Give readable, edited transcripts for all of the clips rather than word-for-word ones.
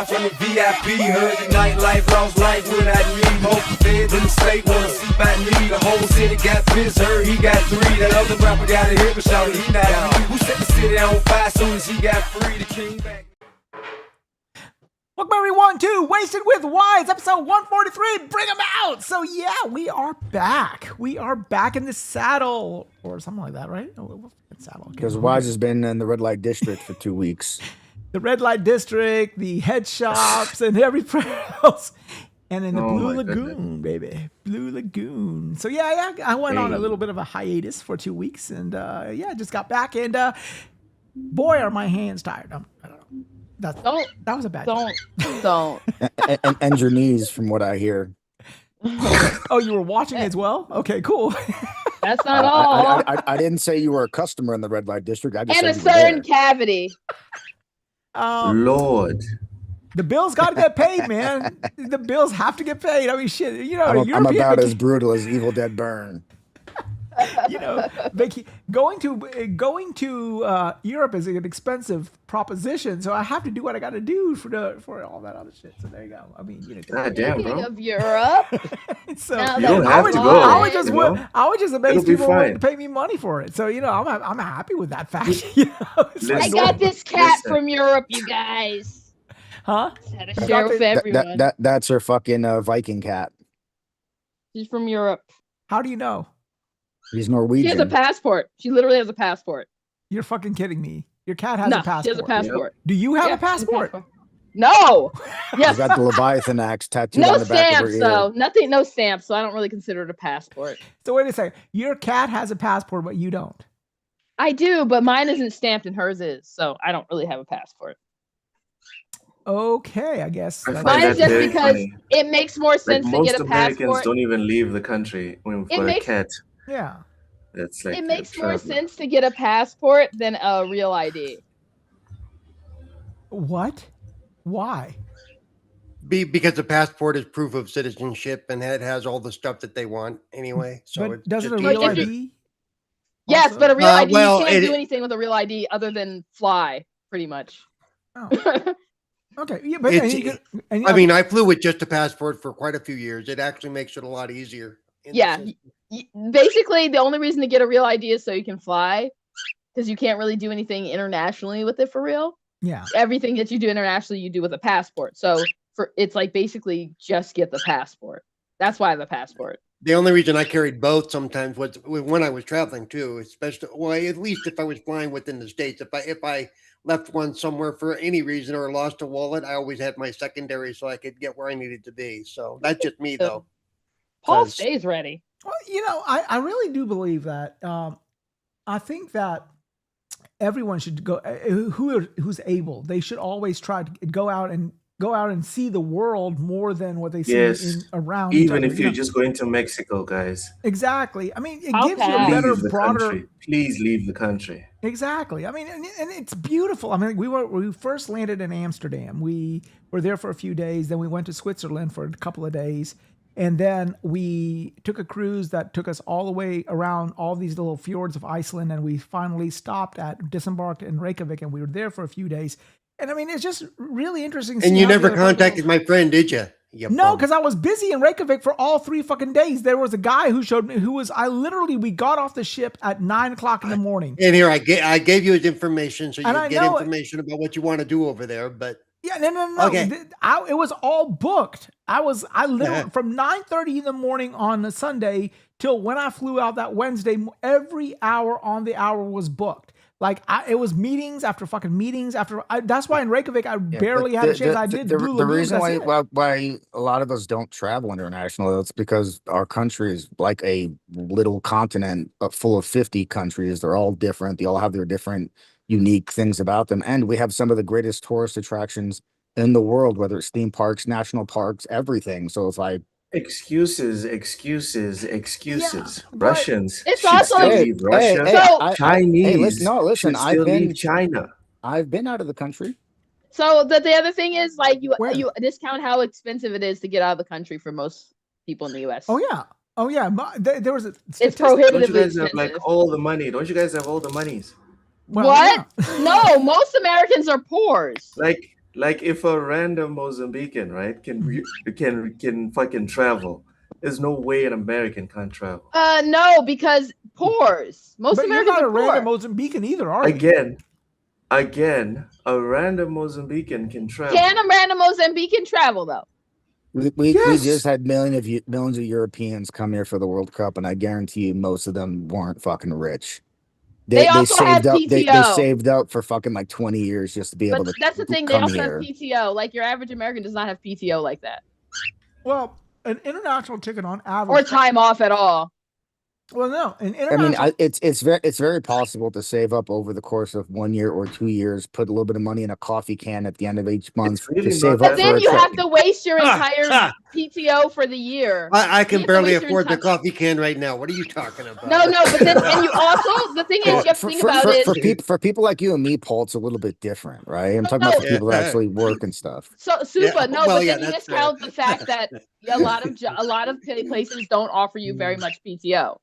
live from the VIP. Heard the nightlife, lost life without me. Most feds in the state wanna see by me. The whole city got pissed, heard he got 3. That other rapper got a hit, but shouted he not me. Who set the city on fire soon as he got free? The king back. Welcome everyone to Wasted with Wize, episode 143. Bring them out. So yeah, we are back. We are back in the saddle, or something like that, right? Saddle. Because Wize has been in the red light district for 2 weeks. The red light district, the head shops, and everything else, and then the Blue Lagoon, baby, Blue Lagoon. So yeah, I went on a little bit of a hiatus for 2 weeks, and yeah, just got back, and boy, are my hands tired. I don't know. That was a bad Don't. And your knees, from what I hear. Oh, you were watching as well? Okay, cool. That's not all. I didn't say you were a customer in the red light district. I just and a said you were certain there. cavity. Lord. The bills got to get paid, man. The bills have to get paid. I mean, shit. You know, I'm about as brutal as Evil Dead Burn. You know, going to Europe is an expensive proposition, so I have to do what I got to do for all that other shit. So there you go. I mean, you know, God damn, bro. Of Europe. So you don't have to go. I would just amaze people willing to fine. pay me money for it. So you know, I'm happy with that fact. You know, I got this cat from Europe, you guys. Huh? Had to share with everyone. That's her fucking Viking cat. She's from Europe. How do you know? He's Norwegian. She has a passport. She literally has a passport. You're fucking kidding me. Your cat has a passport. She has a passport. Do you have a passport? No. Yes. She's got the Leviathan axe tattooed No on the back stamps, of her ear. though. Nothing. No stamps. So I don't really consider it a passport. So wait a second. Your cat has a passport, but you don't. I do, but mine isn't stamped and hers is. So I don't really have a passport. Okay, I guess. I find Mine that is just very because funny. it makes more sense to most get a Americans passport. don't even leave the country when we've It got makes- a cat. Yeah. That's like It makes more traveler. sense to get a passport than a real ID. What? Why? Because the passport is proof of citizenship and it has all the stuff that they want anyway. So But it's doesn't a just real Like, if ID? Yes, also- but a real ID, well, you can't it- do anything with a real ID other than fly, pretty much. Oh. Okay. Yeah, but It's- I mean, I flew with just a passport for quite a few years. It actually makes it a lot easier. in the Yeah. system. Basically, the only reason to get a real ID is so you can fly, because you can't really do anything internationally with it for real. yeah. Everything that you do internationally, you do with a passport. So it's like basically just get the passport. That's why the passport. The only reason I carried both sometimes was when I was traveling too, especially, well, at least if I was flying within the States. If I left one somewhere for any reason or lost a wallet, I always had my secondary so I could get where I needed to be. So that's just me though. Paul Does- stays ready. Well, you know, I really do believe that. I think that everyone should go who's able. They should always try to go out and see the world more than what they see Yes. around. each Even other, if you you're know? just going to Mexico, guys. Exactly. I mean, it I'll gives you a pass. better, Leave the broader. country. Please leave the country. Exactly. I mean, and it's beautiful. I mean, we first landed in Amsterdam. We were there for a few days. Then we went to Switzerland for a couple of days. And then we took a cruise that took us all the way around all these little fjords of Iceland. And we finally disembarked in Reykjavik, and we were there for a few days. And I mean, it's just really interesting. And seeing you how the never other people- contacted my friend, did you? No, because I was busy in Reykjavik for all 3 fucking days. There was a guy who showed me we got off the ship at 9:00 in the morning. And here I gave you his information so you And I could get know it. information about what you want to do over there. But Yeah, no. Okay. It was all booked. I literally from 9:30 in the morning on a Sunday till when I flew out that Wednesday, every hour on the hour was booked. Like it was meetings after fucking meetings after. That's why in Reykjavik I barely had a chance. I did the Blue the Lagoon, reason that's why, it. why a lot of us don't travel international, it's because our country is like a little continent full of 50 countries. They're all different. They all have their different unique things about them, and we have some of the greatest tourist attractions in the world, whether it's theme parks, national parks, everything. So it's like Excuses. but Russians. It's should also- still Hey, leave Russia. So- Chinese. listen, should still leave China. I've been out of the country. So the other thing is like Where? you discount how expensive it is to get out of the country for most people in the US. Oh yeah. There was a It's statistic- Don't you prohibitively guys have like expensive. all the money? Don't you guys have all the monies? Well, What? yeah. No, most Americans are poor. Like Like if a random Mozambican, right, can fucking travel, there's no way an American can't travel. No, because pores. Most But you're Americans not are a random poor. Mozambican either, are you? Again, a random Mozambican can travel. Can a random Mozambican travel though? We Yes. just had millions of Europeans come here for the World Cup, and I guarantee you most of them weren't fucking rich. They also saved have up. They PTO. saved up for fucking like 20 years just to be able But to. that's the thing. They come also here. have PTO. Like your average American does not have PTO like that, Well, an international ticket on or average. time off at all. Well, no, an I mean, international. it's very possible to save up over the course of 1 year or 2 years, put a little bit of money in a coffee can at the end of each month It's really to save not up But for then a you trip. have to waste your entire PTO for the year. I can You have to barely waste your afford the entire- coffee can right now. What are you talking about? No, but then and you also the thing is you have to think about it. For people like you and me, Paul, it's a little bit different, right? I'm talking No. about for people that actually work and stuff. So Supa, no, well, but yeah, then you that's discount fair. the fact that a lot of places don't offer you very much PTO.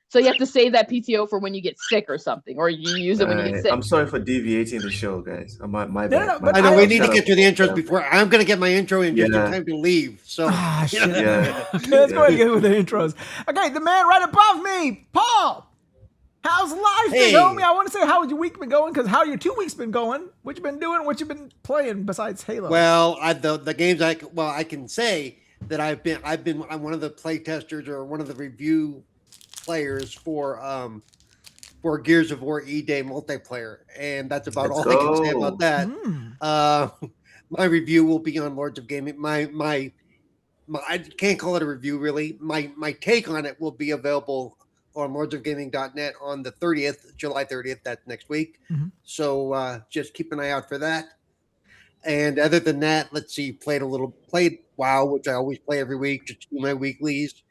So you have to save that PTO for when you get sick or something, or you use it when you get sick. I'm sorry for deviating the show, guys. My No, bad. no, My but I know bad. we need to Shut get up. to the intros before I'm going to get my intro in just in Yeah. time to leave. So Ah, shit. Yeah. Okay, let's go ahead and get with the intros. Okay, the man right above me, Paul. How's life Hey. been, homie? I want to say how your week been going, because how your 2 weeks been going. What you been doing? What you been playing besides Halo? well, the games I can say that I'm one of the play testers or one of the review players for Gears of War E-Day multiplayer, and that's about Let's all I can say go. about that. My review will be on Lords of Gaming. My I can't call it a review really. My take on it will be available on lordsofgaming.net on the 30th, July 30th. That's next week. Mhm. So just keep an eye out for that. And other than that, let's see, played WoW, which I always play every week, just do my weeklies,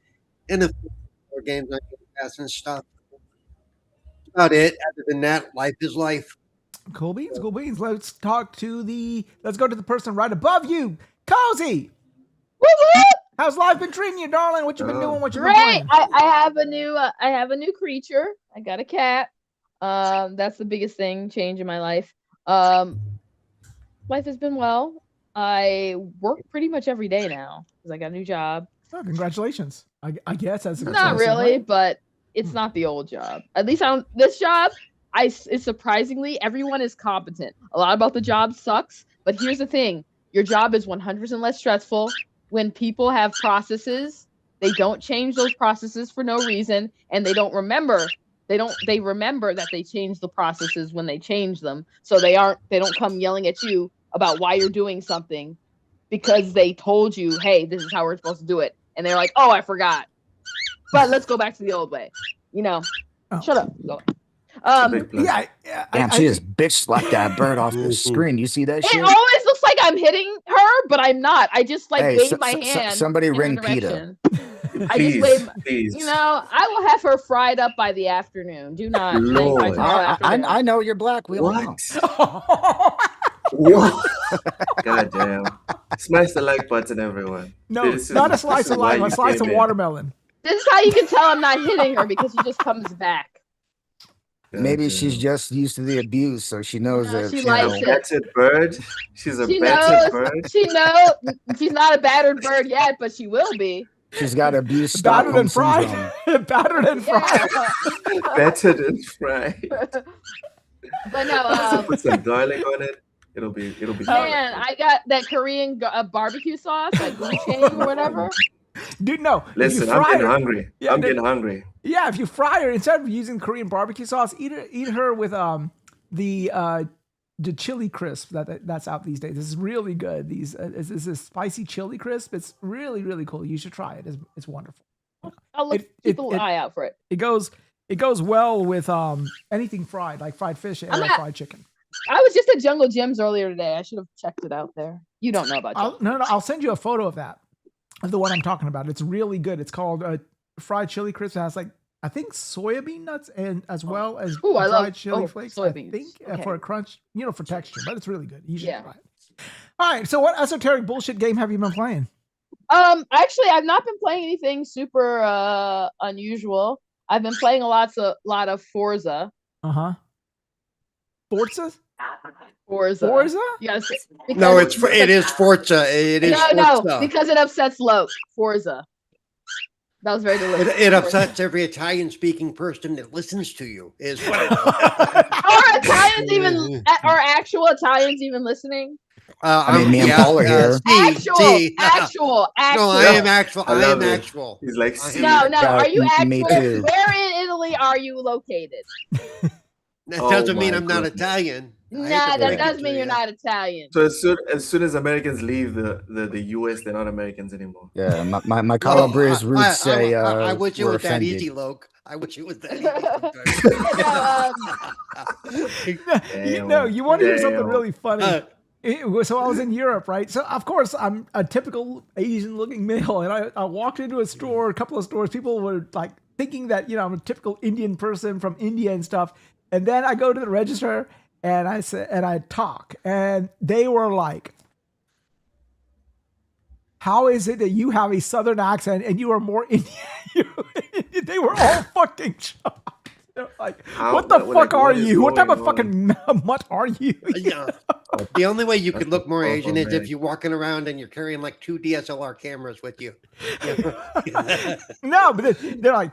and a few more games on GamePass and stuff. That's about it. Other than that, life is life. Cool beans, cool beans. Let's go to the person right above you, Cozy. Woo-woo! How's life been treating you, darling? What you been doing? What you been Great. playing? I have a new creature. I got a cat. That's the biggest change in my life. Life has been well. I work pretty much every day now because I got a new job. Oh, congratulations. I guess that's Not really, but it's not the old job. At least on this job, it's surprisingly everyone is competent. A lot about the job sucks, but here's the thing: your job is 100% less stressful. When people have processes, they don't change those processes for no reason, and they don't remember. They remember that they changed the processes when they change them, so they don't come yelling at you about why you're doing something because they told you, hey, this is how we're supposed to do it, and they're like, oh, I forgot, but let's go back to the old way. Shut up. Go. Yeah. Damn, she just bitch slapped that bird off the screen. You see that It shit? always looks like I'm hitting her, but I'm not. I just wave my hand. Somebody in her ring PETA. direction. I just wave. Please. I will have her fried up by the afternoon. Do not. think by Lord. tomorrow afternoon. I know you're black. We all know. What? God damn. Smash the like button, everyone. No, This is- not a this slice is of why lime, a you slice came of in. watermelon. This is how you can tell I'm not hitting her because she just comes back. Maybe God she's damn. just used to the abuse, so she knows No, that. she you likes know, it. Battered bird. She's a She battered knows. bird. She knows. She's not a battered bird yet, but she will be. She's got abuse. Battered Stockholm and fried. syndrome. Battered and fried. Yeah. Battered and fried. But no, Put some garlic on it. It'll be man, I got that Korean barbecue sauce, like gochujang or whatever. Dude, no. If you Listen, I'm fry getting her- hungry. Yeah, I'm dude. getting hungry. Yeah, if you fry her, instead of using Korean barbecue sauce, eat her with the chili crisp that's out these days. This is really good. This is a spicy chili crisp. It's really, really cool. You should try it. It's wonderful. I'll keep an eye out for it. It goes well with anything fried, like fried fish and fried chicken. I was just at Jungle Gyms earlier today. I should have checked it out there. You don't know about Jungle. I'll send you a photo of that, of the one I'm talking about. It's really good. It's called fried chili crisp. It has I think soybean nuts and as well as I love dried chili flakes. soybeans. I think Okay. for a crunch, for texture, but it's really good. You should Yeah. try it. All right. So what esoteric bullshit game have you been playing? Actually, I've not been playing anything super unusual. I've been playing a lot of Forza. Forza? Forza. Forza? Yes. No, it is Forza. It is no, Forza. because it upsets Loke. Forza. That was very delicious. It upsets every Italian-speaking person that listens to you. Is what it Are Italians even? Are actual Italians even listening? I mean, me and Paul are here. Actual. No, I am actual. I I am love it. actual. He's like, No. Yeah, Are you actual? me too. Where in Italy are you located? That doesn't mean my I'm not goodness. Italian. Nah, I hate to that break it does to mean you. you're not Italian. So as soon as Americans leave the US, they're not Americans anymore. Yeah, my Calabrese roots say I wish it we're was that offended. easy, Loke. I wish it was that easy. You want to hear something Damn. really funny? So I was in Europe, right? So of course I'm a typical Asian-looking male, and I walked into a couple of stores. People were like thinking that I'm a typical Indian person from India and stuff. And then I go to the register and I talk, and they were like, "How is it that you have a Southern accent and you are more Indian?" They were all fucking shocked. They're like, "What the fuck are you? What type of fucking mutt are you?" Yeah. The only way you could look more awful, Asian is man. if you're walking around and you're carrying like 2 DSLR cameras with you. No, but they're like,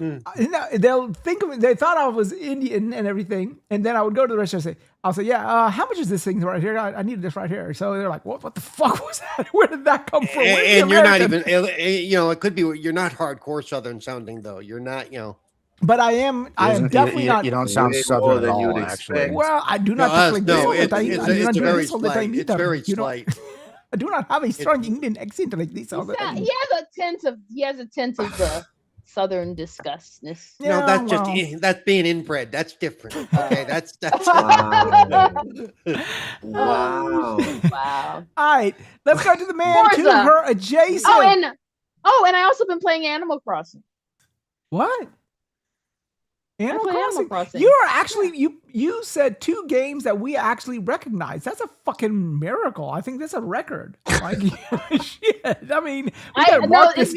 they'll think of it. They thought I was Indian and everything, and then I would go to the restaurant and say, "I'll say, yeah, how much is this thing right here? I need this right here." So they're like, "What the fuck was that? Where did that come from?" And you're not even, it could be you're not hardcore Southern sounding though. You're not, But I am definitely not. You don't sound Way Southern more at than all, you'd actually. expect. Well, I do not talk like this all the time. it's very slight. It's very slight. I do not have a strong Indian accent like this all the time. He has a tint of the Southern disgustness. No, that's being inbred. That's different. Okay, that's Wow. Wow. All right, let's go to the man to Forza. her adjacent. And I also been playing Animal Crossing. What? Animal play Crossing? Animal Crossing. You are actually you said 2 games that we actually recognize. That's a fucking miracle. I think that's a record. Like shit. I mean, It's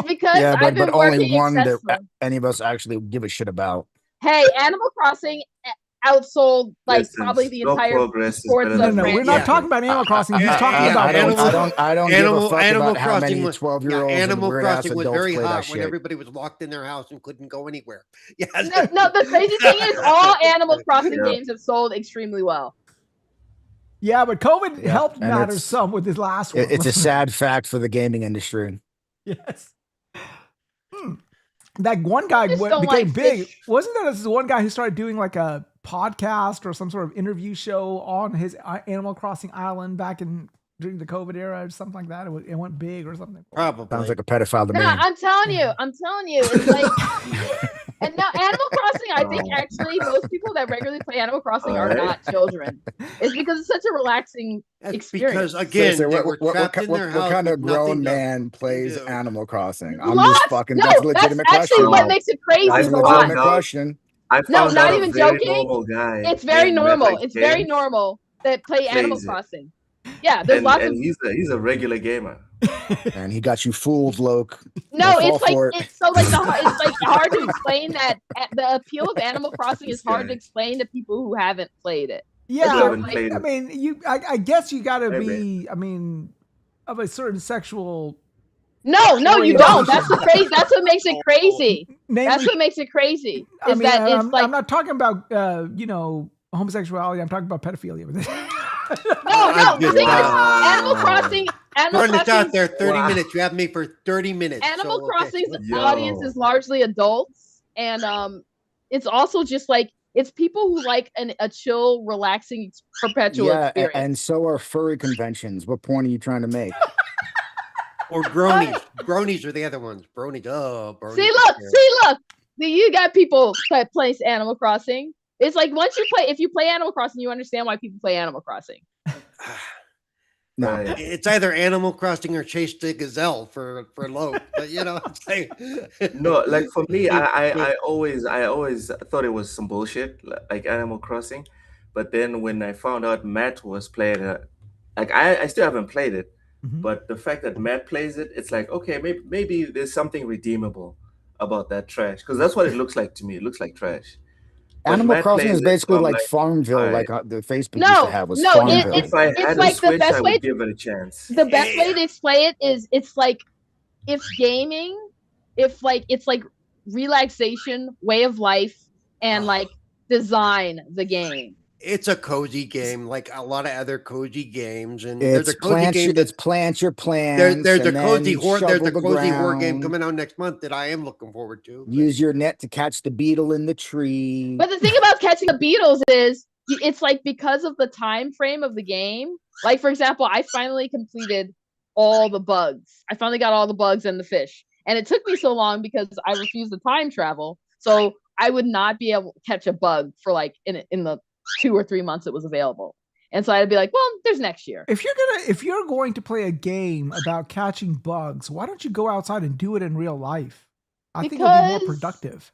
because Yeah, I've been but only working one that successfully. any of us actually give a shit about. Hey, Animal Crossing outsold Listen, probably the no entire progress is Forza better than No, franchise. we're not talking about Animal Crossing. He's talking about I don't give a fuck about how many was 12-year-olds and Animal weird-ass Crossing was adults very play that hot when shit. everybody was locked in their house and couldn't go anywhere. Yes. No, the crazy thing is all Animal Crossing Yeah. games have sold extremely well. Yeah, but COVID helped and matters it's- some with this last one. It's a sad fact for the gaming industry. Yes. That one guy just became don't like big. fish. Wasn't there this one guy who started doing like a podcast or some sort of interview show on his Animal Crossing island back during the COVID era or something like that? It went big or something. Probably. Sounds like a pedophile to No, me. I'm telling you, it's like. And now Animal Crossing, I think actually most people that regularly play Animal Crossing are not children. It's because it's such a relaxing That's experience. because again, So they were trapped in their what house kind of with nothing grown to man plays do. Animal Crossing? I'm Lots! just fucking. No, That's a legitimate that's actually question. what makes it crazy. That's That's a It's a legitimate lot. legitimate question. I found not out a even very joking. normal guy. It's very in normal. Mythic It's very Games, normal that play Animal Plays it. Crossing. Yeah, there's and, lots and of he's a regular gamer. And he got you fooled, Loke. no. Don't It's fall like for it. it's so like it's like hard to explain that the appeal of Animal Crossing is This hard guy. to explain to people who haven't played it. Yeah, haven't played I it. mean, I guess you got to Hey, be. I mean, of a certain sexual. No, you Orientation. don't. That's the crazy. That's what makes it crazy. Namely, That's what makes it crazy. I Is mean, that it's I'm like not talking about homosexuality. I'm talking about pedophilia with it. no. The thing is, Wow. Animal Crossing. Throwing this out Crossing's- there, 30 Wow. minutes. You have me for 30 minutes. Animal so, Crossing's Yo. audience is largely adults, and it's also just like it's people who like a chill, relaxing, perpetual Yeah, experience. and so are furry conventions. What point are you trying to make? Or bronies. Bronies are the other ones. Bronies. Oh, bronies. See, are look. You got people that play Animal Crossing. It's like if you play Animal Crossing, you understand why people play Animal Crossing. No, Right. It's either Animal Crossing or Chase the Gazelle for Loke. But it's like No, like for me, I always thought it was some bullshit, like Animal Crossing. But then when I found out Matt was playing it, like I still haven't played it, Mhm. but the fact that Matt plays it, it's like, okay, maybe there's something redeemable about that trash, because that's what it looks like to me. It looks like trash. Animal Matt Crossing plays is it, basically so I'm like like, Farmville, alright. like the Facebook used to No, have was no, Farmville. If I it's had a like the Switch, best I way. would give it a chance. The best way to explain it is it's like if gaming, if like it's like relaxation, way of life, and like design the game. It's a cozy game, like a lot of other cozy games, and there's a It's cozy game it's that's plant your plants, there's a and cozy then horror there's shovel a the cozy horror game ground. coming out next month that I am looking forward to. But Use your net to catch the beetle in the tree. But the thing about catching the beetles is it's like because of the time frame of the game. Like for example, I finally completed all the bugs. I finally got all the bugs and the fish. And it took me so long because I refused to time travel. So I would not be able to catch a bug for like in the 2 or 3 months it was available. And so I'd be like, well, there's next year. If you're going to play a game about catching bugs, why don't you go outside and do it in real life? I think it'll be more productive.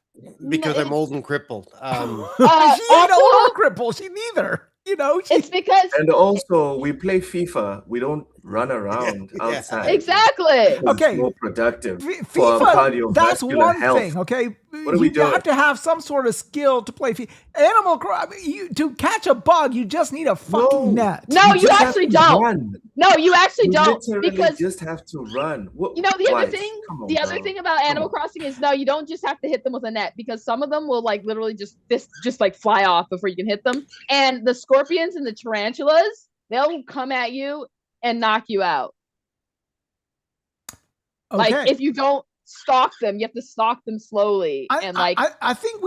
because I'm old and crippled. She ain't old or crippled. She neither. You know, it's because And also, we play FIFA. We don't run around Yeah. outside. Exactly. Okay. It's more productive for FIFA, cardiovascular that's one health. thing, okay? What are we You doing? have to have some sort of skill to play FIFA. Animal Crossing, to catch a bug, you just need a fucking net. No, you just have actually to don't. run. No, you actually You don't literally because just have to run. you know the other Wize, thing. come on, The other bro. thing about Come Animal on. Crossing is no, you don't just have to hit them with a net because some of them will like literally just like fly off before you can hit them. And the scorpions and the tarantulas, they'll come at you and knock you out. Okay. Like if you don't stalk them, you have to stalk them slowly. I think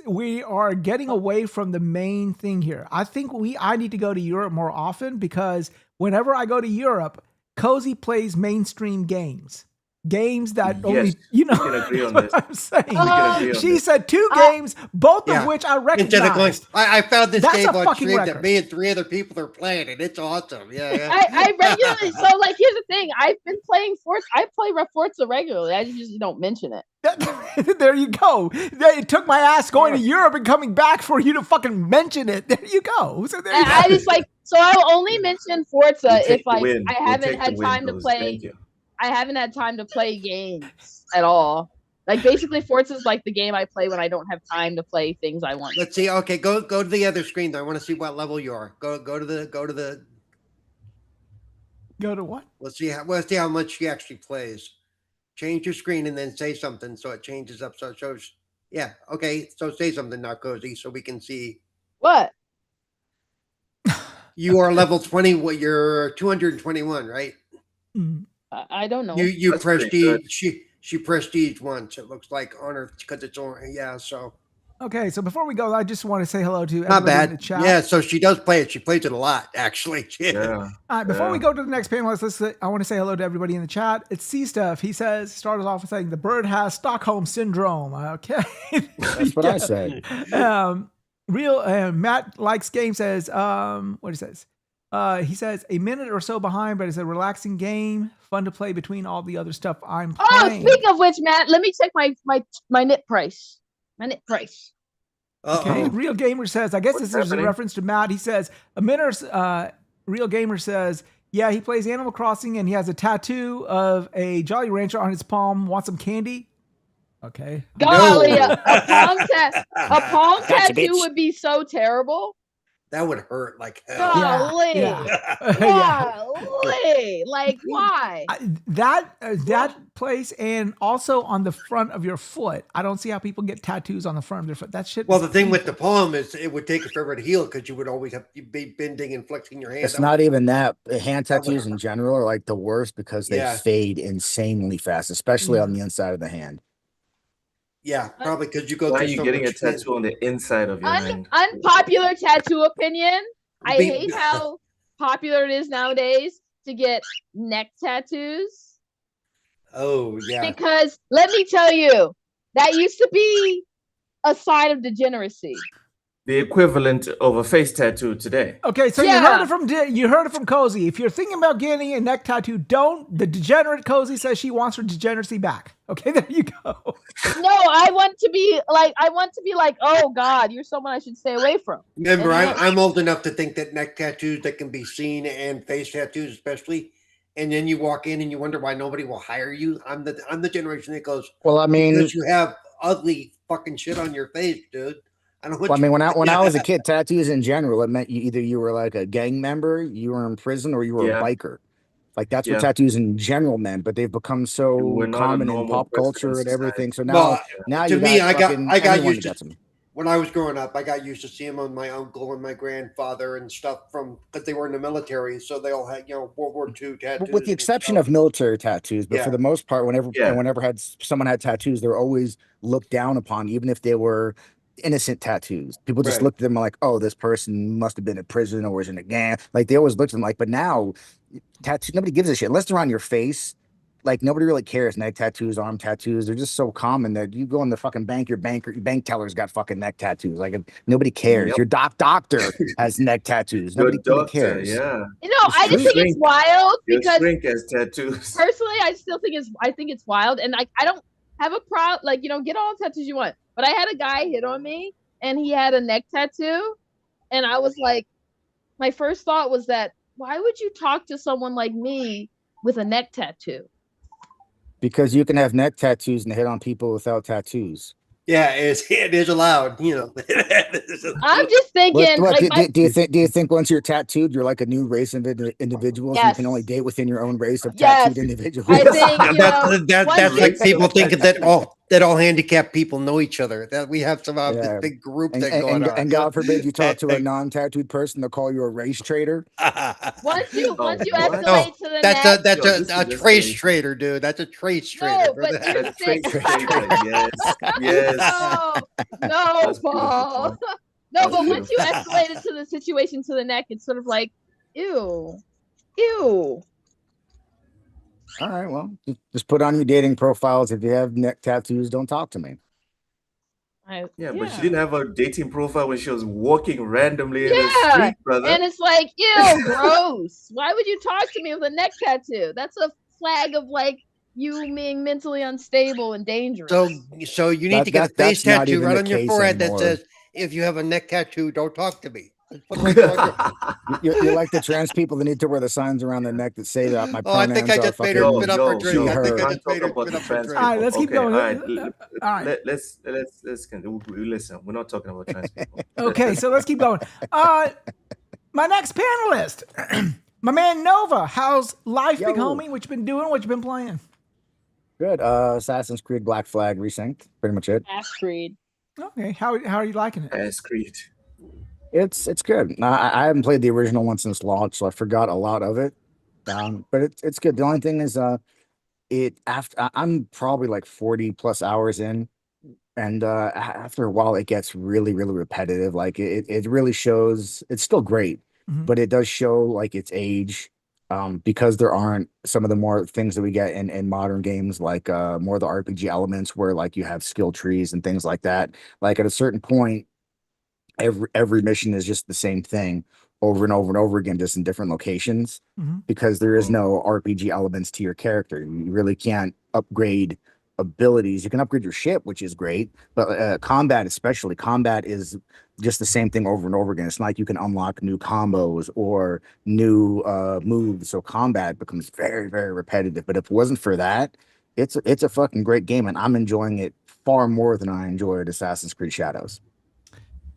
we are getting away from the main thing here. I think I need to go to Europe more often because whenever I go to Europe, Cozy plays mainstream games. Games that only, you know, we can agree on what this. I'm saying. We can agree on She this. said 2 games, both Yeah. of which I Instead of going, recognized. I found this That's game a on fucking stream record. that me and 3 other people are playing, and it's awesome. Yeah. I regularly so like here's the thing. I've been playing Forza. I play Forza regularly. I just don't mention it. There you go. It took my ass going to Europe and coming back for you to fucking mention it. There you go. So there you go. I just like so I'll only mention Forza We'll take if the like win. I We'll haven't take the had win, time to Cozy. play. Thank you. I haven't had time to play games at all. Like basically, Forza is like the game I play when I don't have time to play things I want. Let's see. Okay, go to the other screen. Though. I want to see what level you are. Go to the. Go to what? Let's see how much she actually plays. Change your screen and then say something so it changes up. So it shows. Yeah. Okay. So say something now, Cozy, so we can see. What? You are level 20. What you're 221, right? I don't know. You That's pretty good. prestige. She prestige once. It looks like on her because it's on. Yeah. So Okay, so before we go, I just want to say hello to not everybody in the bad. chat. Yeah. So she does play it. She plays it a lot, actually. Yeah. All right, before we Yeah. go to the next panelist, I want to say hello to everybody in the chat. It's C Stuff. He says, started off with saying the bird has Stockholm syndrome. Okay. That's what I said. Matt Likes Game says, what he says. He says a minute or so behind, but it's a relaxing game, fun to play between all the other stuff I'm playing. Oh, speaking of which, Matt, let me check my knit price. My knit price. Okay, Real Gamer says, I guess What's this is a happening? reference to Matt. He says, Real Gamer says, yeah, he plays Animal Crossing and he has a tattoo of a Jolly Rancher on his palm. Want some candy? Okay. Golly, No. a palm Gotcha, tattoo bitch. would be so terrible. That would hurt like hell. Golly. Yeah. Golly. Like, why? That place and also on the front of your foot. I don't see how people get tattoos on the front of their foot. That shit. Well, is the thing with painful. the palm is it would take forever to heal because you would always have to be bending and flexing your hand. It's not even that. Hand That would tattoos in general are like the worst because they Yeah. fade insanely fast, especially on the inside of the hand. Yeah, probably because you go Why are through you so getting a much pain. tattoo on the inside of your hand? Unpopular tattoo opinion. I Be- hate how popular it is nowadays to get neck tattoos. Oh yeah. Because let me tell you, that used to be a sign of degeneracy. The equivalent of a face tattoo today. Okay, so Yeah. you heard it from Cozy. If you're thinking about getting a neck tattoo, don't. The degenerate Cozy says she wants her degeneracy back. Okay, there you go. No, I want to be like, oh God, you're someone I should stay away from. Remember, And I'm old enough to think that neck tattoos that can be seen and face tattoos especially, and then you walk in and you wonder why nobody will hire you. I'm the generation that goes, Well, I mean, because you have ugly fucking shit on your face, dude. I don't. Well, I mean, when I was a kid, tattoos in general, it meant when I was a kid, tattoos in general, it meant you were like a gang member, you were in prison, or you were a Yeah, biker. Like that's what yeah. tattoos in general meant, but they've become You were so not a common in normal pop person in culture and everything. society. So now, Well, now to you me, got fucking I got anyone used that to gets them. when I was growing up. I got used to seeing them on my uncle and my grandfather and stuff from because they were in the military, so they all had World War II With the tattoos and exception stuff. of military tattoos, but for Yeah, the most part, Yeah, whenever someone had tattoos, they're always looked down upon, even if they were innocent tattoos. People just right. looked at them like, oh, this person must have been in prison or was in a gang. Like they always looked at them like, but now tattoos, nobody gives a shit unless they're on your face. Like nobody really cares. Neck tattoos, arm tattoos, they're just so common that you go in the fucking bank, your bank teller's got fucking neck tattoos. Like nobody cares. yep. Your doctor has neck tattoos. Your Nobody doctor, cares. yeah. It's I Your just true. think it's shrink, wild your because shrink has tattoos. personally, I think it's wild, and I don't have a problem. Like, get all the tattoos you want, but I had a guy hit on me, and he had a neck tattoo, and I was like, my first thought was that why would you talk to someone like me with a neck tattoo? Because you can have neck tattoos and hit on people without tattoos. Yeah, it is allowed. I'm just What thinking, what like, my do you think once you're tattooed, you're like a new race of individuals and you can only yes, date within your own race of tattooed yes, I individuals? think once That's you like Race of people thinking tattoos. that all handicapt people know each other. That we have somehow this Yeah. big group thing going on. And God forbid you talk to a non-tattooed person, they'll call you a race traitor. once you What? No, escalate to the neck, that's Yo, this a is trace escalation. trader, dude. That's a trace trader. no, but here's A the thing. trace trader. Yes, yes. No, no, That's beautiful, Paul. Tom. No, That's but once you beautiful. escalate it to the situation to the neck, it's sort of like, ew, ew. All right, well, just put on your dating profiles. If you have neck tattoos, don't talk to me. Yeah, but she Yeah. didn't have a dating profile when she was walking randomly in the Yeah. street, brother. And it's like, ew, gross. Why would you talk to me with a neck tattoo? That's a flag of like you being mentally unstable and dangerous. So you need to get a face That's not tattoo even right the on your case forehead that anymore. says, "If you have a neck tattoo, don't talk to me." Put right there on your. You're like the trans people that need to wear the signs around their neck that say that my Oh, I think I pronouns are just made her Yo, spit fucking up her yo, drink. she, yo. I We think I her. can't just talk made her about spit the up her trans All drink. right, people. let's keep Okay, all going. right. All right. Listen. We're not talking about trans people. Okay, so let's keep going. My next panelist, my man Nova. How's life, big Yo. homie? What you been doing? What you been playing? Good. Assassin's Creed Black Flag resynced. Pretty much it. Ass Creed. Okay, how are you liking it? Ass Creed. It's good. I haven't played the original one since launch, so I forgot a lot of it. But it's good. The only thing is, I'm probably like 40 plus hours in, and after a while, it gets really repetitive. Like it really shows. It's still great, Mhm. but it does show like its age. Because there aren't some of the more things that we get in modern games, like more of the RPG elements where like you have skill trees and things like that. Like at a certain point, every mission is just the same thing over and over and over again, just in different locations, Mhm. because there is Mm. no RPG elements to your character. You really can't upgrade abilities. You can upgrade your ship, which is great, but combat is just the same thing over and over again. It's not like you can unlock new combos or new moves. So combat becomes very repetitive. But if it wasn't for that, it's a fucking great game, and I'm enjoying it far more than I enjoyed Assassin's Creed Shadows.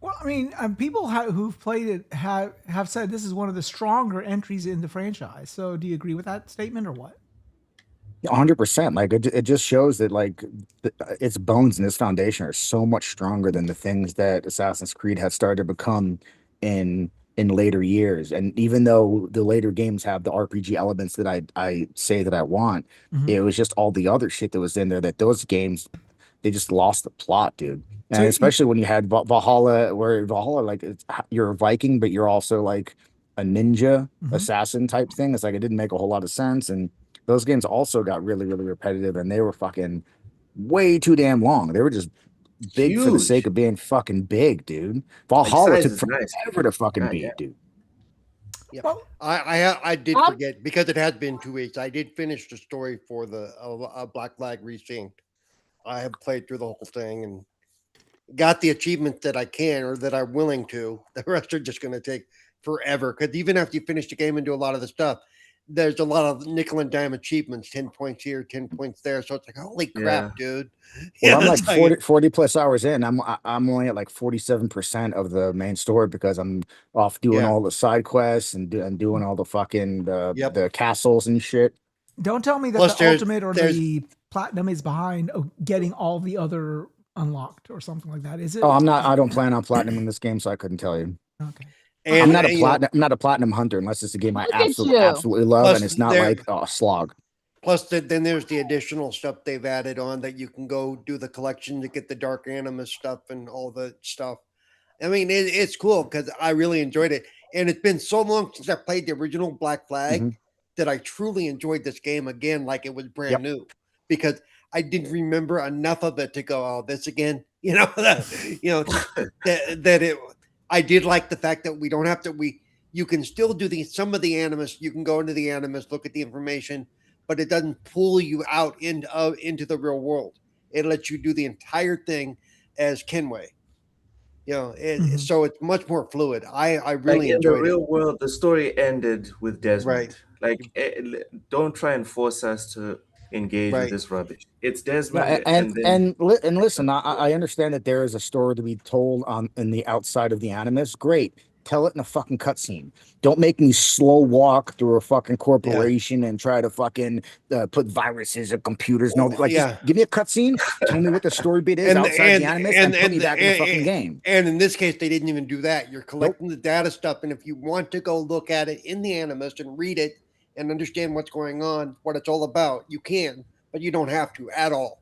Well, I mean, people who've played it have said this is one of the stronger entries in the franchise. So, do you agree with that statement or what? 100%. Like it just shows that like its bones and its foundation are so much stronger than the things that Assassin's Creed has started to become in later years. And even though the later games have the RPG elements that I say that I want, Mhm. it was just all the other shit that was in there that those games, they just lost the plot, dude. So, And especially when you had Valhalla, where Valhalla, like you're a Viking, but you're also like a ninja Mhm. assassin type thing. It's like it didn't make a whole lot of sense. And those games also got really repetitive, and they were fucking way too damn long. They were just big for the sake Huge. of being fucking big, dude. Like Valhalla size took is nice. forever to fucking God, yeah. beat, dude. Yeah, well, I did Um, forget because it has been 2 weeks. I did finish the story for the Black Flag Resynced. I have played through the whole thing and got the achievements that I can or that I'm willing to. The rest are just going to take forever because even after you finish the game and do a lot of the stuff, there's a lot of nickel and dime achievements, 10 points here, 10 points there. So it's like, holy crap, dude. Well, I'm like it's like 40 plus hours in. I'm only at like 47% of the main story because I'm off doing Yeah. all the side quests and doing all the fucking Yep. the castles and shit. Don't tell me that Plus the there's- ultimate or there's- the platinum is behind getting all the other unlocked or something like that. Is it? Oh, I don't plan on platinum in this game, so I couldn't tell you. Okay. and I'm not a you know, I'm not a platinum hunter unless it's a game I Look at you. absolutely love, Plus and it's not there- like a slog. plus then there's the additional stuff they've added on that you can go do the collection to get the Dark Animus stuff and all the stuff. I mean, it's cool because I really enjoyed it. And it's been so long since I played the original Black Flag Mhm. that I truly enjoyed this game again like it was brand Yep. new, because I didn't remember enough of it to go, oh, this again. You know, that it. I did like the fact that we don't have to. You can still do some of the Animus. You can go into the Animus, look at the information, but it doesn't pull you out into the real world. It lets you do the entire thing as Kenway. You know, so it's much more fluid. I really Like in the enjoyed real it. world, the story ended with Desmond. Right. Like, don't try and force us to engage Right. with this rubbish. It's Desmond, Yeah, and then and listen, I understand that there is a story to be told in the outside of the Animus. Great. Tell it in a fucking cutscene. Don't make me slow walk through a fucking corporation and try to fucking put viruses or computers. No, like just give me a cutscene. Tell me what the story beat is outside the Animus, and put me back in the fucking game. And in this case, they didn't even do that. You're collecting the data stuff, and if you want to go look at it in the Animus and read it and understand what's going on, what it's all about, you can, but you don't have to at all.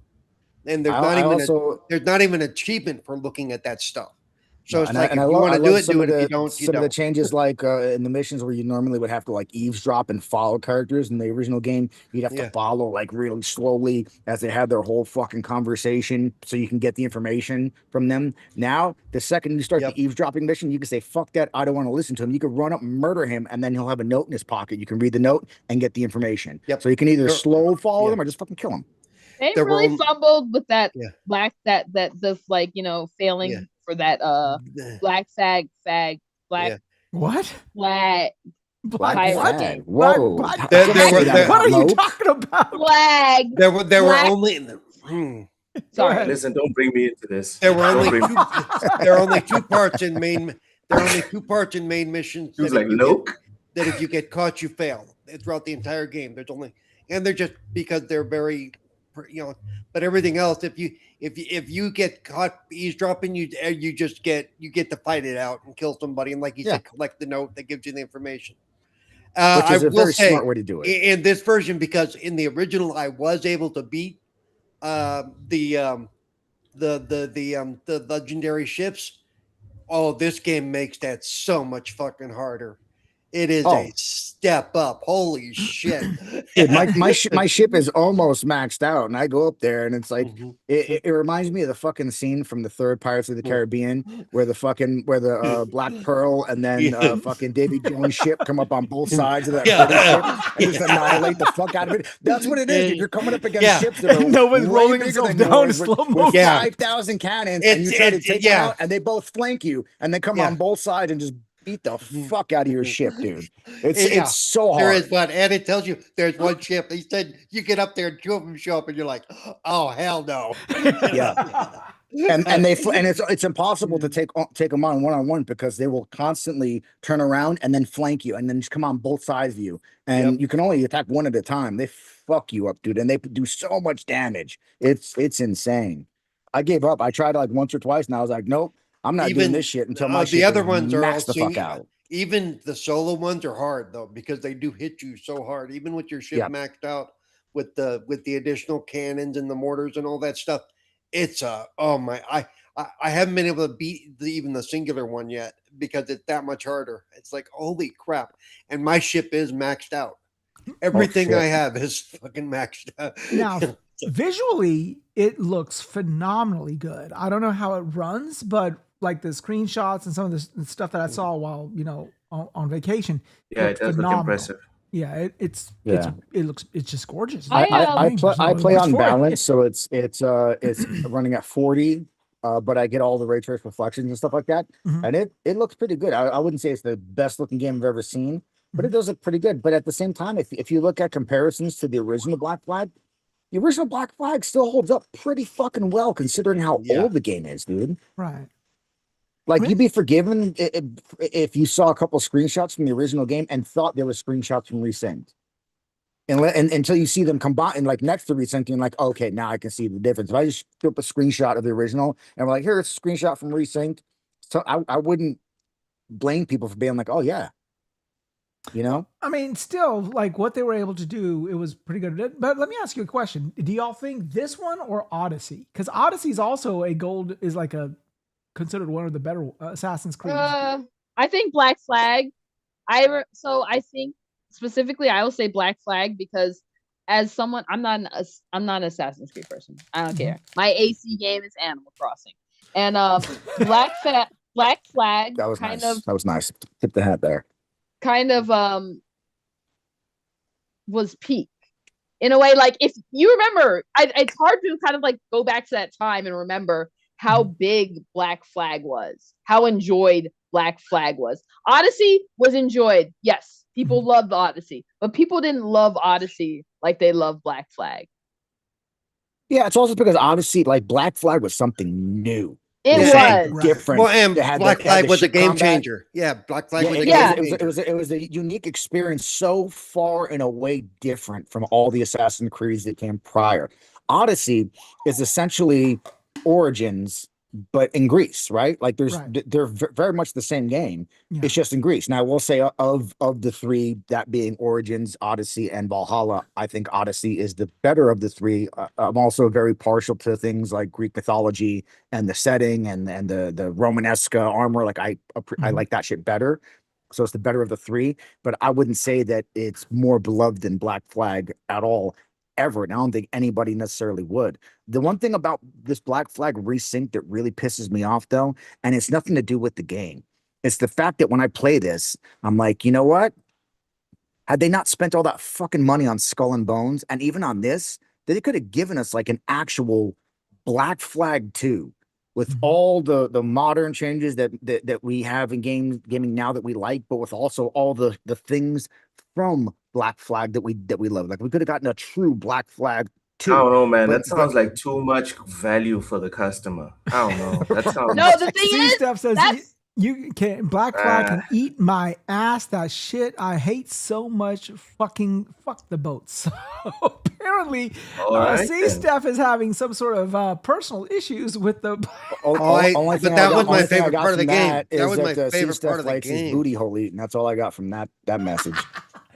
And there's there's not even an achievement for looking at that stuff. So it's like, if you want to do it, do it. If you don't, you some don't. of the changes, like in the missions where you normally would have to like eavesdrop and follow characters in the original game, you'd have to follow like really slowly as they have their whole fucking conversation so you can get the information from them. Now, the second you start the eavesdropping mission, you can say, fuck that, I don't want to listen to him. You can run up, murder him, and then he'll have a note in his pocket. You can read the note and get the information. So you can either slow follow them or just fucking kill them. They really fumbled with that black that the like, you know, failing for that black flag what flag flag. Whoa. What are you talking about? Flag. There were only Sorry. Listen, don't bring me into this. There were only two parts in main. There are only two parts in main missions. He was like, nope. That if you get caught, you fail. Throughout the entire game, there's only, and they're just because they're very, you know. But everything else, if you get caught eavesdropping, you get to fight it out and kill somebody, and like you said, collect the note that gives you the information. Which is a very smart way to do it in this version, because in the original I was able to beat the legendary ships. Oh, this game makes that so much fucking harder. It is a step up. Holy shit. Dude, my ship is almost maxed out, and I go up there and it's like it reminds me of the fucking scene from the third Pirates of the Caribbean where the Black Pearl and then fucking Davy Jones' ship come up on both sides of that ship and just annihilate the fuck out of it. That's what it is. Dude. You're coming up against ships that are nobody's rolling themselves down in slow motion. 5,000 cannons, and you try to take them out, and they both flank you, and they come on both sides and just beat the fuck out of your ship, dude. It's so hard. There is one, and it tells you there's one ship. He said you get up there and two of them show up, and you're like, oh hell no. And it's impossible to take them on one because they will constantly turn around and then flank you and then just come on both sides of you, and you can only attack one at a time. They fuck you up, dude, and they do so much damage. It's insane. I gave up. I tried like once or twice, and I was like, nope. I'm not doing this shit until my the other ones are maxed the fuck out. Even the solo ones are hard though, because they do hit you so hard. Even with your ship maxed out with the additional cannons and the mortars and all that stuff, it's I haven't been able to beat even the singular one yet because it's that much harder. It's like holy crap, and my ship is maxed out. Everything I have is fucking maxed out. Now, visually, it looks phenomenally good. I don't know how it runs, but like the screenshots and some of the stuff that I saw while on vacation, it does look impressive. Yeah, it's just gorgeous. I play on balance, so it's running at 40, but I get all the ray trace reflections and stuff like that, and it looks pretty good. I wouldn't say it's the best looking game I've ever seen, but it does look pretty good. But at the same time, if you look at comparisons to the original Black Flag, the original Black Flag still holds up pretty fucking well considering how Yeah. old the game is, dude. Right. Like Really? you'd be forgiven if you saw a couple screenshots from the original game and thought there were screenshots from Resynced. And until you see them combined, like next to Resynced, you're like, okay, now I can see the difference. If I just threw up a screenshot of the original and we're like, here's a screenshot from Resynced, so I wouldn't blame people for being like, oh yeah, you know. I mean, still, like what they were able to do, it was pretty good. But let me ask you a question: do y'all think this one or Odyssey? Because Odyssey is also considered one of the better Assassin's Creed. I think Black Flag. So I think specifically I will say Black Flag because as someone I'm not an Assassin's Creed person. I don't care. My AC game is Animal Crossing, and Black Flag That was kind nice. of That was nice. Tip the hat there. kind of was peak in a way. Like if you remember, it's hard to kind of like go back to that time and remember how big Black Flag was, how enjoyed Black Flag was. Odyssey was enjoyed. Yes, people loved Odyssey, but people didn't love Odyssey like they love Black Flag. Yeah, it's also because Odyssey, like Black Flag, was something new. It Yeah. was. Different. Well, and It had Black the- it had Flag the was a ship game combat. changer. Yeah, Black Flag Yeah, was a it, game was, changer. it was a unique experience, so far in a way different from all the Assassin's Creeds that came prior. Odyssey is essentially Origins, but in Greece, right? Like Right. they're very much the same game. Yeah. It's just in Greece. Now I will say of the three, that being Origins, Odyssey, and Valhalla, I think Odyssey is the better of the three. I'm also very partial to things like Greek mythology and the setting and the Romanesque armor. Like I like that shit better. So it's the better of the three, but I wouldn't say that it's more beloved than Black Flag at all, ever. And I don't think anybody necessarily would. The one thing about this Black Flag Resync that really pisses me off, though, and it's nothing to do with the game, it's the fact that when I play this, I'm like, you know what? Had they not spent all that fucking money on Skull and Bones and even on this, they could have given us like an actual Black Flag 2 with all the modern changes that we have in gaming now that we like, but with also all the things from Black Flag that we love. Like we could have gotten a true Black Flag 2. I don't know, man. But- That sounds like too much value for the customer. I don't know. That sounds. No, the thing is, Steph says that's you can Black Flag can eat my ass. That shit I hate so much. Fucking fuck the boats. So apparently, All right, then. Steph is having some sort of personal issues with the. Only thing that was my only thing I favorite got part of the from game. that That is was my that favorite Steph part of the likes his game. booty hole eating. That's all I got from that message.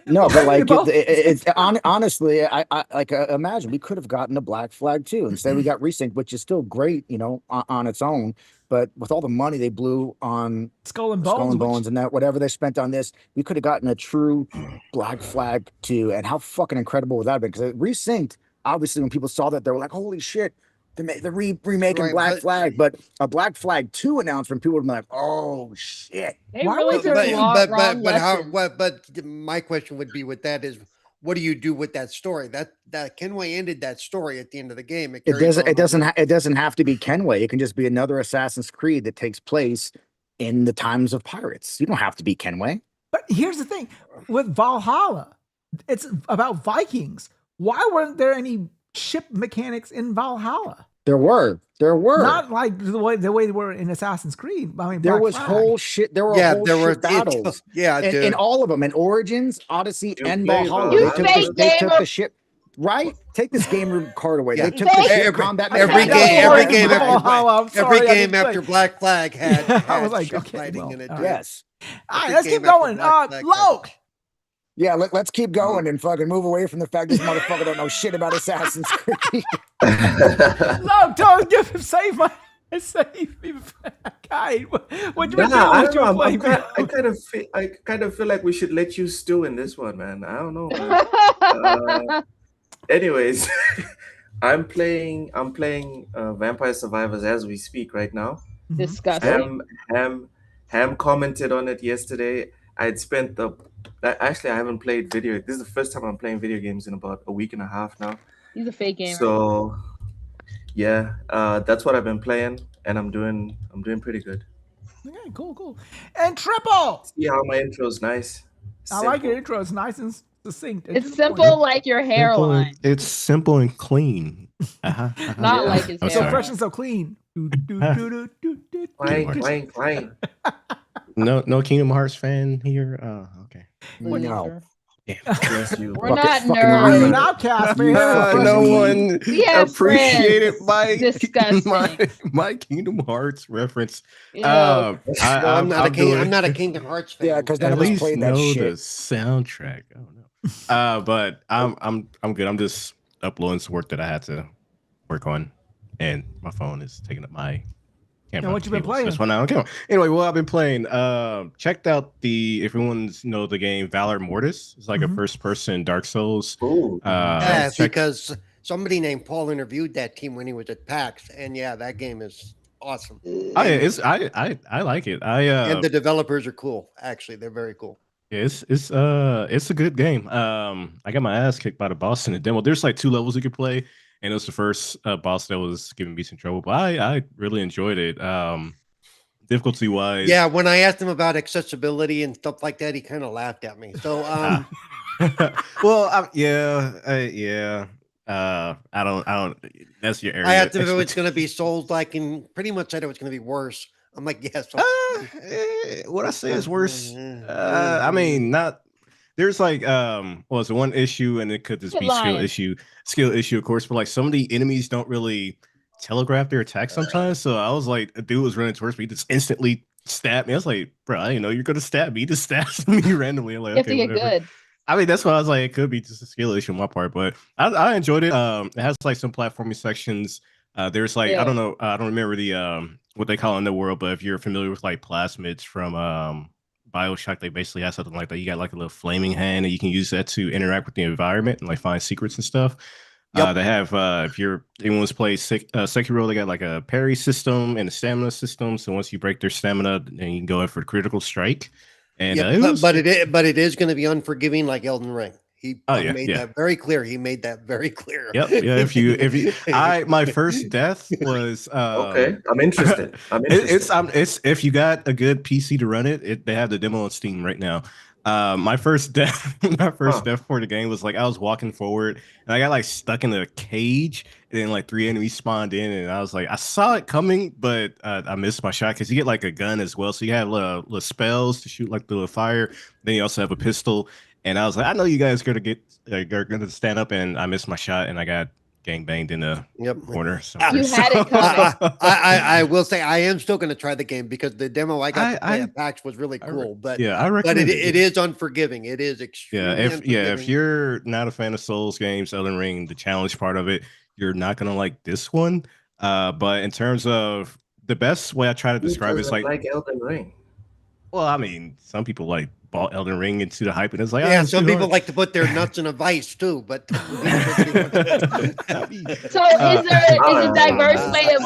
No, but like both- it's honestly, I like imagine we could have gotten a Black Flag 2. Instead, we got Resync, which is still great, you know, on its own. But with all the money they blew on Skull and Bones, which- and that whatever they spent on this, we could have gotten a true Black Flag 2. And how fucking incredible would that have been? Because Resynced, obviously, when people saw that, they were like, "Holy shit!" They're remaking Right, Black but- Flag, but a Black Flag 2 announcement, people would be like, "Oh shit!" they Why really was did there- a lot wrong how lesson. but my question would be with that is what do you do with that story? That Kenway ended that story at the end of the game. It carries on. it doesn't have to be Kenway. It can just be another Assassin's Creed that takes place in the times of pirates. You don't have to be Kenway. But here's the thing with Valhalla, it's about Vikings. Why weren't there any ship mechanics in Valhalla? There were Not like the way they were in Assassin's Creed. I mean, there Black was Flag. whole shit. There were whole shit battles. dude. In all of them, in Origins, Odyssey, You and played Valhalla. Valhalla. They You took, fake they took gamer. the ship. Right? Take this game room card away. Yeah. They took the ship Every- combat. every mechanics. game- every game after Valhalla, I'm every sorry, I game didn't after play. Black Flag had, I had was like, ship okay, fighting well, in it. all too. right. Yes. All right, Every let's game keep after going. Black Flag had- Loke. Yeah, let's keep going and fucking move away from the fact this motherfucker don't know shit about Assassin's Creed. Loke, don't give him save my save me. Guy, what you been doing? I What don't you know. been playing? I kind of feel like we should let you stew in this one, man. I don't know, man. Anyways, I'm playing Vampire Survivors as we speak right now. Disgusting. Ham commented on it yesterday. I haven't played video. This is the first time I'm playing video games in about a week and a half now. He's a fake gamer. So yeah, that's what I've been playing, and I'm doing pretty good. Okay, cool. And Triple. See how my intro's nice. I like your intro. It's nice and succinct. It's simple like your hairline. It's simple and clean. Not like his I'm So sorry. fresh and so clean. Clang. No Kingdom Hearts fan here. Okay. No. Yeah. Yes, you. We're not fucking Are you an nerds. outcast, man? No one We have appreciated friends. Disgusting. my Kingdom Hearts reference. Yeah. No, I'm not a Kingdom Hearts fan. Yeah, because none At of us least played that know the shit. soundtrack. I don't know. But I'm good. I'm just uploading some work that I had to work on, and my phone is taking up my camera. And what you been playing? That's why now I don't care. Anyway, well, I've been playing. Checked out if everyone's know the game Valor Mortis. It's like a first-person Dark Souls. Ooh. Yeah, because somebody named Paul interviewed that team when he was at PAX, and yeah, that game is awesome. Oh yeah, I like it. And the developers are cool. Actually, they're very cool. It's a good game. I got my ass kicked by the boss in the demo. There's like 2 levels you could play, and it was the first boss that was giving me some trouble. But I really enjoyed it. Difficulty wise, Yeah, when I asked him about accessibility and stuff like that, he kind of laughed at me. So, well, yeah. I don't. That's your area. I asked him if it was going to be Souls-like, and pretty much said it was going to be worse. I'm like, yes. What I say is worse. I mean, not. There's like it's one issue, and it could just be skill issue, of course. But like some of the enemies don't really telegraph their attacks sometimes. So I was like, a dude was running towards me, he just instantly stabbed me. I was like, bro, I didn't know you're gonna stab me. He just stabs me randomly. I'm like, You have to get whatever. good. I mean, that's why I was like, it could be just a skill issue on my part, but I enjoyed it. It has like some platforming sections. There's like I don't know, I don't remember the what they call it in the world, but if you're familiar with like plasmids from BioShock, they basically have something like that. You got like a little flaming hand, and you can use that to interact with the environment and like find secrets and stuff. Yep. They have if anyone's played Sekiro, they got like a parry system and a stamina system. So once you break their stamina, then you can go in for the critical strike. And but it is going to be unforgiving like Elden Ring. He made that very clear. He made that very clear. Yep. Yeah. If you, my first death was Okay, I'm interested. It's if you got a good PC to run it, they have the demo on Steam right now. My first death, death for the game was like I was walking forward and I got like stuck in a cage, and then like 3 enemies spawned in, and I was like, I saw it coming, but I missed my shot because you get like a gun as well, so you have little spells to shoot like the fire. Then you also have a pistol, and I was like, I know you guys are gonna stand up, and I missed my shot, and I got gang banged in the corner. So You had it coming. I will say I am still going to try the game because the demo I got to play at PAX was really cool. But I recommend it is unforgiving. It is extremely unforgiving. If you're not a fan of Souls games, Elden Ring, the challenge part of it, you're not gonna like this one. But in terms of the best way I try to describe it is like Elden Ring. Well, I mean, some people like bought Elden Ring into the hype, and it's like, yeah, some people like to put their nuts in a vice too. But so is there a diverse way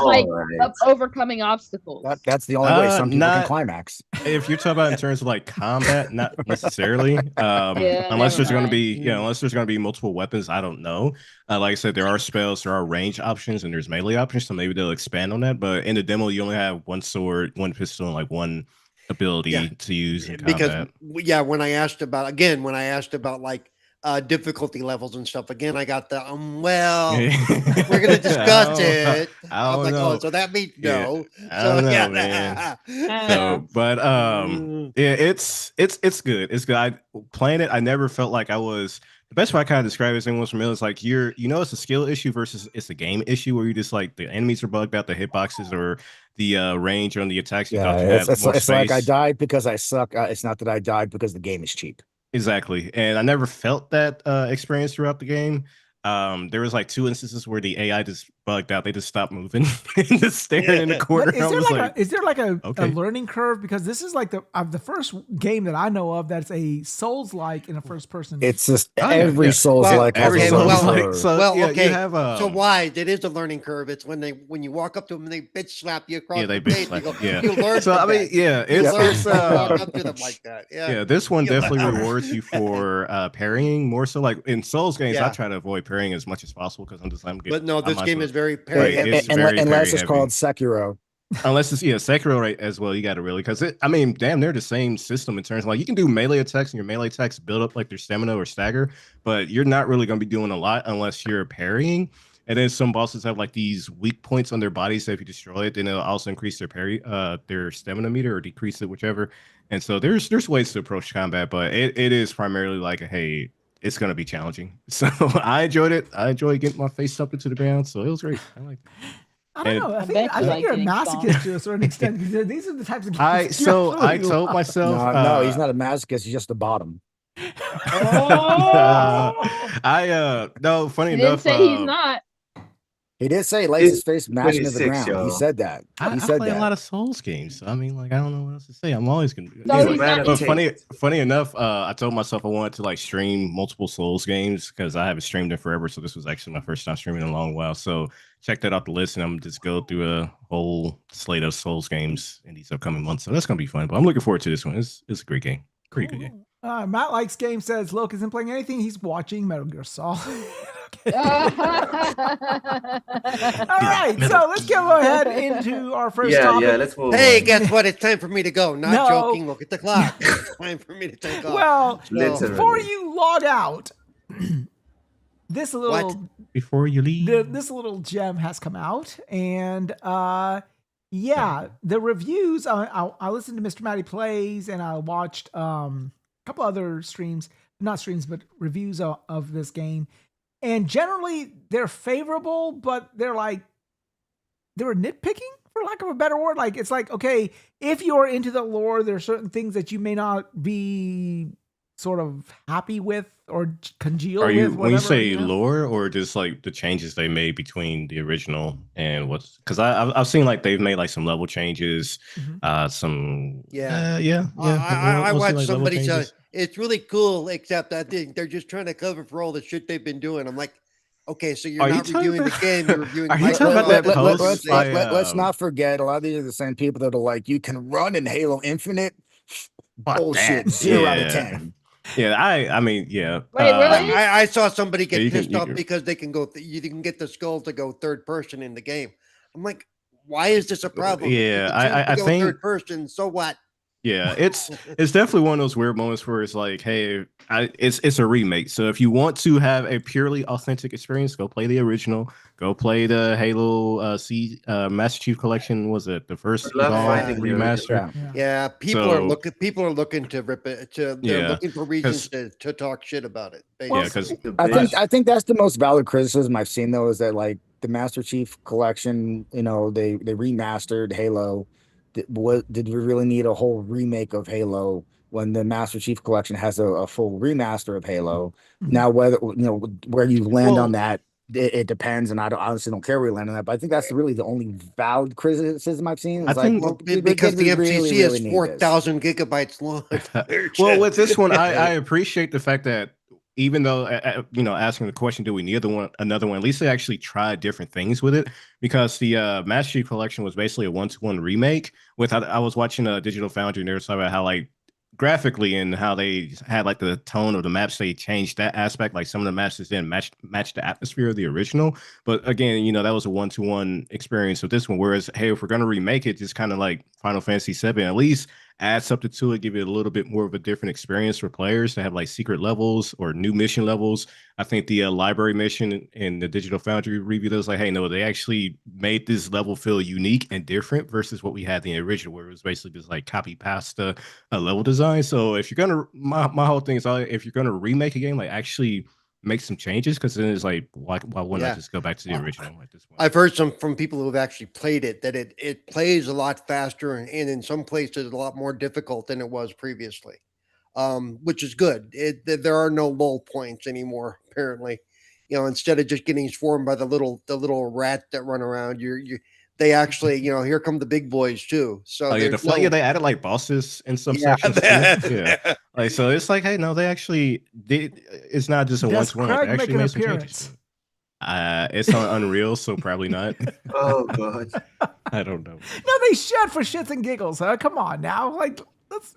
of overcoming obstacles? That's the only way some people can climax. If you're talking about in terms of like combat, not necessarily. Unless there's going to be multiple weapons, I don't know. Like I said, there are spells, there are range options, and there's melee options. So maybe they'll expand on that. But in the demo, you only have one sword, one pistol, and like one ability to use in combat. Because when I asked about like difficulty levels and stuff, again I got the we're gonna discuss it. I'm like, oh, so that means no. I don't know, man. It's good. It's good. Playing it, I never felt like I was. The best way I kind of describe it is anyone's familiar. It's like it's a skill issue versus it's a game issue where you just like the enemies are bugged out, the hitboxes or the range on the attacks. It's like I died because I suck. It's not that I died because the game is cheap. Exactly, and I never felt that experience throughout the game. There was like 2 instances where the AI just bugged out. They just stopped moving and just staring in the corner. Is there like a learning curve? Because this is like the first game that I know of that's a Souls-like in a first person. It's just every Souls-like. So why? It is a learning curve. It's when you walk up to them and they bitch slap you across the face. You learn. So I mean, it's walk up to them like that. Yeah, this one definitely rewards you for parrying more so. Like in Souls games, I try to avoid parrying as much as possible because I'm just But no, this game is very parry. Unless it's called Sekiro. Unless it's Sekiro right as well, you got to really because I mean, damn, they're the same system in terms of like you can do melee attacks and your melee attacks build up like their stamina or stagger, but you're not really going to be doing a lot unless you're parrying. And then some bosses have like these weak points on their bodies, so if you destroy it, then it'll also increase their their stamina meter or decrease it, whichever. And so there's ways to approach combat, but it is primarily like, hey, it's going to be challenging. So I enjoyed it. I enjoyed getting my face stumped into the ground, so it was great. I like it. I don't know. I bet think you like you're a getting masochist to a certain extent. Because these are the types of games. I really told love. myself No, he's not a masochist. He's just the bottom. No, funny He enough, didn't say he's not. He did say he likes his face mashed into the 26, ground. He yo. said that. I He said play that. a lot of Souls games. So I mean, like, I don't know what else to say. I'm always gonna. So Anyway, he's not but into- funny enough, I told myself I wanted to like stream multiple Souls games because I haven't streamed in forever. So this was actually my first time streaming in a long while. So check that out the list, and I'm just go through a whole slate of Souls games in these upcoming months. So that's gonna be fun. But I'm looking forward to this one. It's a great game. Great good game. Matt Likes Game says Loke isn't playing anything. He's watching Metal Gear Solid. Okay. All right, so let's go ahead into our first topic. Yeah, let's move Hey, on. guess what? It's time for me to go. Not No. joking. Look at the clock. It's time for me to take off. Well, Literally. before you log out, this little Before you leave, this little gem has come out, and yeah, the reviews. I listened to Mr. Matty Plays, and I watched a couple other streams, not streams, but reviews of this game. And generally, they're favorable, but they were nitpicking, for lack of a better word. Like, it's like, okay, if you're into the lore, there are certain things that you may not be sort of happy with or congeal are you with. when you whatever, say know? lore or just like the changes they made between the original and what's because I've seen like they've made like some level changes, some I Mostly, watched like, level somebody say changes. it's really cool, except I think they're just trying to cover for all the shit they've been doing. I'm like, okay, so you're Are you not talking reviewing the about- game, you're reviewing. Are you my talking about that content. post? Let's not forget, a lot of these are the same people that are like, you can run in Halo Infinite. Fuck Bullshit. that. 0 out of Yeah. 10. Yeah, I mean, yeah. Wait, really? I saw somebody get Yeah, you can- pissed you off can- because they can go. You can get the skull to go third person in the game. I'm like, why is this a problem? If you Yeah, can choose to I go think- third person. So what? Yeah, it's definitely one of those weird moments where it's like, hey, it's a remake. So if you want to have a purely authentic experience, go play the original. Go play the Halo CE Master Chief Collection. Was it the first I love Evolved finding the remaster? Yeah. Yeah, people So- are looking. People are looking to rip it. They're Yeah, looking for reasons to talk shit about it. Yeah, basically. because I think that's the most valid criticism I've seen though, is that like the Master Chief Collection, you know, they remastered Halo. Did we really need a whole remake of Halo when the Master Chief Collection has a full remaster of Halo? Now, whether where you land on that, it depends, and I honestly don't care where you land on that. But I think that's really the only valid criticism I've seen. It's I think- Well, did because we the MCC really is need this? 4,000 gigabytes long. well, with this one, I appreciate the fact that even though asking the question, do we need another one? At least they actually tried different things with it, because the Master Chief Collection was basically a 1-to-1 remake. I was watching a Digital Foundry, and they were talking about how like graphically and how they had like the tone of the maps, they changed that aspect. Like some of the maps just didn't match the atmosphere of the original. But again, that was a 1-to-1 experience with this one. Whereas, hey, if we're gonna remake it, just kind of like Final Fantasy VII, at least add something to it, give it a little bit more of a different experience for players to have like secret levels or new mission levels. I think the library mission in the Digital Foundry review was like, hey, no, they actually made this level feel unique and different versus what we had in the original, where it was basically just like copy pasta a level design. So if you're gonna, my whole thing is, if you're gonna remake a game, like actually make some changes, because then it's like, why wouldn't I just go back to the original at this point? I've heard from people who have actually played it that it plays a lot faster and in some places a lot more difficult than it was previously, which is good. There are no lull points anymore. Apparently, instead of just getting swarmed by the little rat that run around, they actually, here come the big boys too. So they added like bosses in some sections too. Yeah. Like, so it's like, hey, no, they actually did. It's not just a Does 1-to-1. Craig They actually make an made some appearance? changes. It's on Unreal, so probably not. Oh god. I don't know. No, they should, for shits and giggles. Come on now, like let's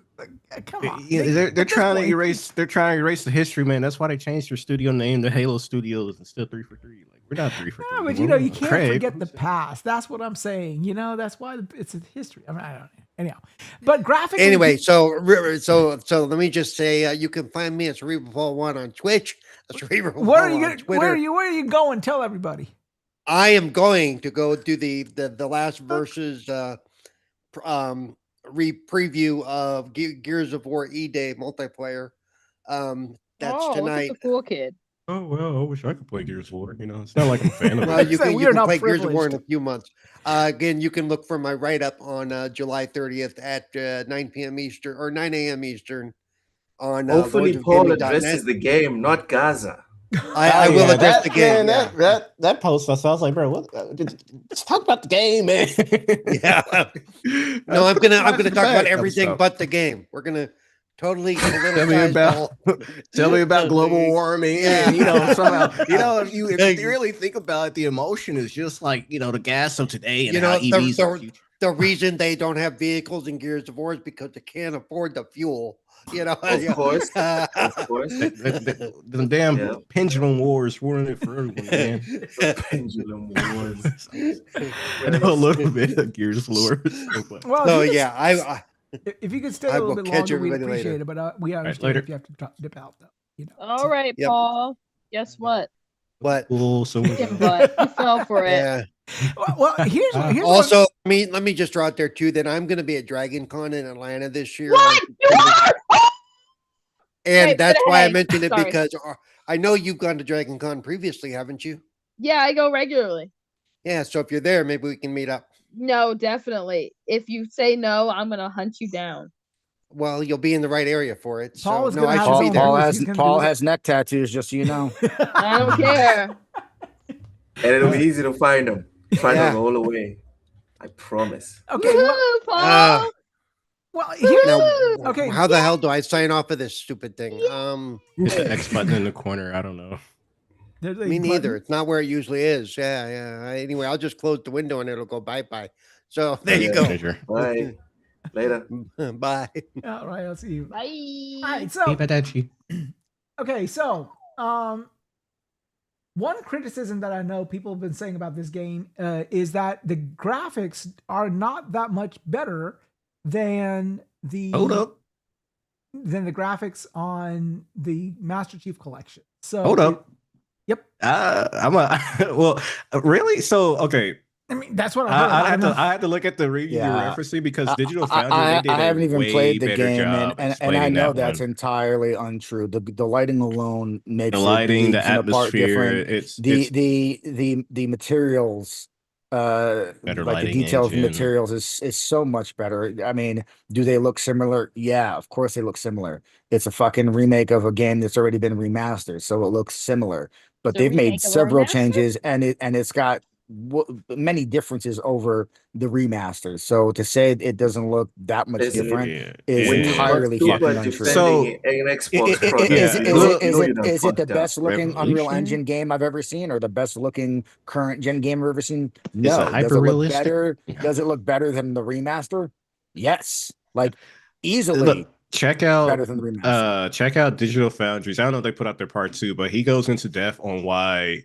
come on. They're trying to erase. They're trying to erase the history, man. That's why they changed their studio name to Halo Studios instead of 343. Like, We're not 3 for 3. Yeah, but you can't forget the past. That's what I'm saying. That's why it's a history. I don't know. Anyhow, but graphically. Anyway, so let me just say, you can find me at Cerebral1 on Twitch. Cerebral where are you on Twitter. Where are you going? Tell everybody. I am going to go do the last versus preview of Gears of War E-Day multiplayer. That's tonight. Look at the cool kid. Oh, well, I wish I could play Gears of War. It's not like I'm a fan of Well, it. you can play privileged. Gears of War in a few months. Again, you can look for my write-up on July 30th at 9 p.m. Eastern or 9 a.m. Eastern on Hopefully Paul addresses the game, not Gaza. I will address the game. Man, that post I saw, I was like, bro, let's talk about the game, man. Yeah. No, I'm gonna talk about everything but the game. We're gonna totally tell me about global warming. And somehow if you really think about it, the emotion is just like the gas of today and how EVs the reason they don't have vehicles in Gears of War is because they can't afford the fuel. Of course. The damn pendulum wars ruined it for everyone, man. Pendulum wars. I know a little bit of Gears of War. Well, I if you could stay a little bit longer, we'd appreciate it. But we understand if you have to dip out, though. All right, Paul. Guess what? What? Oh, so Chicken butt. You fell for it. Yeah. Well, here's also, let me just throw out there too that I'm going to be at Dragon Con in Atlanta this year. What? You are? And that's why I mentioned it because I know you've gone to Dragon Con previously, haven't you? Yeah, I go regularly. Yeah, so if you're there, maybe we can meet up. No, definitely. If you say no, I'm going to hunt you down. Well, you'll be in the right area for it. Paul so no, I should be there. Paul has neck tattoos, just so you know. I don't care. And it'll be easy to find them. Find them all the way. I promise. Okay. Woo, Paul. Well, here's okay. How the hell do I sign off of this stupid thing? It's the X button in the corner. I don't know. Me neither. It's not where it usually is. Yeah. Anyway, I'll just close the window and it'll go bye-bye. So there you go. Bye. Later. Bye. All right, I'll see you. Bye. All right, so okay, so one criticism that I know people have been saying about this game is that the graphics are not that much better than the graphics on the Master Chief Collection. So hold up. Yep. Really? So okay. I mean, that's what I heard. I had to look at the review you're referencing because Digital Foundry. I haven't even played the game, and I know that's one. entirely untrue. The lighting alone makes the lighting, the atmosphere. The materials. Like the details of the materials is so much better. I mean, do they look similar? Yeah, of course they look similar. It's a fucking remake of a game that's already been remastered, so it looks similar. But they've made several changes, and it's got many differences over the remasters. So to say it doesn't look that much different is entirely fucking untrue. So is it the best looking Unreal Engine game I've ever seen, or the best looking current gen game I've ever seen? No. Does it look better? Does it look better than the remaster? Yes, like easily. Check out better than the remaster. Check out Digital Foundries. I don't know if they put out their part 2, but he goes into depth on why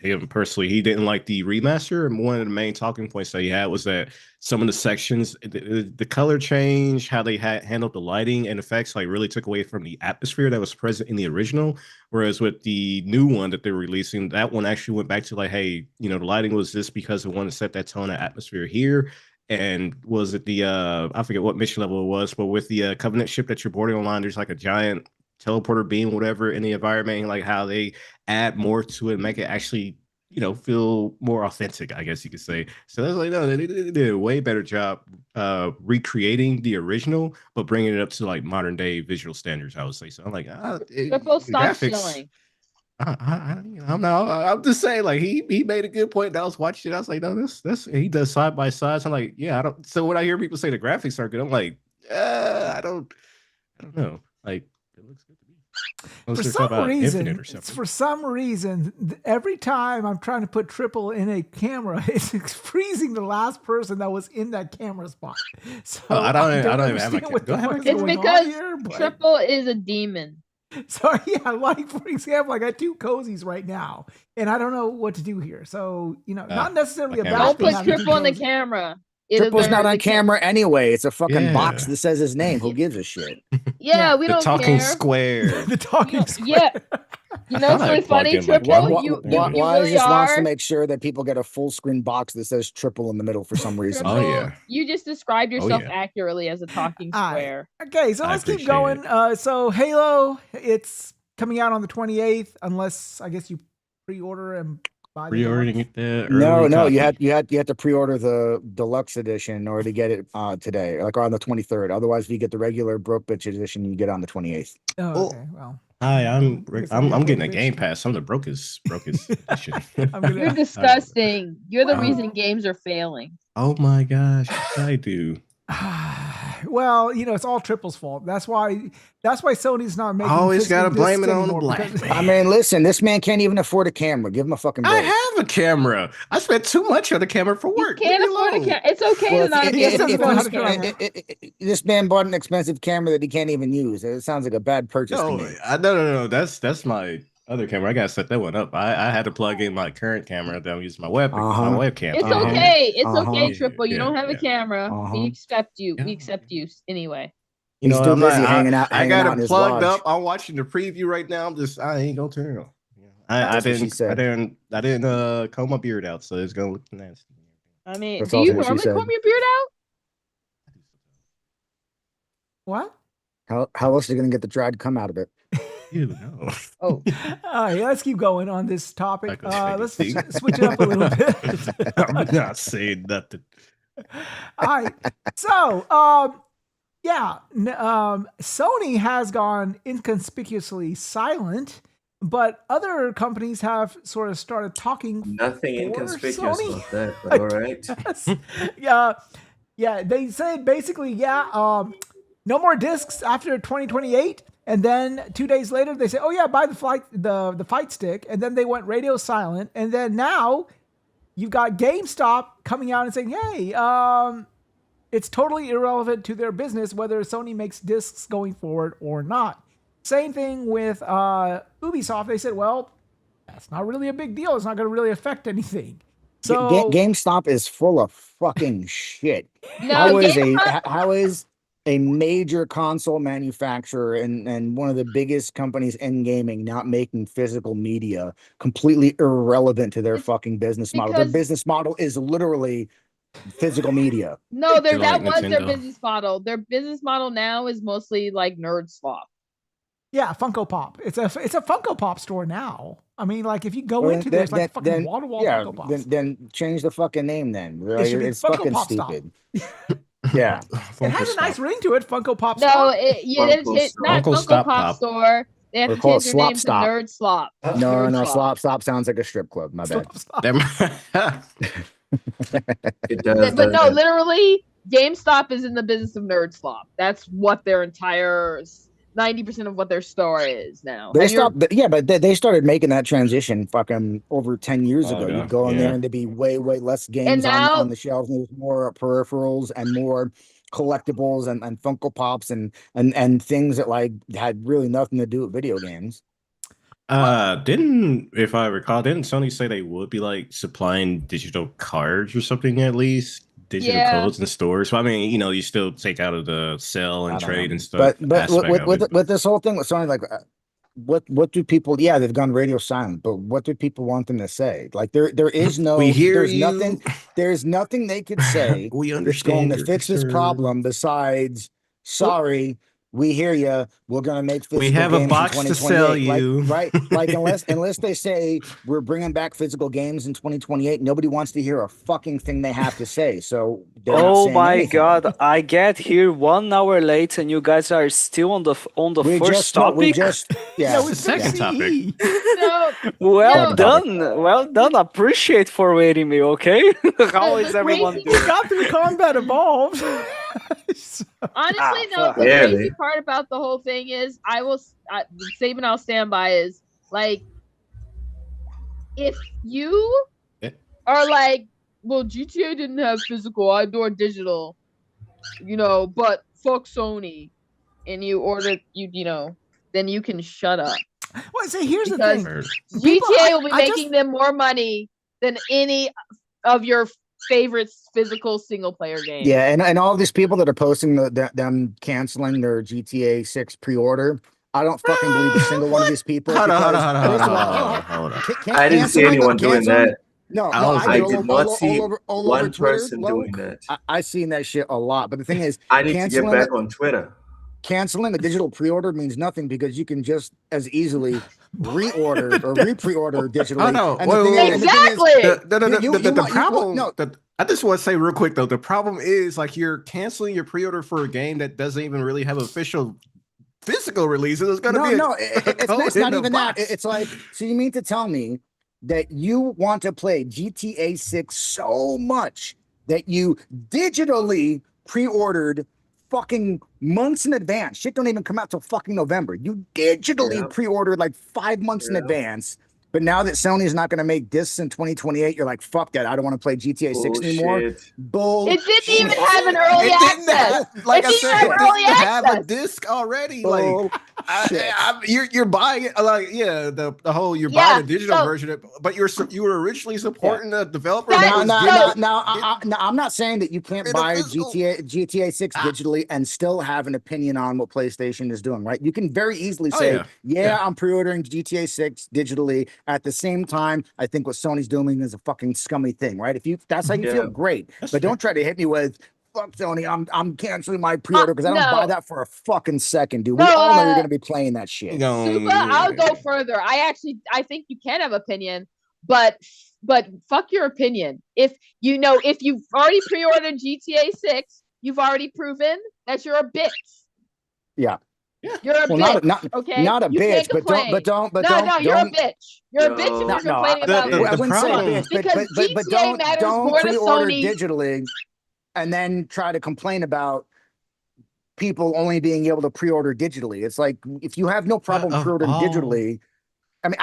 him personally, he didn't like the remaster. And one of the main talking points that he had was that some of the sections, the color change, how they had handled the lighting and effects, like really took away from the atmosphere that was present in the original. Whereas with the new one that they're releasing, that one actually went back to like, hey, the lighting was this because it wanted to set that tone of atmosphere here. And was it the I forget what mission level it was, but with the Covenant ship that you're boarding online, there's like a giant teleporter beam, whatever, in the environment, and like how they add more to it and make it actually, feel more authentic, I guess you could say. So that's like, no, they did a way better job recreating the original, but bringing it up to like modern day visual standards, I would say. So I'm like, graphics. I'm just saying, like he made a good point. And I was watching it. I was like, no, this he does side by side. So I'm like, yeah, I don't. So when I hear people say the graphics are good, I'm like, I don't know. Like it looks good to me. For some reason, every time I'm trying to put triple in a camera, it's freezing the last person that was in that camera spot. So I don't even have my It's because triple is a demon. So yeah, like for example, I got 2 cozies right now, and I don't know what to do here. So not necessarily a okay. bad Don't thing. put having 2 Triple on the cozies. camera. Triple's not on camera anyway. It's a fucking box Yeah. that says his name. Who gives a shit? Yeah, we The don't talking care. square. The talking You- square. yeah. You know, it's I really plugged funny, in my Triple. camera. You Wise really just wants to are. make sure that people get a full screen box that says triple in the middle for some reason. Oh, Triple, yeah. you just described Oh, yourself yeah. accurately as a talking All right. square. Okay, so I let's keep appreciate going. So Halo, it's coming out on the 28th, unless I guess you pre-order and buy the Pre-ordering deluxe. it the No, early no, copy. you had to pre-order the deluxe edition in order to get it today, like on the 23rd. Otherwise, if you get the regular broke bitch edition, you get on the 28th. Oh, Oh. okay. Well, Hi, I'm I guess I'm I'm gonna getting a broke bitch. GamePass. I'm the brokest edition. I'm gonna- You're disgusting. You're the Wow. reason games are failing. Oh my gosh, I do. well, it's all Triple's fault. That's why Sony's not making. Always physical gotta blame discs it on the anymore, black because- man. I mean, listen, this man can't even afford a camera. Give him a fucking break. I have a camera. I spent too much on the camera for You work. can't Leave me afford a alone. camera. It's okay Well, to not if- be able to if- afford a if- camera. this man bought an expensive camera that he can't even use. It sounds like a bad purchase to No, me. no. That's my other camera. I gotta set that one up. I had to plug in my current camera that I'm using my webcam. It's for. okay. It's Uh-huh. okay, Triple. You Yeah, don't have a yeah. camera. Uh-huh. We accept you. Yeah. We accept you anyway. You He's know, too I'm busy not, hanging out I in got it his plugged lodge. up. I'm watching the preview right now. I ain't gonna turn it on. I That's what she said. didn't comb my beard out, so it's gonna look nasty. I mean, That's do also you what she normally said. comb your beard out? What? How else are you gonna get the dried cum out of it? Ew, no. Oh, All right, let's keep going on this topic. Not gonna Let's say anything. switch it up a little bit. I'm not saying nothing. All right. So, Sony has gone inconspicuously silent, but other companies have sort of started talking. Nothing For inconspicuous Sony? about that, but all right. Yeah. They said basically, no more discs after 2028. And then 2 days later, they say, "Oh yeah, buy the fight stick." And then they went radio silent. And then now you've got GameStop coming out and saying, "Hey, it's totally irrelevant to their business whether Sony makes discs going forward or not." Same thing with Ubisoft. They said, "Well, that's not really a big deal. It's not going to really affect anything." So GameStop is full of fucking shit. no, How is a major console manufacturer and one of the biggest companies in gaming not making physical media completely irrelevant to their fucking business model? Their because- business model is literally physical media. No, They're that like was their Nintendo. business model. Their business model now is mostly like nerd slop. yeah, Funko Pop. It's a Funko Pop store now. I mean, like if you go Well, into this, like fucking wall to wall Funko Pops. then change the fucking name then. It should be It's Funko fucking Pop Stop. stupid. Yeah. It has a nice ring to it, Funko Pop No, Stop. it's not Funko Funko Stop Pop Pop. store. They have Or to call it change their Slop name to Stop. Nerd Slop. No, Nerd Slop Stop sounds like a strip club. My bad. Stop. It does. But no, doesn't it? literally, GameStop is in the business of nerd slop. That's what their entire 90% of what their store is now. They Have you- stopped, but they started making that transition fucking over 10 years Oh, ago. yeah, You'd go in yeah. there and there'd be way less games now- on the shelves, and there's more peripherals and more collectibles and Funko Pops and things that like had really nothing to do with video games. If I recall, didn't Sony say they would be like supplying digital cards or something at least? Digital Yeah. codes in stores. So I mean, you still take out of the sell I and don't trade know. and stuff. But aspect of it. with this whole thing with Sony, like what do people? Yeah, they've gone radio silent, but what do people want them to say? Like there is no, We hear there's you. nothing they could say We that's understand going to your fix this concern. problem besides sorry. We hear you. We're gonna make physical We have a games in box to sell 2028. you. Like, right? Like unless they say we're bringing back physical games in 2028, nobody wants to hear a fucking thing they have to say. So they're not Oh saying my anything. god, I get here 1 hour late and you guys are still on the We first just no, we topic. just yeah. No, the it's second CE. topic. No, Well No. done. Well done. Appreciate for waiting me, okay? How The is everyone crazy- doing? We got through Combat Evolved. So- honestly, no. fuck. The Barely. crazy part about the whole thing is, the statement I'll stand by is like, if you Yeah. are like, well, GTA didn't have physical, I adore digital, but fuck Sony, and you order, then you can shut up. Well, so here's the Because thing. GTA will be making them more money than any of your favorite physical single player games. Yeah, and all these people that are posting them canceling their GTA 6 pre-order, I don't fucking believe a single one of these people. Hold on, because hold first of on, all, hold on. I didn't see anyone doing that. No, I no, was I like- did I did not see all over one Twitter, person Loke. doing that. I seen that shit a lot. But the thing is, I need to get back on Twitter. canceling a digital pre-order means nothing because you can just as easily reorder or re-pre-order digitally. Oh, no. And the thing is- Exactly. The problem. I just want to say real quick though, the problem is like you're canceling your pre-order for a game that doesn't even really have official physical release. It's going to be it's not even that. It's like, so you mean to tell me that you want to play GTA 6 so much that you digitally pre-ordered fucking months in advance. Shit don't even come out till fucking November. You digitally pre-ordered like 5 months in advance. But now that Sony's not going to make discs in 2028, you're like, fuck that. I don't want to play GTA 6 anymore. Bullshit. It didn't even have an early access. Like It I didn't said, have it early didn't have a access. disc already. Bullshit. You're buying it like the whole you're Yeah, buying a digital so- version, but you were originally supporting the developer. I'm not saying that you can't In a buy physical- GTA 6 digitally and still have an opinion on what PlayStation is doing, right? You can very easily say, I'm pre-ordering GTA 6 digitally. At the same time, I think what Sony's doing is a fucking scummy thing, right? If that's how you feel, great. But don't try to hit me with fuck Sony. I'm canceling my pre-order because I don't buy that for a fucking second, dude. We all know you're gonna be playing that shit. Supa, I'll go further. I think you can have opinion, but fuck your opinion. If you've already pre-ordered GTA 6, you've already proven that you're a bitch. Yeah. You're a bitch. Okay. Not a You bitch, can't but complain. don't. No, you're a bitch. You're a bitch if you're complaining about I wouldn't say problem- bitch, because but GTA matters don't more to pre-order Sony. digitally and then try to complain about people only being able to pre-order digitally. It's like if you have no problem pre-ordering digitally. I mean,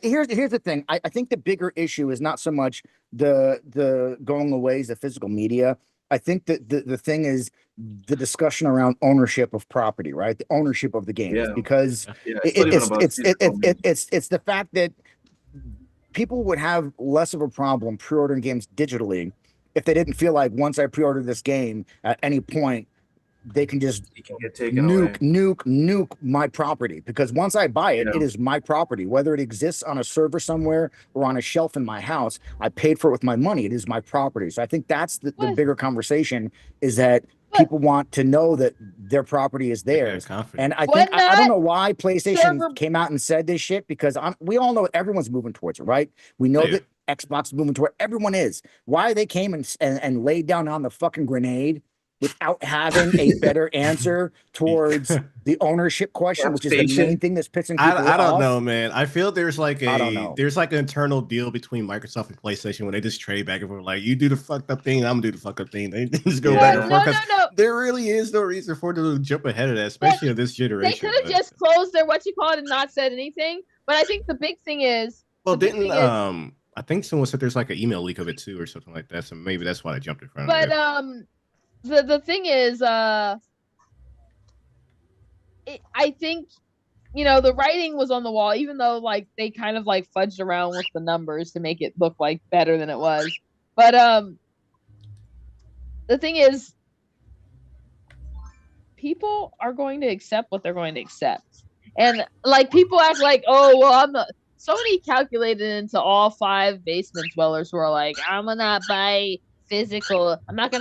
here's the thing. I think the bigger issue is not so much the going away as the physical media. I think that the thing is the discussion around ownership of property, right? The ownership of the games, because it's the fact that people would have less of a problem pre-ordering games digitally if they didn't feel like once I pre-ordered this game at any point they can just nuke my property, because once I buy it, it is my property. Whether it exists on a server somewhere or on a shelf in my house, I paid for it with my money. It is my property. So I think that's the bigger conversation, is that people want to know that their property is theirs. And I think I don't know why PlayStation came out and said this shit, because we all know everyone's moving towards it, right? We know that Xbox is moving toward it. Everyone is. Why they came and laid down on the fucking grenade without having a better answer towards the ownership question, which is the main thing that's pissing people off. I don't know, man. I feel there's like an internal deal between Microsoft and PlayStation when they just trade back and forth. Like, you do the fucked up thing, I'm gonna do the fucked up thing. They just go back and forth. No. There really is no reason for them to jump ahead of that, especially in this generation. They could have just closed their and not said anything. But I think the big thing is, I think someone said there's like an email leak of it too or something like that. So maybe that's why they jumped in front of it. But the thing is, I think, the writing was on the wall, even though like they kind of like fudged around with the numbers to make it look like better than it was. But the thing is, people are going to accept what they're going to accept, and like people act like, oh well, Sony calculated into all 5 basement dwellers who are like, I'm gonna buy physical. I'm out.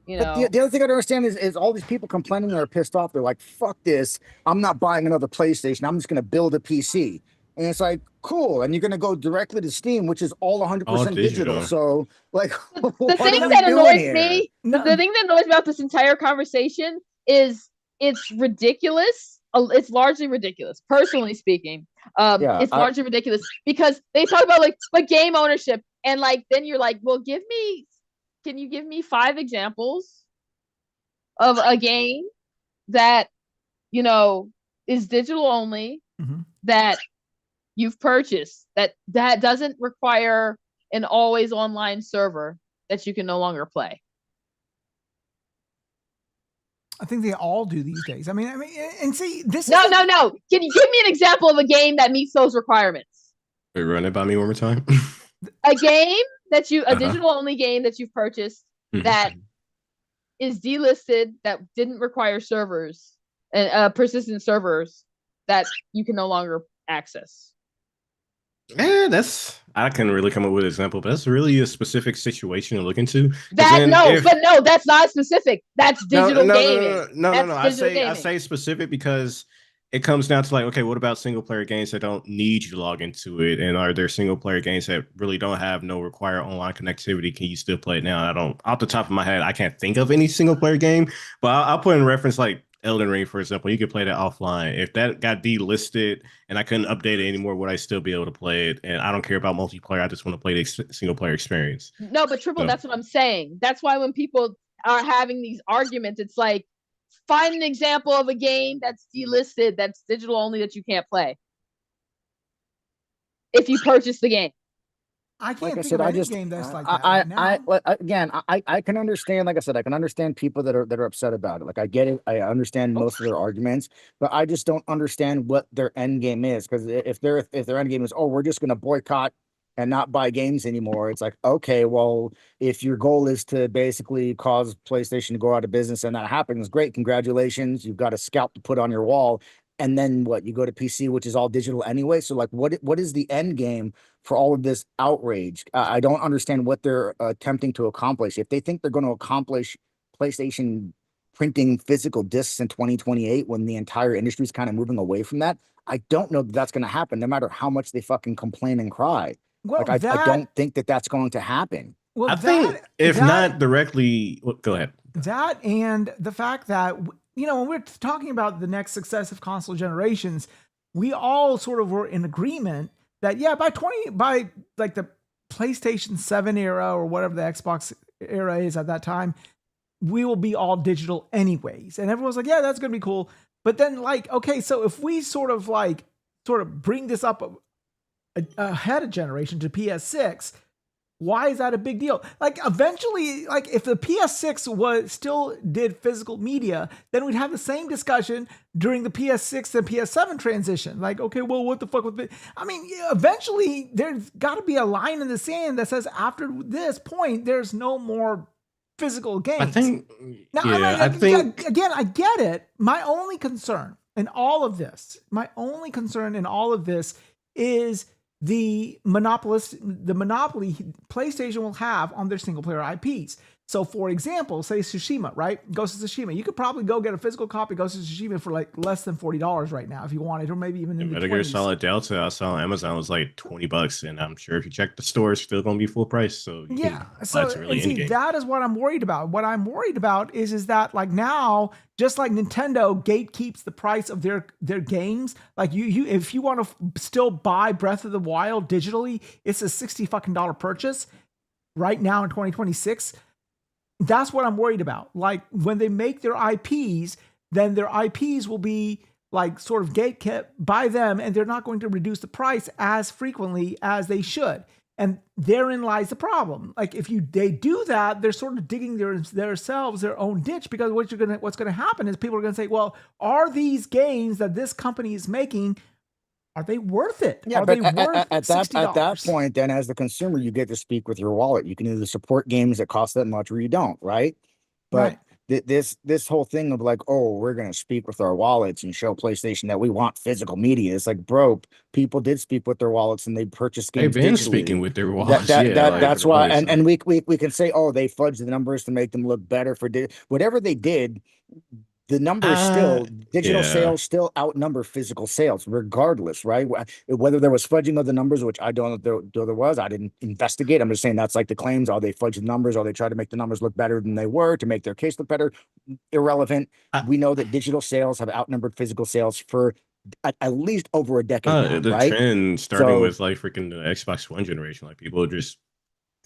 But the other thing I don't understand is all these people complaining that are pissed off. They're like, fuck this. I'm not buying another PlayStation. I'm just going to build a PC. And it's like, cool. And you're going to go directly to Steam, which is all 100% digital. So, like, the thing that annoys me, the thing that annoys me about this entire conversation is it's ridiculous. It's largely ridiculous, personally speaking. It's largely ridiculous because they talk about like game ownership, and like then you're like, well, can you give me 5 examples of a game that is digital only, that you've purchased that doesn't require an always online server that you can no longer play? I think they all do these days. I mean, and see, this No. is Can you give me an example of a game that meets those requirements? Wait, run it by me one more time. A game that a digital only game that you've purchased that is delisted, that didn't require servers and persistent servers that you can no longer access. Yeah, I couldn't really come up with an example, but that's really a specific situation to look into. But no, that's not specific. That's digital gaming. No. I say specific because it comes down to like, okay, what about single player games that don't need you to log into it? And are there single player games that really don't have no require online connectivity? Can you still play it now? Off the top of my head, I can't think of any single player game, but I'll put in reference like Elden Ring, for example. You could play that offline. If that got delisted and I couldn't update it anymore, would I still be able to play it? And I don't care about multiplayer. I just want to play the single player experience. No, but Triple, that's what I'm saying. That's why when people are having these arguments, it's like, find an example of a game that's delisted, that's digital only, that you can't play if you purchase the game. I can't think of any game that's like that. I can understand. Like I said, I can understand people that are upset about it. Like I get it. I understand most of their arguments, but I just don't understand what their end game is. Because if their end game is, oh, we're just going to boycott and not buy games anymore, it's like, okay, well, if your goal is to basically cause PlayStation to go out of business and that happens, great, congratulations, you've got a scalp to put on your wall. And then what? You go to PC, which is all digital anyway. So like, what is the end game for all of this outrage? I don't understand what they're attempting to accomplish. If they think they're going to accomplish PlayStation printing physical discs in 2028, when the entire industry is kind of moving away from that, I don't know that that's going to happen, no matter how much they fucking complain and cry. Well, like I don't think that that's going to happen. Well, I think if not directly, go ahead. That and the fact that, you know, when we're talking about the next successive console generations, we all sort of were in agreement that, yeah, by like the PlayStation 7 era or whatever the Xbox era is at that time, we will be all digital anyways. And everyone's like, yeah, that's going to be cool. But then like, okay, so if we sort of bring this up ahead of generation to PS6, why is that a big deal? Like eventually, like if the PS6 still did physical media, then we'd have the same discussion during the PS6 and PS7 transition. Like, okay, well, what the fuck with it? I mean, eventually there's got to be a line in the sand that says after this point, there's no more physical games. I think, I think again, I get it. My only concern in all of this is the monopoly PlayStation will have on their single player IPs. So for example, say Tsushima, right? Ghost of Tsushima. You could probably go get a physical copy of Ghost of Tsushima for like less than $40 right now if you wanted, or maybe even in the 20s. Metal Gear Solid Delta, I saw on Amazon was like $20, and I'm sure if you check the store, it's still going to be full price. So that is what I'm worried about. What I'm worried about is that like now, just like Nintendo gatekeeps the price of their games, like you if you want to still buy Breath of the Wild digitally, it's a $60 fucking purchase right now in 2026. That's what I'm worried about. Like when they make their IPs, then their IPs will be like sort of gatekept by them, and they're not going to reduce the price as frequently as they should. And therein lies the problem. Like if they do that, they're sort of digging themselves their own ditch, because what's going to happen is people are going to say, well, are these games that this company is making, are they worth it? Yeah, are but they worth at that point, then as the consumer, you get to speak with your wallet. You can either support games that cost that much or you don't, right? But this whole thing of like, oh, we're going to speak with our wallets and show PlayStation that we want physical media. It's like, bro, people did speak with their wallets and they purchased games. They've been speaking with their wallets. That's why. And we can say, oh, they fudged the numbers to make them look better for whatever they did. The numbers still, digital sales still outnumber physical sales, regardless, right? Whether there was fudging of the numbers, which I don't know there was, I didn't investigate. I'm just saying that's like the claims. Are they fudging the numbers? Or they try to make the numbers look better than they were to make their case look better? Irrelevant. We know that digital sales have outnumbered physical sales for at least over a decade now, the right? trend starting with like freaking the Xbox One generation, like people are just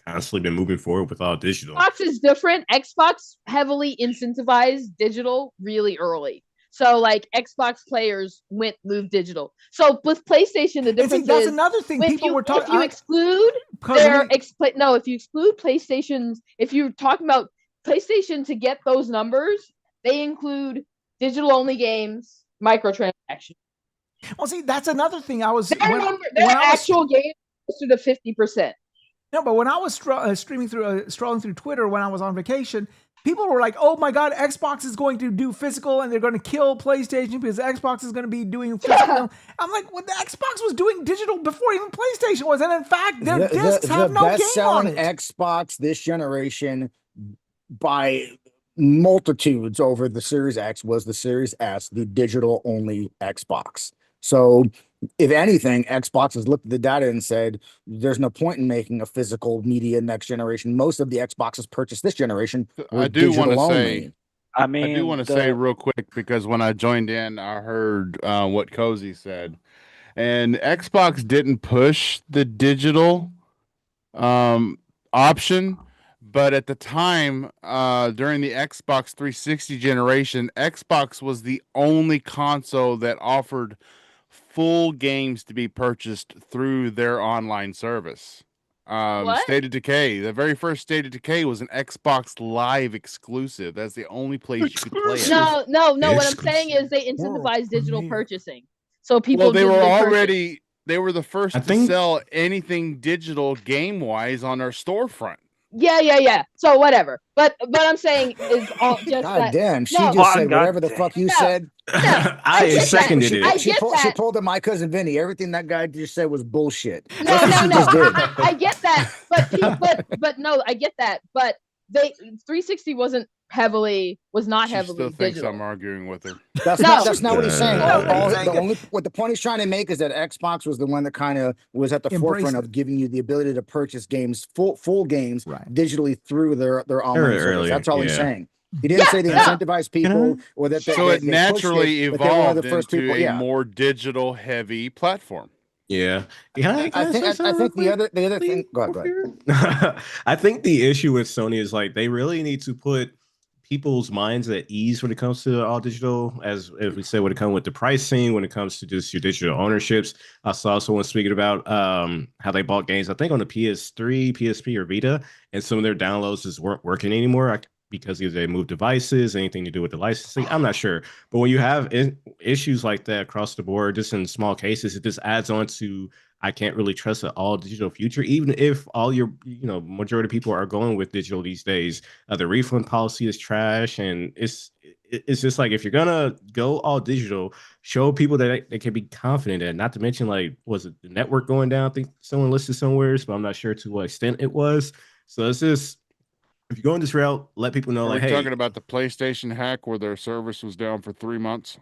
constantly been moving forward with all digital. Xbox is different. Xbox heavily incentivized digital really early. So like Xbox players moved digital. So with PlayStation, the difference that's another thing people were talking. If you exclude if you exclude PlayStation's, if you're talking about PlayStation to get those numbers, they include digital-only games, microtransactions. Well, see, that's another thing. Their actual game closer to 50%. No, but when I was scrolling through Twitter when I was on vacation, people were like, "Oh my God, Xbox is going to do physical, and they're going to kill PlayStation because Xbox is going to be doing physical." I'm like, "Well, the Xbox was doing digital before even PlayStation was, and in fact, their discs have no game on it." The best-selling Xbox this generation by multitudes over the Series X was the Series S, the digital-only Xbox. So, if anything, Xbox has looked at the data and said, there's no point in making a physical media next generation. Most of the Xboxes purchased this generation were digital only. I mean, I do want to say real quick, because when I joined in, I heard what Cozy said. And Xbox didn't push the digital option. But at the time, during the Xbox 360 generation, Xbox was the only console that offered full games to be purchased through their online service. State of Decay, the very first State of Decay was an Xbox Live exclusive. That's the only place you could play it. No. What I'm saying is they incentivized digital purchasing, so people. Well, they were already. already. They were the first to sell anything digital game-wise on their storefront. Yeah. So whatever. But I'm saying is all just God that. damn, she just said whatever the fuck you said. I seconded it. She pulled to my cousin Vinny. Everything that guy just said was bullshit. No. I get that, but no, I get that. But 360 was not heavily Still thinks digital. I'm arguing with her. That's not what he's saying. What the point he's trying to make is that Xbox was the one that kind of was at the forefront of giving you the ability to purchase games, full games, digitally through their online service. That's all he's saying. He didn't say they incentivized people or that. So it naturally evolved into a more digital heavy platform. Yeah. I think the other thing. Go ahead. I think the issue with Sony is like they really need to put people's minds at ease when it comes to all digital, as we said, when it comes with the pricing, when it comes to just your digital ownerships. I saw someone speaking about how they bought games, I think on the PS3, PSP, or Vita, and some of their downloads just weren't working anymore because either they moved devices, anything to do with the licensing. I'm not sure. But when you have issues like that across the board, just in small cases, it just adds on to I can't really trust an all digital future, even if all your, majority of people are going with digital these days. The refund policy is trash, and it's just like if you're gonna go all digital, show people that they can be confident in. Not to mention, like, was it the network going down? I think someone listed somewhere, but I'm not sure to what extent it was. So it's just, if you're going this route, let people know. Like, hey, talking about the PlayStation hack where their service was down for 3 months.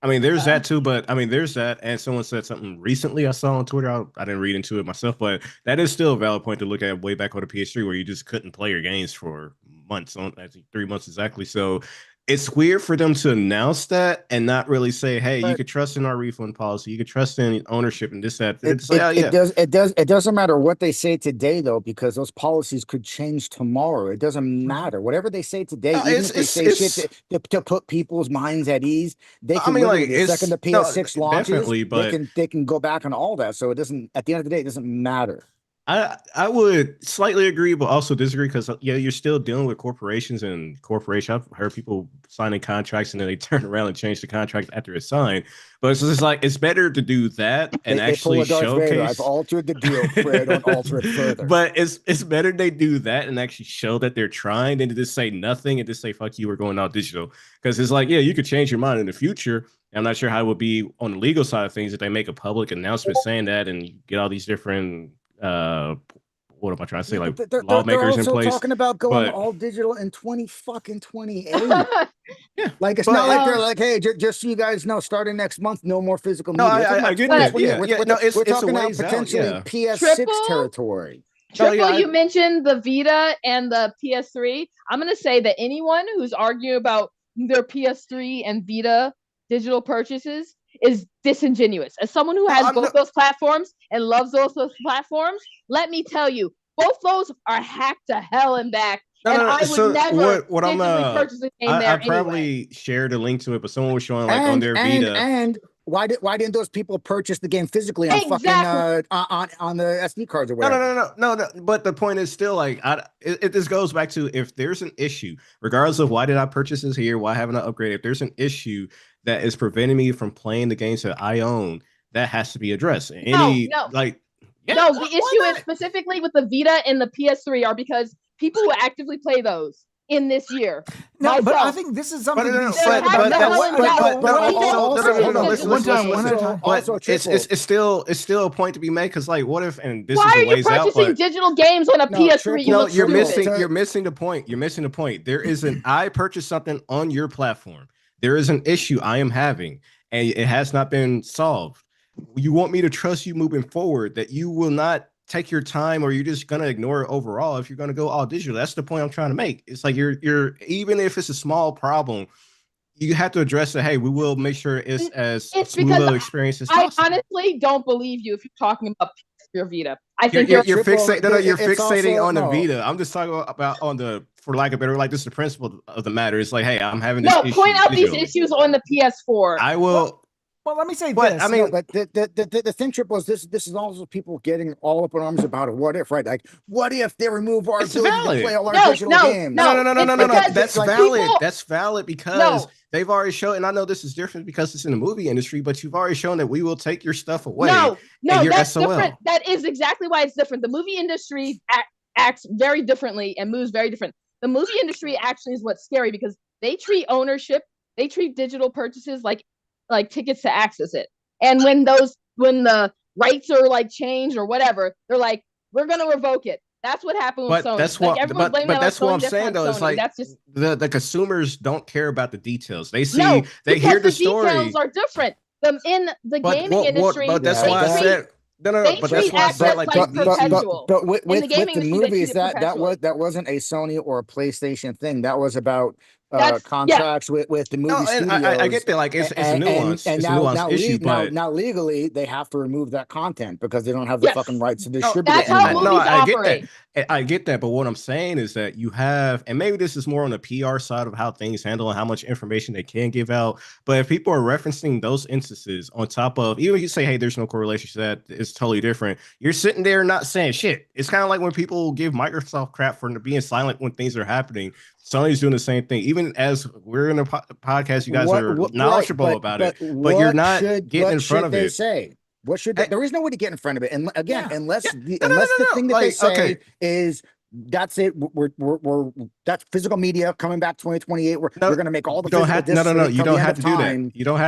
I mean, there's that too, but I mean, there's that. And someone said something recently I saw on Twitter. I didn't read into it myself, but that is still a valid point to look at way back on the PS3 where you just couldn't play your games for months, I think 3 months exactly. So it's weird for them to announce that and not really say, hey, you could trust in our refund policy. You could trust in ownership and this, that. It doesn't matter what they say today, though, because those policies could change tomorrow. It doesn't matter. Whatever they say today, even if they say shit to put people's minds at ease, they can the second the PS6 launches, they can go back on all that. So it doesn't, at the end of the day, it doesn't matter. I would slightly agree, but also disagree because you're still dealing with corporations and corporations. I've heard people signing contracts and then they turn around and change the contract after it's signed. But it's just like it's better to do that and actually showcase. I've altered the deal, Fred. Don't alter it further. But it's better they do that and actually show that they're trying than to just say nothing and just say fuck you, we're going all digital. Because it's like, yeah, you could change your mind in the future. I'm not sure how it would be on the legal side of things if they make a public announcement saying that and you get all these different what am I trying to say? Like lawmakers in place. They're talking about going all digital in 2028. Yeah, like it's not like they're like, hey, just so you guys know, starting next month, no more physical media. I get that. We're talking about potentially PS6 territory. Triple, you mentioned the Vita and the PS3. I'm gonna say that anyone who's arguing about their PS3 and Vita digital purchases is disingenuous. As someone who has both those platforms and loves those platforms, let me tell you, both those are hacked to hell and back. I would never purchase a game there. I probably shared a link to it, but someone was showing like on their Vita. And why didn't those people purchase the game physically on Exactly. fucking on the SD cards or whatever? No. But the point is still like, this goes back to, if there's an issue, regardless of why did I purchase this here, why haven't I upgraded? If there's an issue that is preventing me from playing the games that I own, that has to be addressed. No. The issue is specifically with the Vita and the PS3 are because people who actively play those in this year. No, but I think this is something to be said but it's still a point to be made, because like, what if, and this why is are a you ways out, purchasing digital games on a PS3? No, you're missing the point. You're missing the point. There is I purchased something on your platform. There is an issue I am having, and it has not been solved. You want me to trust you moving forward, that you will not take your time, or you're just gonna ignore it overall if you're gonna go all digital. That's the point I'm trying to make. It's like, you're even if it's a small problem, you have to address it. Hey, we will make sure it's as smooth of experience as possible. I honestly don't believe you if you're talking about your Vita. I think you're fixating on the Vita. I'm just talking about for lack of better, like, this is the principle of the matter. It's like, hey, I'm having this issue. Point out these issues on the PS4. I will. Well, let me say this. I mean, but the thing, Triple, is this is also people getting all up in arms about it. What if, right? Like, what if they remove our ability to play all our digital games? No. That's valid. That's valid because they've already shown, and I know this is different because it's in the movie industry, but you've already shown that we will take your stuff away. No, that's SOL. different. That is exactly why it's different. The movie industry acts very differently and moves very different. The movie industry actually is what's scary, because they treat ownership, they treat digital purchases like tickets to access it. And when the rights are like changed or whatever, they're like, we're gonna revoke it. That's what happened with Sony. That's what, that's what I'm saying though. It's like, that's just, the consumers don't care about the details. They see, they hear the story. Details are different. In the gaming industry, but that's why I said. No. But that's why I said, like, but with the movies, that wasn't a Sony or a PlayStation thing. That was about contracts with the movie studios. I get that, like, it's a nuance. And now legally they have to remove that content because they don't have the fucking rights to distribute it. That's how movies operate. I get that, but what I'm saying is that you have, and maybe this is more on the PR side of how things handle and how much information they can give out. But if people are referencing those instances on top of, even if you say, hey, there's no correlation to that, it's totally different. You're sitting there not saying shit. It's kind of like when people give Microsoft crap for being silent when things are happening. Sony's doing the same thing. Even as we're in a podcast, you guys are knowledgeable about it, but you're not getting in front of it. Say? What should they, there is no way to get in front of it, and again, unless the thing that they say is that's it. We're that's physical media coming back 2028. We're going to make all the You don't have to do that. You don't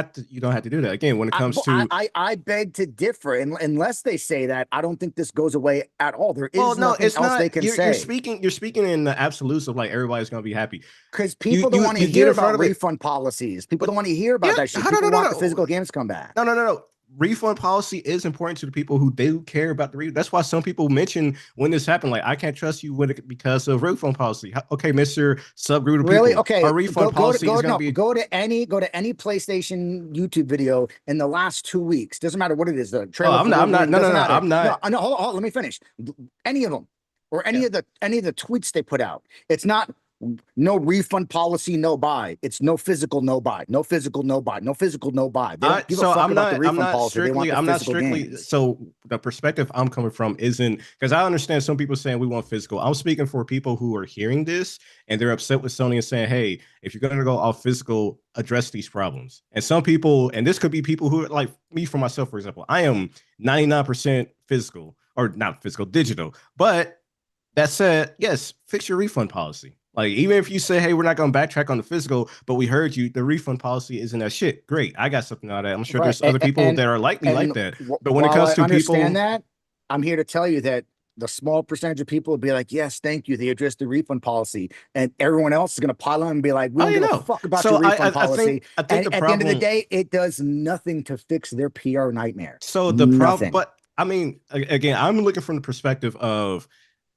have to do that. Again, when it comes to, I beg to differ. Unless they say that, I don't think this goes away at all. There is nothing else they can say. You're speaking in the absolutes of like everybody's going to be happy because people don't want to hear about refund policies. People don't want to hear about that shit. People want the physical games to come back. No. Refund policy is important to the people who do care about the refund. That's why some people mention when this happened, like, I can't trust you with it because of refund policy. Okay, Mr. Subgroup of really? People. Okay, our refund policy is going to be. Go to any PlayStation YouTube video in the last 2 weeks. Doesn't matter what it is. The trailer. I'm not. No, hold on. Let me finish. Any of them, or any of the tweets they put out. It's not. No refund policy, no buy. It's no physical, no buy. No physical, no buy. No physical, no buy. They don't give a fuck about the refund policy. They want the physical games. So the perspective I'm coming from isn't, because I understand some people saying we want physical. I'm speaking for people who are hearing this and they're upset with Sony and saying, hey, if you're going to go off physical, address these problems. And some people, and this could be people who, like me, for myself, for example, I am 99% physical, or not physical, digital. But that said, yes, fix your refund policy. Like, even if you say, hey, we're not going to backtrack on the physical, but we heard you, the refund policy isn't that shit. Great. I got something out of that. I'm sure there's other people that are like me like that. But when it comes to people. That, I'm here to tell you that the small percentage of people will be like, yes, thank you. They addressed the refund policy. And everyone else is going to pile on and be like, we don't give a fuck about your refund policy. I think at the end of the day, it does nothing to fix their PR nightmare. So the problem, but I mean, again, I'm looking from the perspective of,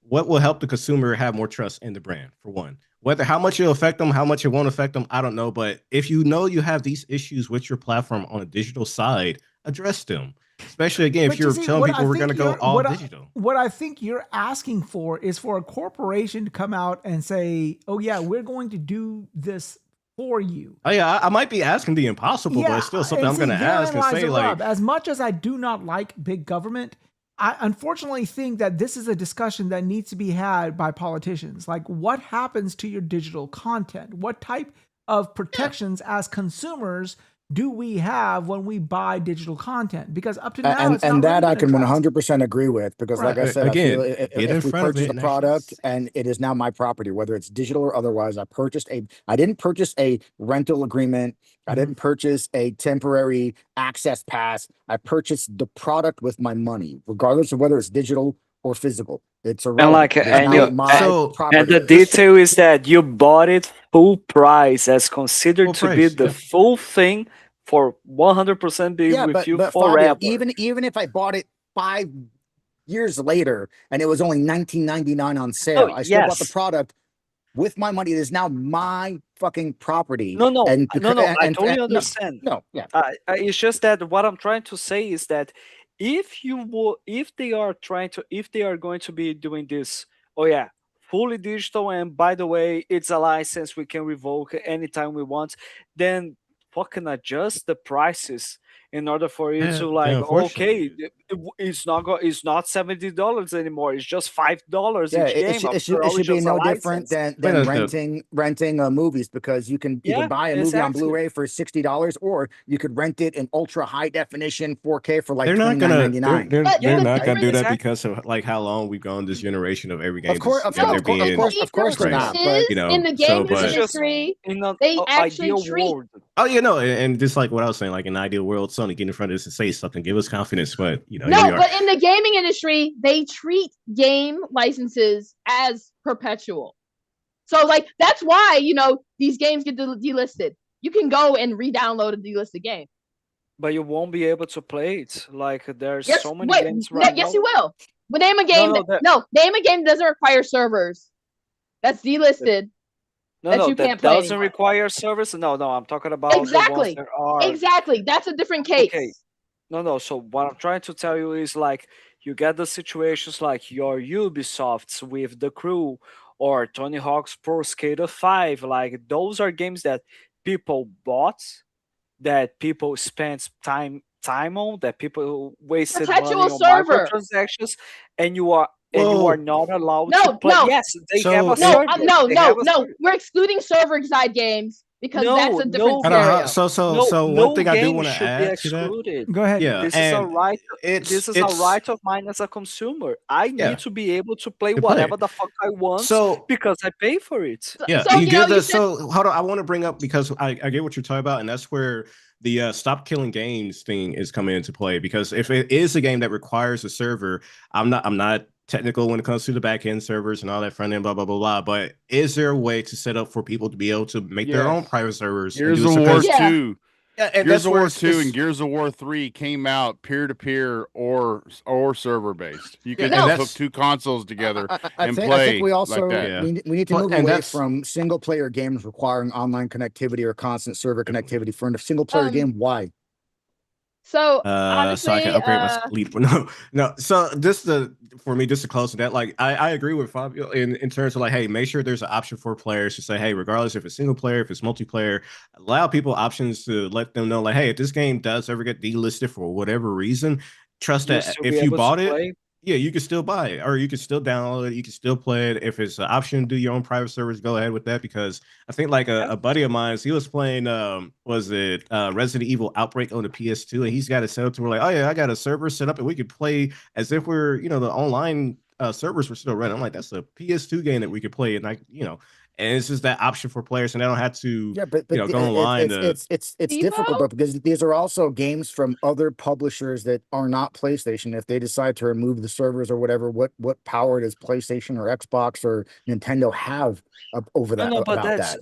what will help the consumer have more trust in the brand, for one? Whether how much it'll affect them, how much it won't affect them, I don't know. But if you know you have these issues with your platform on a digital side, address them. Especially, again, if you're telling people we're going to go all digital. What I think you're asking for is for a corporation to come out and say, oh, yeah, we're going to do this for you. Oh yeah, I might be asking the impossible, but it's still something I'm going to ask and say like. As much as I do not like big government, I unfortunately think that this is a discussion that needs to be had by politicians. Like, what happens to your digital content? What type of protections as consumers do we have when we buy digital content? Because up to now, and that I can 100% agree with, because like I said, Again, I feel if we purchase a product and it is now my property, whether it's digital or otherwise, I didn't purchase a rental agreement. I didn't purchase a temporary access pass. I purchased the product with my money, regardless of whether it's digital or physical. It's a And like, and the detail is that you bought it full price, as considered to be the full thing for 100% be with you forever. Fabio, even if I bought it 5 years later and it was only $19.99 on sale, I still bought the product with my money. It is now my fucking property. No, I totally understand. It's just that what I'm trying to say is that if they are going to be doing this, fully digital, and by the way, it's a license we can revoke anytime we want, then fucking adjust the prices in order for you to it's not $70 anymore. It's just $5 each game. It should be no different than renting movies, because you can buy a movie on Blu-ray for $60, or you could rent it in ultra high definition 4K for like $29.99. They're not gonna do that because of like how long we've gone this generation of every game. Of course they're not. But in the gaming industry, they actually treat. Oh, and just like what I was saying, like in an ideal world, Sony get in front of us and say something, give us confidence, but No, but in the gaming industry, they treat game licenses as perpetual. So like that's why these games get delisted. You can go and re-download a delisted game, but you won't be able to play it. Like there's so many games right now. Yes, you will. But name a game. Name a game that doesn't require servers. That's delisted. That doesn't require service. No, I'm talking about exactly. The ones that are... Exactly. That's a different case. Okay. No. So what I'm trying to tell you is like you get the situations like your Ubisofts with The Crew or Tony Hawk's Pro Skater 5. Like those are games that people bought, that people spent time on, that people wasted perpetual money on microtransactions, and you are not allowed to play. No. Yes, they have a server. No. We're excluding server side games because that's a different scenario. So one thing I do want to add to that. Go ahead. Yeah, this is a right. This is a right of mine as a consumer. I need to be able to play whatever the fuck I want because I pay for it. So hold on. I want to bring up, because I get what you're talking about, and that's where the stop killing games thing is coming into play. Because if it is a game that requires a server, I'm not technical when it comes to the back end servers and all that front end, blah blah blah blah. But is there a way to set up for people to be able to make their own private servers? Gears of War 2. And Gears of War 2 and Gears of War 3 came out peer-to-peer or server-based. You could hook two consoles together and play. I think we also like that. we need to move away from single-player games requiring online connectivity or constant server connectivity. For a single-player game, why? So honestly, so I can upgrade my lead. No. So for me, just to close to that, like I agree with Fabio in terms of like, hey, make sure there's an option for players to say, hey, regardless if it's single player, if it's multiplayer, allow people options to let them know, like, hey, if this game does ever get delisted for whatever reason, trust that if you bought it, you can still buy it, or you can still download it, you can still play it. If it's an option to do your own private servers, go ahead with that, because I think like a buddy of mine, he was playing Resident Evil Outbreak on the PS2, and he's got it set up to where like, oh yeah, I got a server set up and we could play as if we're the online servers were still running. I'm like, that's a PS2 game that we could play, and and it's just that option for players, and they don't have to go online. It's difficult though, because these are also games from other publishers that are not PlayStation. If they decide to remove the servers or whatever, what power does PlayStation or Xbox or Nintendo have over that?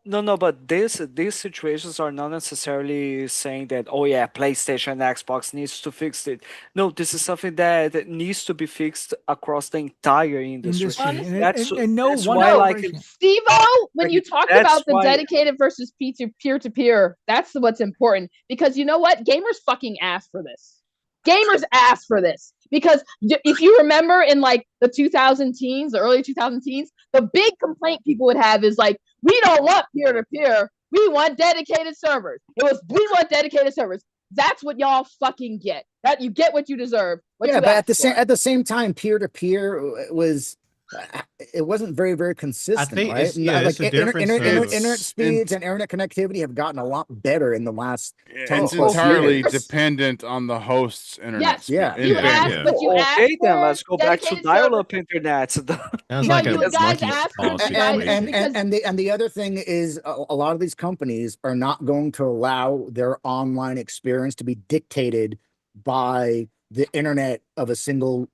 But these situations are not necessarily saying that, PlayStation and Xbox needs to fix it. No, this is something that needs to be fixed across the entire industry. Steve-O, when you talk about the dedicated versus peer-to-peer, that's what's important. Because you know what? Gamers fucking asked for this. Because if you remember in like the 2010s, the early 2010s, the big complaint people would have is like, we don't want peer-to-peer. We want dedicated servers. We want dedicated servers. That's what y'all fucking get. That you get what you deserve. What Yeah, you but asked at the same time, peer to peer was it wasn't very consistent, right? it's it's a difference Internet speeds and internet connectivity have gotten a lot better in the last 10 It's plus entirely years. dependent on the host's internet Yes, speed. Yeah. you asked, but you asked. Okay, then for let's go back to dedicated dial-up internet. Sounds No, like you a guys monkey asked ball for- you guys- situation. because- And the other thing is a lot of these companies are not going to allow their online experience to be dictated by the internet of a single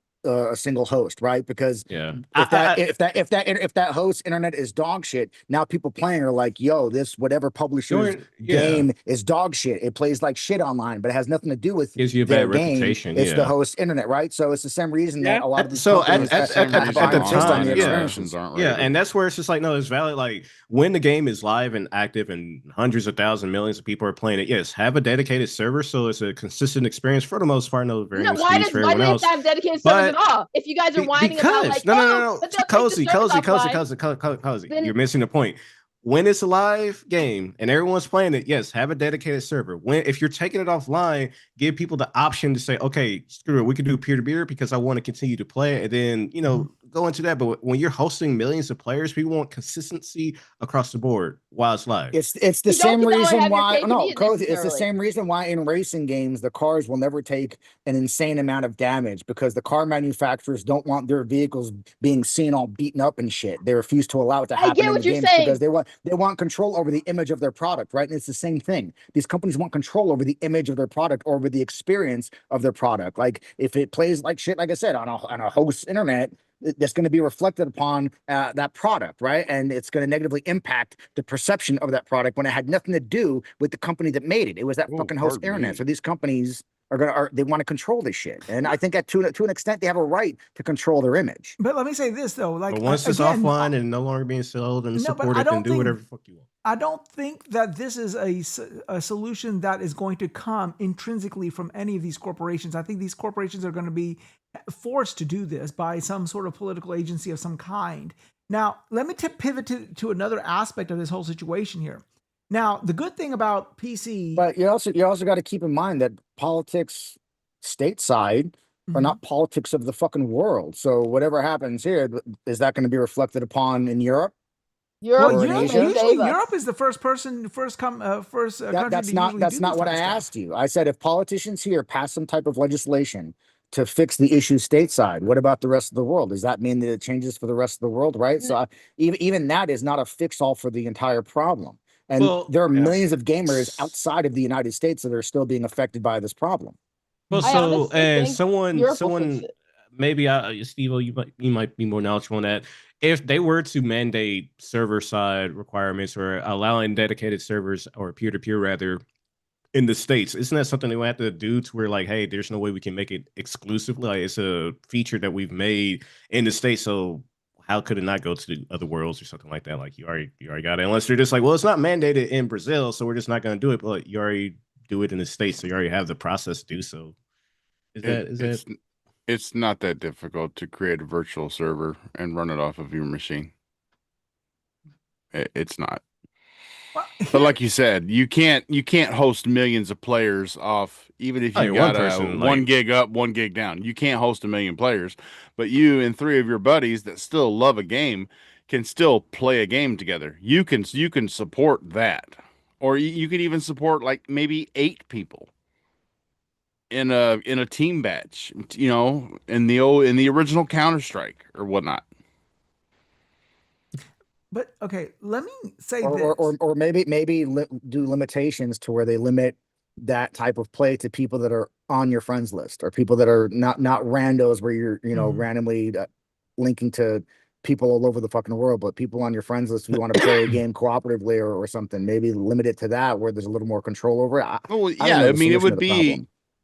host, right? Because Yeah. if that host's internet is dog shit, now people playing are like, yo, this whatever publisher's game is dog shit. It plays like shit online, but it has nothing to do with Gives you a their bad game. reputation. It's Yeah. the host's internet, right? So it's the same reason that a lot of these So companies at have the insist on time, the yeah, experiences. yeah, and that's where it's just like, no, it's valid. Like when the game is live and active and hundreds of thousands, millions of people are playing it, yes, have a dedicated server so it's a consistent experience for the most part. No varying speeds for everyone else. Why do they have dedicated servers at all? If you guys are whining about like, no, but they'll take cozy. the servers offline, then- You're missing the point. When it's a live game and everyone's playing it, yes, have a dedicated server. If you're taking it offline, give people the option to say, okay, screw it, we can do peer-to-peer because I want to continue to play it, and then go into that. But when you're hosting millions of players, people want consistency across the board while it's live. It's the same reason why it's the same reason why in racing games the cars will never take an insane amount of damage, because the car manufacturers don't want their vehicles being seen all beaten up and shit. They refuse to allow it to happen in the games because they want control over the image of their product, right? And it's the same thing. These companies want control over the image of their product, or over the experience of their product. Like if it plays like shit, like I said, on a host's internet, that's going to be reflected upon that product, right? And it's going to negatively impact the perception of that product when it had nothing to do with the company that made it. It was that fucking host internet. So these companies they want to control this shit, and I think to an extent they have a right to control their image. But let me say this though, like but once it's offline and no longer being sold and supported, then do whatever the fuck you want. I don't think that this is a solution that is going to come intrinsically from any of these corporations. I think these corporations are going to be forced to do this by some sort of political agency of some kind. Now, let me pivot to another aspect of this whole situation here. Now, the good thing about PC, but you also got to keep in mind that politics stateside are not politics of the fucking world. So whatever happens here, is that going to be reflected upon in Europe? Usually Europe is the first country. That's not what I asked you. I said if politicians here pass some type of legislation to fix the issue stateside, what about the rest of the world? Does that mean that it changes for the rest of the world? Right. So even that is not a fix all for the entire problem. And there are millions of gamers outside of the United States that are still being affected by this problem. Well, so and someone maybe Steve, you might be more knowledgeable on that. If they were to mandate server side requirements or allowing dedicated servers or peer to peer rather in the States, isn't that something they would have to do to where like, hey, there's no way we can make it exclusively? Like, it's a feature that we've made in the States, so how could it not go to the other worlds or something like that? Like you already got it. Unless they're just like, well, it's not mandated in Brazil, so we're just not going to do it. But you already do it in the States, so you already have the process to do so. It's not that difficult to create a virtual server and run it off of your machine. It's not. But like you said, you can't host millions of players off, even if you got one gig up, 1 gig down. You can't host 1 million players, but you and 3 of your buddies that still love a game can still play a game together. You can support that, or you could even support like maybe 8 people in a team batch, in the original Counter-Strike or whatnot. But okay, let me say this. Or maybe do limitations to where they limit that type of play to people that are on your friends list, or people that are not randos where you're randomly linking to people all over the fucking world, but people on your friends list who want to play a game cooperatively or something. Maybe limit it to that where there's a little more control over it.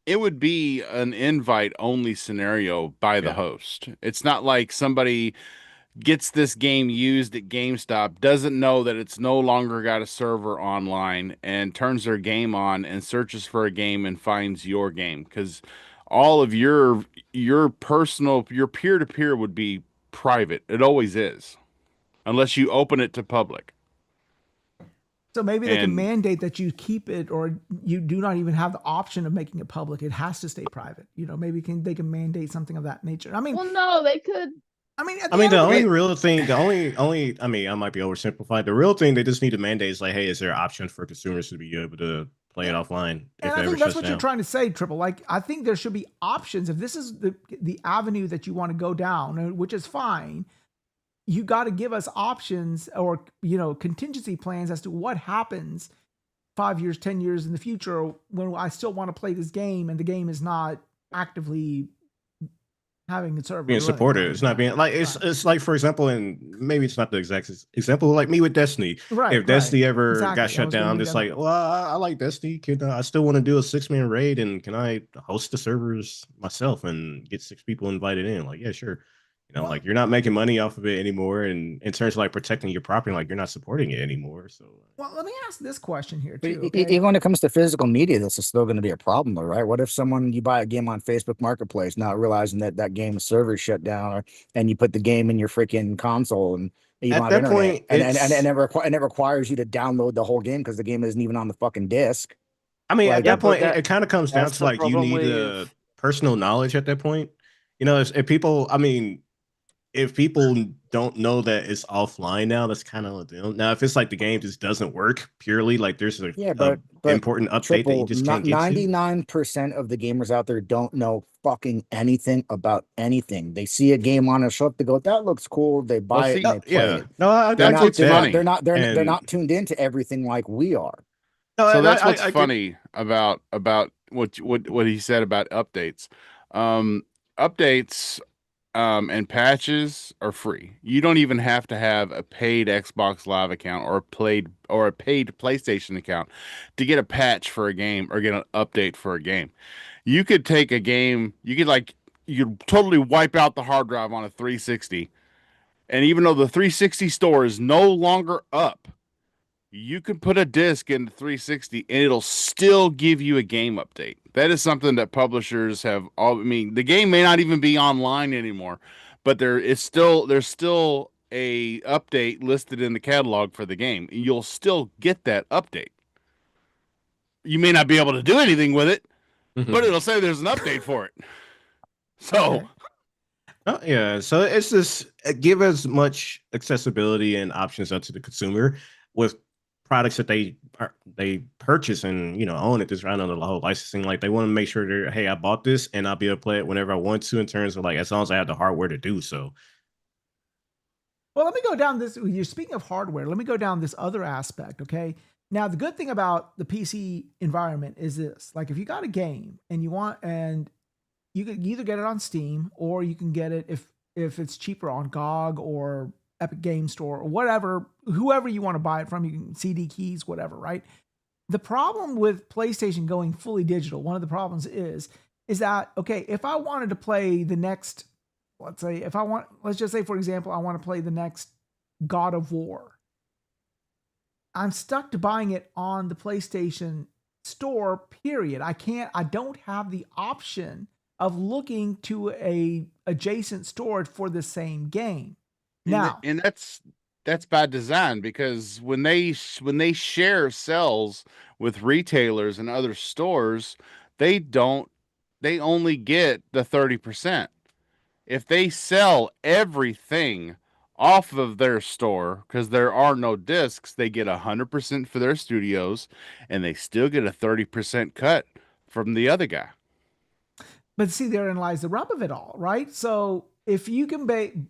It would be an invite only scenario by the host. It's not like somebody gets this game used at GameStop, doesn't know that it's no longer got a server online, and turns their game on and searches for a game and finds your game, because all of your peer-to-peer would be private. It always is, unless you open it to public. So maybe they can mandate that you keep it, or you do not even have the option of making it public. It has to stay private. Maybe they can mandate something of that nature. I mean, well, no, they could. I mean, the only real thing, I mean, I might be oversimplified. The real thing they just need to mandate is like, hey, is there an option for consumers to be able to play it offline? And I think that's what you're trying to say, Triple. Like, I think there should be options. If this is the avenue that you want to go down, which is fine, you got to give us options or, contingency plans as to what happens 5 years, 10 years in the future when I still want to play this game and the game is not actively having the server being supported. It's not being like, it's like, for example, and maybe it's not the exact example, like me with Destiny. Right. If Destiny ever got shut down, it's like, well, I like Destiny. I still want to do a 6-man raid, and can I host the servers myself and get 6 people invited in? Like, yeah, sure. Like, you're not making money off of it anymore, and in terms of like protecting your property, like, you're not supporting it anymore. So, well, let me ask this question here too. Okay? Even when it comes to physical media, this is still going to be a problem, though, right? What if you buy a game on Facebook Marketplace, not realizing that game's server shut down, and you put the game in your freaking console, and you don't have internet, and it requires you to download the whole game because the game isn't even on the fucking disc. I mean, at that point, it kind of comes down to like, you need personal knowledge at that point. If people don't know that it's offline now, that's kind of now. If it's like the game just doesn't work purely, like there's an important update that you just can't get to. 99% of the gamers out there don't know fucking anything about anything. They see a game on a shelf, they go, "That looks cool." They buy it and they play it. No, they're not tuned into everything like we are. No, so that's what's funny about what he said about updates. Updates. And patches are free. You don't even have to have a paid Xbox Live account or a paid PlayStation account to get a patch for a game or get an update for a game. You could take a game, you could totally wipe out the hard drive on a 360, and even though the 360 store is no longer up, you can put a disc in the 360 and it'll still give you a game update. That is something that publishers have the game may not even be online anymore, but there's still a update listed in the catalog for the game. You'll still get that update. You may not be able to do anything with it, but it'll say there's an update for it. So so it's just give as much accessibility and options up to the consumer with products that they purchase and own it. Just right under the whole licensing, like they want to make sure hey, I bought this and I'll be able to play it whenever I want to, in terms of like, as long as I have the hardware to do so. Well, let me go down this. You're speaking of hardware. Let me go down this other aspect. Okay. Now, the good thing about the PC environment is this: like, if you got a game and you can either get it on Steam or you can get it if it's cheaper on GOG or Epic Game Store or whatever, whoever you want to buy it from, you can CD keys, whatever, right? The problem with PlayStation going fully digital, one of the problems is that, okay, if I wanted to play the next, let's just say, for example, I want to play the next God of War. I'm stuck to buying it on the PlayStation Store, period. I don't have the option of looking to a adjacent store for the same game. Now, and that's by design, because when they share cells with retailers and other stores, they only get the 30%. If they sell everything off of their store, because there are no discs, they get 100% for their studios, and they still get a 30% cut from the other guy. But see, therein lies the rub of it all, right? So if you can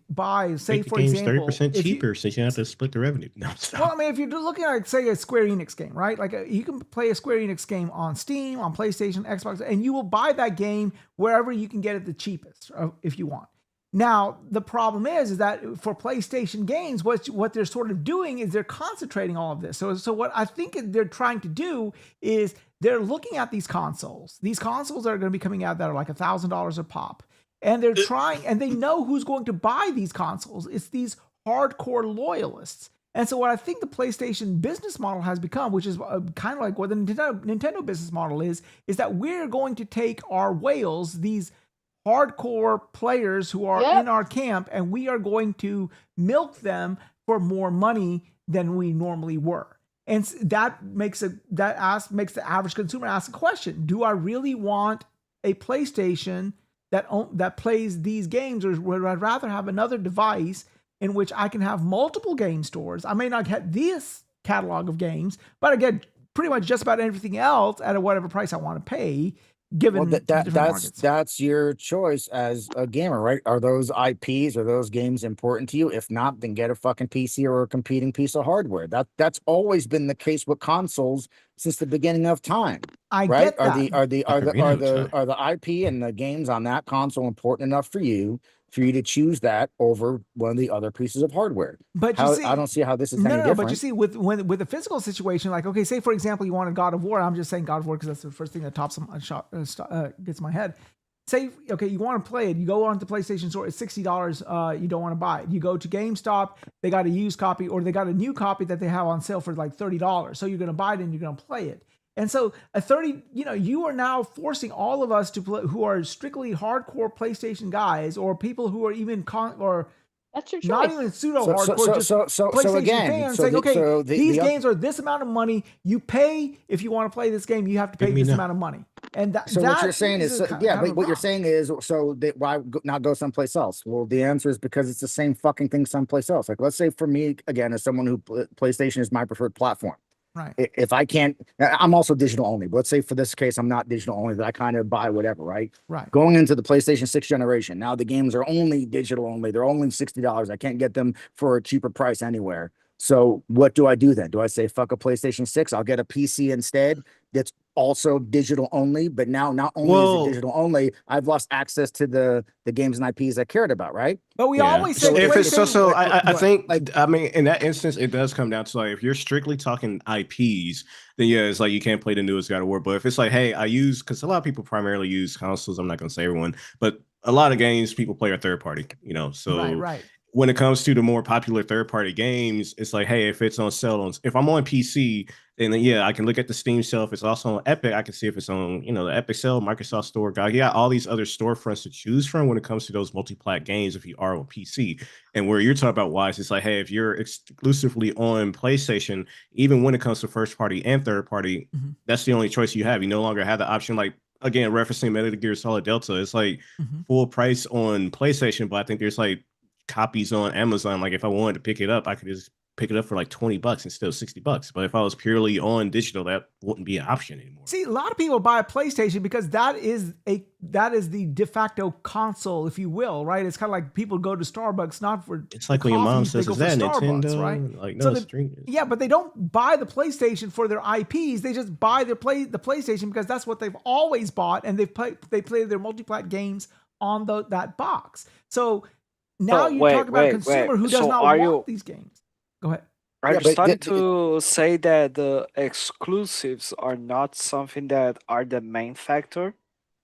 buy, say, for example, 30% cheaper, since you have to split the revenue. No, well, I mean, if you're looking at, say, a Square Enix game, right? Like, you can play a Square Enix game on Steam, on PlayStation, Xbox, and you will buy that game wherever you can get it the cheapest, if you want. Now, the problem is that for PlayStation games, what they're sort of doing is they're concentrating all of this. So what I think they're trying to do is they're looking at these consoles. These consoles that are going to be coming out that are like $1,000 a pop. And they're trying, and they know who's going to buy these consoles. It's these hardcore loyalists. And so what I think the PlayStation business model has become, which is kind of like what the Nintendo business model is that we're going to take our whales, these hardcore players who are in our camp, and we are going to milk them for more money than we normally were. And that makes the average consumer ask a question: do I really want a PlayStation that plays these games, or would I rather have another device in which I can have multiple game stores? I may not get this catalog of games, but I get pretty much just about everything else at whatever price I want to pay. Given that's your choice as a gamer, right? Are those IPs, are those games important to you? If not, then get a fucking PC or a competing piece of hardware. That's always been the case with consoles since the beginning of time. I right? get that. Are the IP and the games on that console important enough for you to choose that over one of the other pieces of hardware? But I you see, don't see how this is any no, different. but you see, with the physical situation, like, okay, say for example, you wanted God of War. I'm just saying God of War because that's the first thing that gets my head. Say, okay, you want to play it. You go on the PlayStation Store. It's $60. You don't want to buy it. You go to GameStop. They got a used copy, or they got a new copy that they have on sale for like $30. So you're going to buy it and you're going to play it. And so you are now forcing all of us to play, who are strictly hardcore PlayStation guys, or people who are even that's your choice. Not even pseudo hardcore, just PlayStation fans saying, okay, these games are this amount of money. You pay if you want to play this game. You have to pay this amount of money. And what you're saying is, what you're saying is, why not go someplace else? Well, the answer is because it's the same fucking thing someplace else. Like, let's say for me, again, as someone who PlayStation is my preferred platform. Right. If I can't, I'm also digital only. But let's say for this case, I'm not digital only, that I kind of buy whatever, right? Right. Going into the PlayStation 6 generation, now the games are only digital only. They're only $60. I can't get them for a cheaper price anywhere. So what do I do then? Do I say, fuck a PlayStation 6? I'll get a PC instead that's also digital only, but now not only is it digital only, I've lost access to the games and IPs I cared about, right? But we always say if it's I think, I mean, in that instance, it does come down to, like, if you're strictly talking IPs, then yeah, it's like you can't play the newest God of War. But if it's like, hey, because a lot of people primarily use consoles, I'm not gonna say everyone, but a lot of games people play are third party, so right. When it comes to the more popular third-party games, it's like, hey, if it's on sale, if I'm on PC, then yeah, I can look at the Steam sale. If it's also on Epic, I can see if it's on, the Epic sale, Microsoft Store. You got all these other storefronts to choose from when it comes to those multi-plat games if you are on PC. And where you're talking about Wize, it's like, hey, if you're exclusively on PlayStation, even when it comes to first-party and third-party, that's the only choice you have. You no longer have the option, like, again, referencing Metal Gear Solid Delta, it's like full price on PlayStation, but I think there's like copies on Amazon. Like, if I wanted to pick it up, I could just pick it up for like $20 instead of $60. But if I was purely on digital, that wouldn't be an option anymore. See, a lot of people buy a PlayStation because that is the de facto console, if you will, right? It's kind of like people go to Starbucks not for it's like when your mom says, "Is that Nintendo?" Right? Like, no, yeah, but they don't buy the PlayStation for their IPs. They just buy the PlayStation because that's what they've always bought, and they play their multi-plat games on that box. So now you talk about a consumer who does not want these games. Go ahead. Are you starting to say that the exclusives are not something that are the main factor?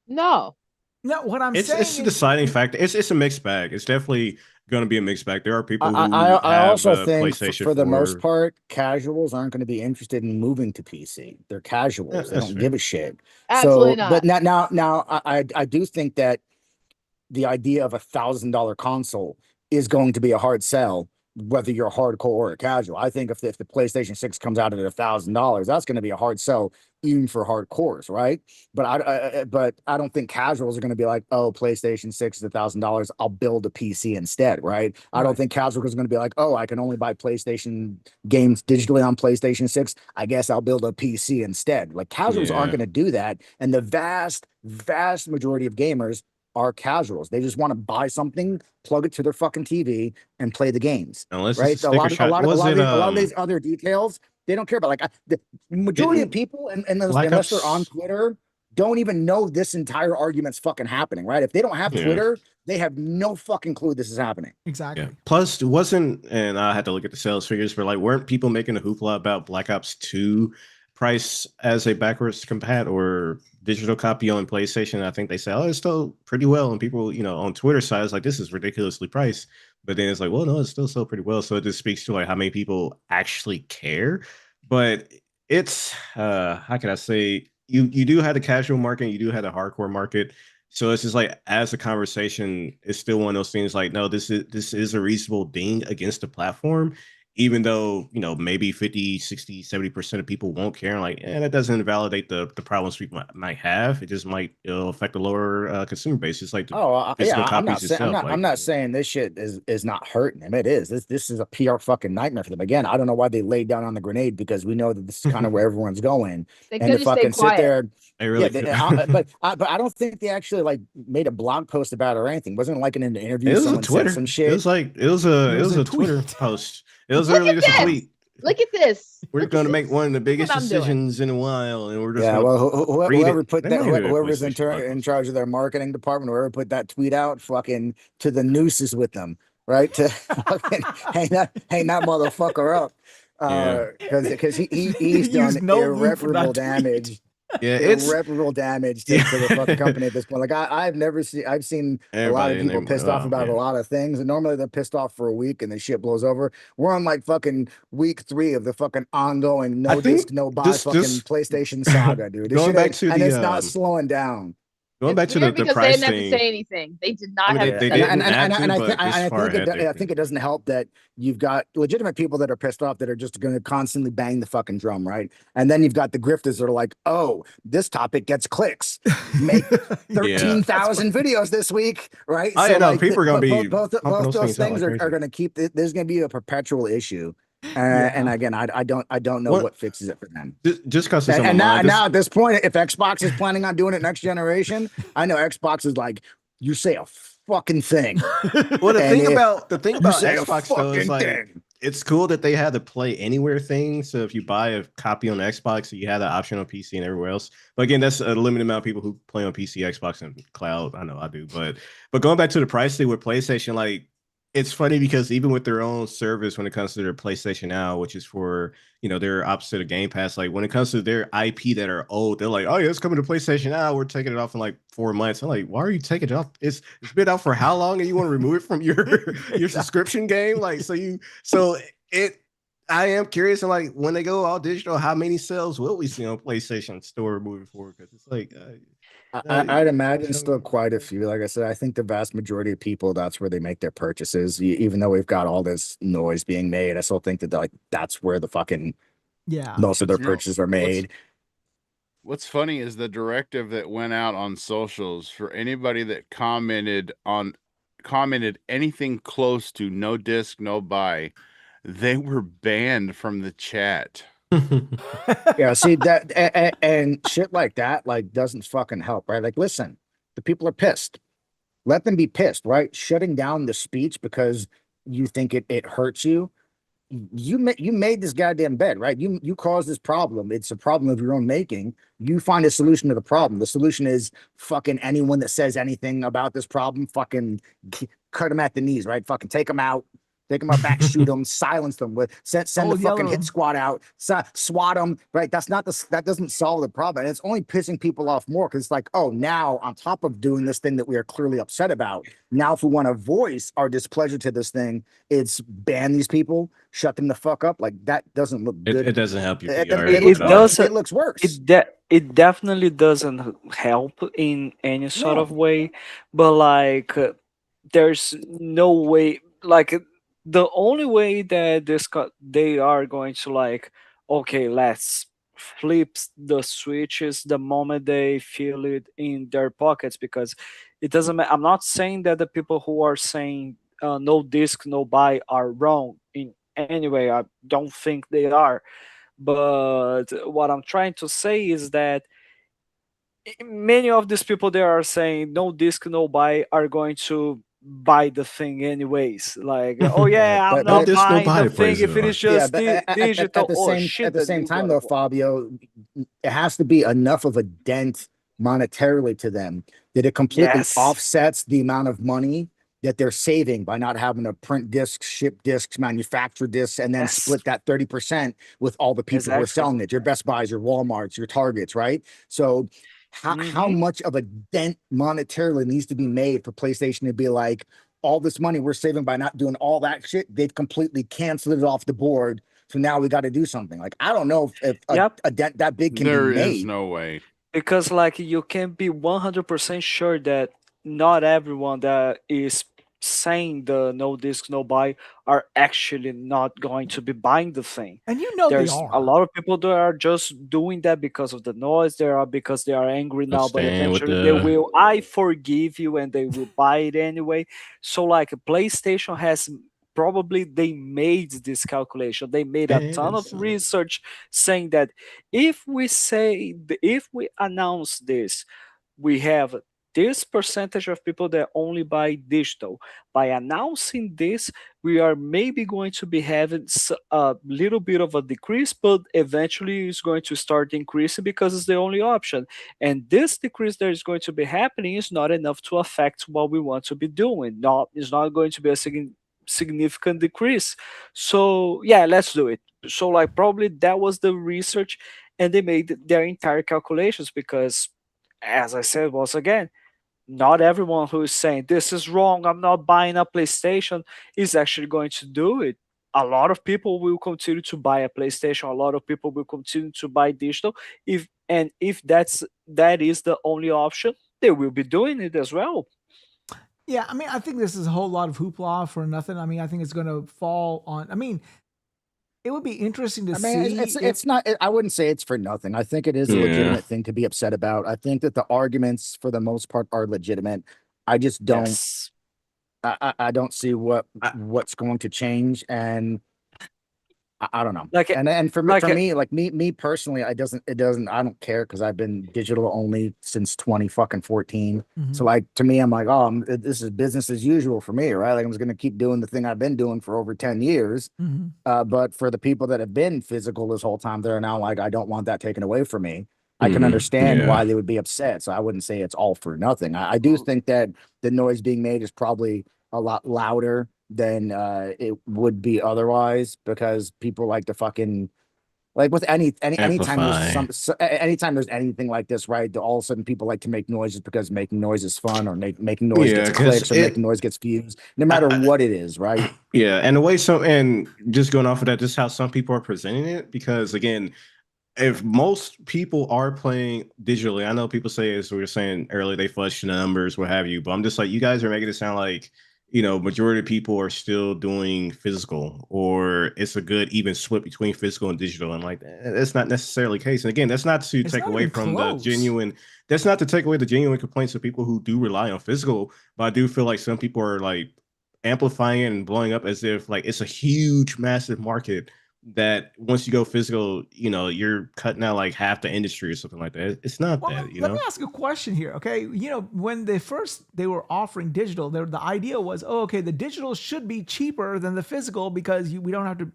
No. What I'm saying it's a deciding factor. It's a mixed bag. It's definitely going to be a mixed bag. There are people who I also think PlayStation for the most part, casuals aren't going to be interested in moving to PC. They're casuals. They don't give a shit. Absolutely not. But now I do think that the idea of $1,000 console is going to be a hard sell, whether you're hardcore or a casual. I think if the PlayStation 6 comes out at $1,000, that's going to be a hard sell even for hardcores, right? But I don't think casuals are going to be like, oh, PlayStation 6 is $1,000, I'll build a PC instead, right? I don't think casuals are going to be like, oh, I can only buy PlayStation games digitally on PlayStation 6, I guess I'll build a PC instead. Like, casuals aren't going to do that, and the vast majority of gamers are casuals. They just want to buy something, plug it to their fucking TV, and play the games. Unless right? A lot of these other details, they don't care about. Like, the majority of people, unless they're on Twitter, don't even know this entire argument's fucking happening. Right? If they don't have Twitter, they have no fucking clue this is happening. Exactly. Yeah. Plus, and I had to look at the sales figures, but like, weren't people making a hoopla about Black Ops 2 price as a backwards compat or digital copy on PlayStation? I think they say, oh, it's still pretty well, and people, on Twitter side is like, this is ridiculously priced, but then it's like, well, no, it's still so pretty well. So it just speaks to like how many people actually care. But it's how can I say, you do have the casual market, you do have the hardcore market. So it's just like, as a conversation, it's still one of those things like, no, this is a reasonable ding against the platform. even though, maybe 50, 60, 70% of people won't care. Like, that doesn't invalidate the problems people might have. It just might affect the lower consumer base. It's like the physical copies itself. I'm not saying this shit is not hurting them. It is. This is a PR fucking nightmare for them. Again, I don't know why they laid down on the grenade, because we know that this is kind of where everyone's going. They And could to just stay fucking sit there. They really but I don't think they actually like made a blog post about it or anything. It wasn't like in an interview. It was a Someone Twitter. said some shit. It was a Twitter post. It was literally just a tweet. Look at this. We're going to make one of the biggest decisions in a while, and we're just whoever put that, whoever whoever's in charge of their marketing department, whoever put that tweet out, fucking to the nooses with them, right? To fucking hang that motherfucker up, because he's done irreparable damage. Yeah, it's irreparable damage to the fucking company at this point. Like I've seen a lot of people pissed off about a lot of things, and normally they're pissed off for a week and then shit blows over. We're on like fucking week 3 of the fucking ongoing no disc, no buy fucking PlayStation saga, dude. Going back to it's not slowing down. Going back to the price they didn't have to say anything. They did not have to say anything. I think it doesn't help that you've got legitimate people that are pissed off that are just going to constantly bang the fucking drum, right? And then you've got the grifters that are like, oh, this topic gets clicks. Make 13,000 videos this week, right? Oh, so no, people are going to be both those things are going to keep. There's going to be a perpetual issue. And again, I don't know what fixes it for them. Just because now at this point, if Xbox is planning on doing it next generation, I know Xbox is like, you say a fucking thing. Well, the thing about Xbox though is like, it's cool that they have the Play Anywhere thing. So if you buy a copy on Xbox, you have the option on PC and everywhere else. But again, that's a limited amount of people who play on PC, Xbox, and cloud. I know I do, but going back to the price thing with PlayStation, like, it's funny because even with their own service, when it comes to their PlayStation Now, which is for, their opposite of Game Pass, like when it comes to their IP that are old, they're like, oh yeah, it's coming to PlayStation Now. We're taking it off in like 4 months. I'm like, why are you taking it off? It's been out for how long, and you want to remove it from your subscription game? Like, I am curious, and like when they go all digital, how many sales will we see on PlayStation Store moving forward? Because it's like. I'd imagine still quite a few. Like I said, I think the vast majority of people, that's where they make their purchases. Even though we've got all this noise being made, I still think that that's where the fucking most of their purchases are made. What's funny is the directive that went out on socials for anybody that commented anything close to no disc, no buy, they were banned from the chat. Yeah, see that and shit like that doesn't fucking help, right? Like, listen, the people are pissed. Let them be pissed, right? Shutting down the speech because you think it hurts you. You made this goddamn bed, right? You caused this problem. It's a problem of your own making. You find a solution to the problem. The solution is fucking anyone that says anything about this problem, fucking cut them at the knees, right? Fucking take them out. Take them out back, shoot them, silence them, send the fucking hit squad out, swat them, right? That doesn't solve the problem. And it's only pissing people off more because it's like, oh, now on top of doing this thing that we are clearly upset about, now if we want to voice our displeasure to this thing, it's ban these people, shut them the fuck up. Like, that doesn't look good. It doesn't help you. It looks worse. It definitely doesn't help in any sort of way, but like, there's no way, like. The only way that they are going to like, okay, let's flip the switches the moment they feel it in their pockets, because it doesn't matter. I'm not saying that the people who are saying no disc, no buy are wrong in any way. I don't think they are. But what I'm trying to say is that many of these people that are saying no disc, no buy are going to buy the thing anyways. Like, oh yeah, I'm not buying the thing if it is just digital. At the same time, though, Fabio, it has to be enough of a dent monetarily to them that it completely offsets the amount of money that they're saving by not having to print discs, ship discs, manufacture discs, and then split that 30% with all the people who are selling it. Your Best Buys, your Walmarts, your Targets, right? So how much of a dent monetarily needs to be made for PlayStation to be like, all this money we're saving by not doing all that shit, they've completely canceled it off the board. So now we got to do something. Like, I don't know if a dent that big can be made. There is no way. Because like, you can be 100% sure that not everyone that is saying the no disc, no buy are actually not going to be buying the thing. And you know they There's a are. lot of people that are just doing that because of the noise. There are because they are angry now, but Staying with eventually they the will. I forgive you, and they will buy it anyway. So like PlayStation has probably they made this calculation. They made a ton of research saying that if we announce this, we have this percentage of people that only buy digital. By announcing this, we are maybe going to be having a little bit of a decrease, but eventually it's going to start increasing because it's the only option. And this decrease that is going to be happening is not enough to affect what we want to be doing. It's not going to be a significant decrease. So yeah, let's do it. So like probably that was the research, and they made their entire calculations because, as I said once again, not everyone who is saying this is wrong, I'm not buying a PlayStation, is actually going to do it. A lot of people will continue to buy a PlayStation. A lot of people will continue to buy digital. If that is the only option, they will be doing it as well. Yeah, I mean, I think this is a whole lot of hoopla for nothing. I mean, I think it's going to fall on. I mean, it would be interesting to see. It's not. I wouldn't say it's for nothing. I think it is a legitimate thing to be upset about. I think that the arguments, for the most part, are legitimate. I just don't. Yes. I don't see what's going to change, and I don't know. And for me personally, it doesn't. I don't care because I've been digital only since 2014. So like to me, I'm like, oh, this is business as usual for me, right? Like I'm just gonna keep doing the thing I've been doing for over 10 years. But for the people that have been physical this whole time, they're now like, I don't want that taken away from me. I can understand why they would be upset. So I wouldn't say it's all for nothing. I do think that the noise being made is probably a lot louder than it would be otherwise, because people like to fucking, like with anytime there's anything like this, right? All of a sudden people like to make noises because making noise is fun, or making noise gets clicks, or making noise gets views, no matter what it is, right? Yeah, and the way and just going off of that, just how some people are presenting it, because again, if most people are playing digitally, I know people say, as we were saying earlier, they fudge the numbers, what have you, but I'm just like, you guys are making it sound like, majority of people are still doing physical, or it's a good even split between physical and digital. And like, that's not necessarily the case. And again, that's not to take away from the genuine, that's not to take away the genuine complaints of people who do rely on physical. But I do feel like some people are like amplifying it and blowing up as if like it's a huge, massive market that once you go physical, you're cutting out like half the industry or something like that. It's not that, Let me ask a question here, okay? When they were offering digital, the idea was, the digital should be cheaper than the physical because we don't have to,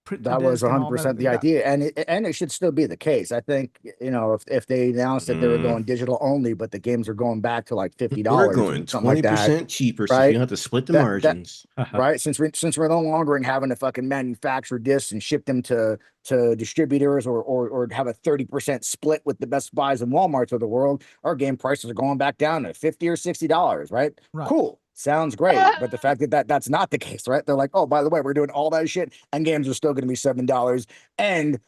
print that was 100% the idea, and it should still be the case. I think if they announced that they were going digital only, but the games are going back to like $50, we're going 20% cheaper, so you don't have to split the margins, right? Since we're no longer having to fucking manufacture discs and ship them to distributors, or have a 30% split with the Best Buys and Walmarts of the world, our game prices are going back down to $50 or $60, right? Cool. Sounds great, but the fact that that's not the case, right? They're like, oh, by the way, we're doing all that shit, and games are still going to be $7. And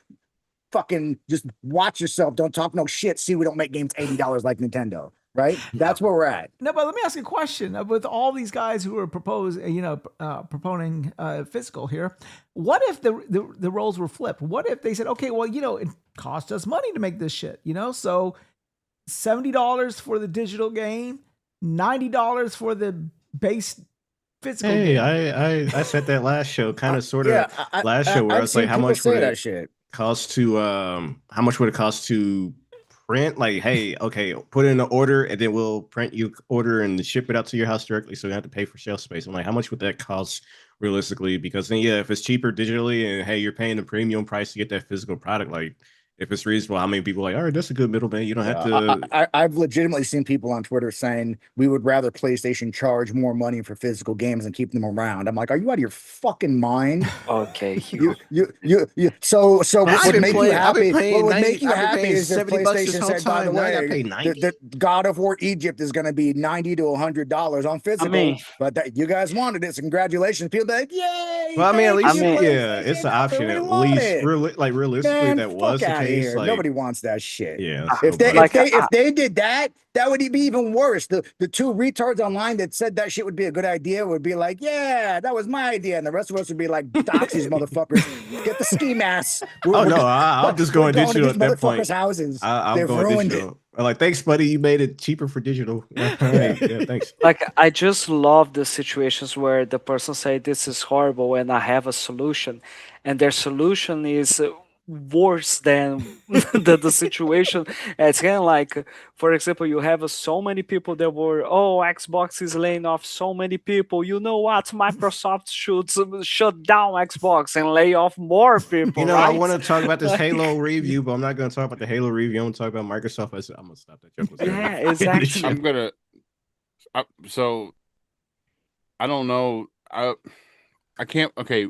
fucking just watch yourself. Don't talk no shit. See, we don't make games $80 like Nintendo, right? That's where we're at. No, but let me ask you a question. With all these guys who are proponing physical here, what if the roles were flipped? What if they said, okay, well, it cost us money to make this shit, so $70 for the digital game, $90 for the base physical game. I said that last show, kind of sort of last show, where I was like, how much would it cost to how much would it cost to print? Like, hey, okay, put in an order and then we'll print you order and ship it out to your house directly, so you have to pay for shelf space. I'm like, how much would that cost realistically? Because then if it's cheaper digitally and hey, you're paying the premium price to get that physical product, like if it's reasonable, how many people are like, all right, that's a good middleman. You don't have to. I've legitimately seen people on Twitter saying we would rather PlayStation charge more money for physical games and keep them around. I'm like, are you out of your fucking mind? Okay. So what would make you happy? What would make you happy is if PlayStation said, by the way, the God of War Egypt is going to be $90 to $100 on physical. But you guys wanted it, so congratulations. People be like, yay! Well, I mean, at least it's an option. At least, realistically, that was the of face, here. like, Nobody wants that shit. yeah. If So they bad. if they did that, that would be even worse. The two retards online that said that shit would be a good idea would be like, yeah, that was my idea, and the rest of us would be like, dox these motherfuckers, get the ski masks. Oh no, I'm just going to digital these at that point. motherfuckers' houses. I'm They've going ruined digital. I'm like, thanks, buddy. You made it cheaper for digital. All right, yeah, thanks. Like, I just love the situations where the person say this is horrible and I have a solution, and their solution is worse than the situation. It's kind of like, for example, you have so many people that were, oh, Xbox is laying off so many people. You know what? Microsoft should shut down Xbox and lay off more people. You know, right? I want to talk about this Halo review, but I'm not going to talk about the Halo review. I'm going to talk about Microsoft. I'm going to stop that joke. Yeah, exactly. I'm gonna. So I don't know. I can't. Okay,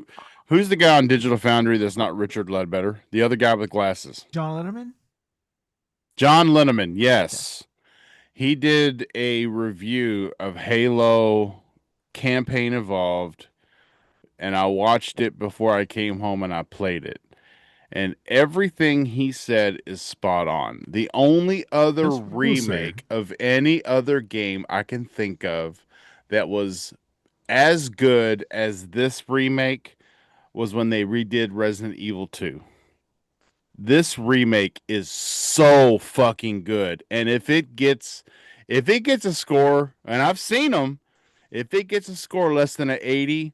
who's the guy on Digital Foundry that's not Richard Ledbetter? The other guy with glasses. John Letterman. John Linneman. Yes, he did a review of Halo Campaign Evolved, and I watched it before I came home and I played it. And everything he said is spot on. The only other remake of any other game I can think of that was as good as this remake was when they redid Resident Evil 2. This remake is so fucking good. And if it gets a score, and I've seen them, if it gets a score less than an 80,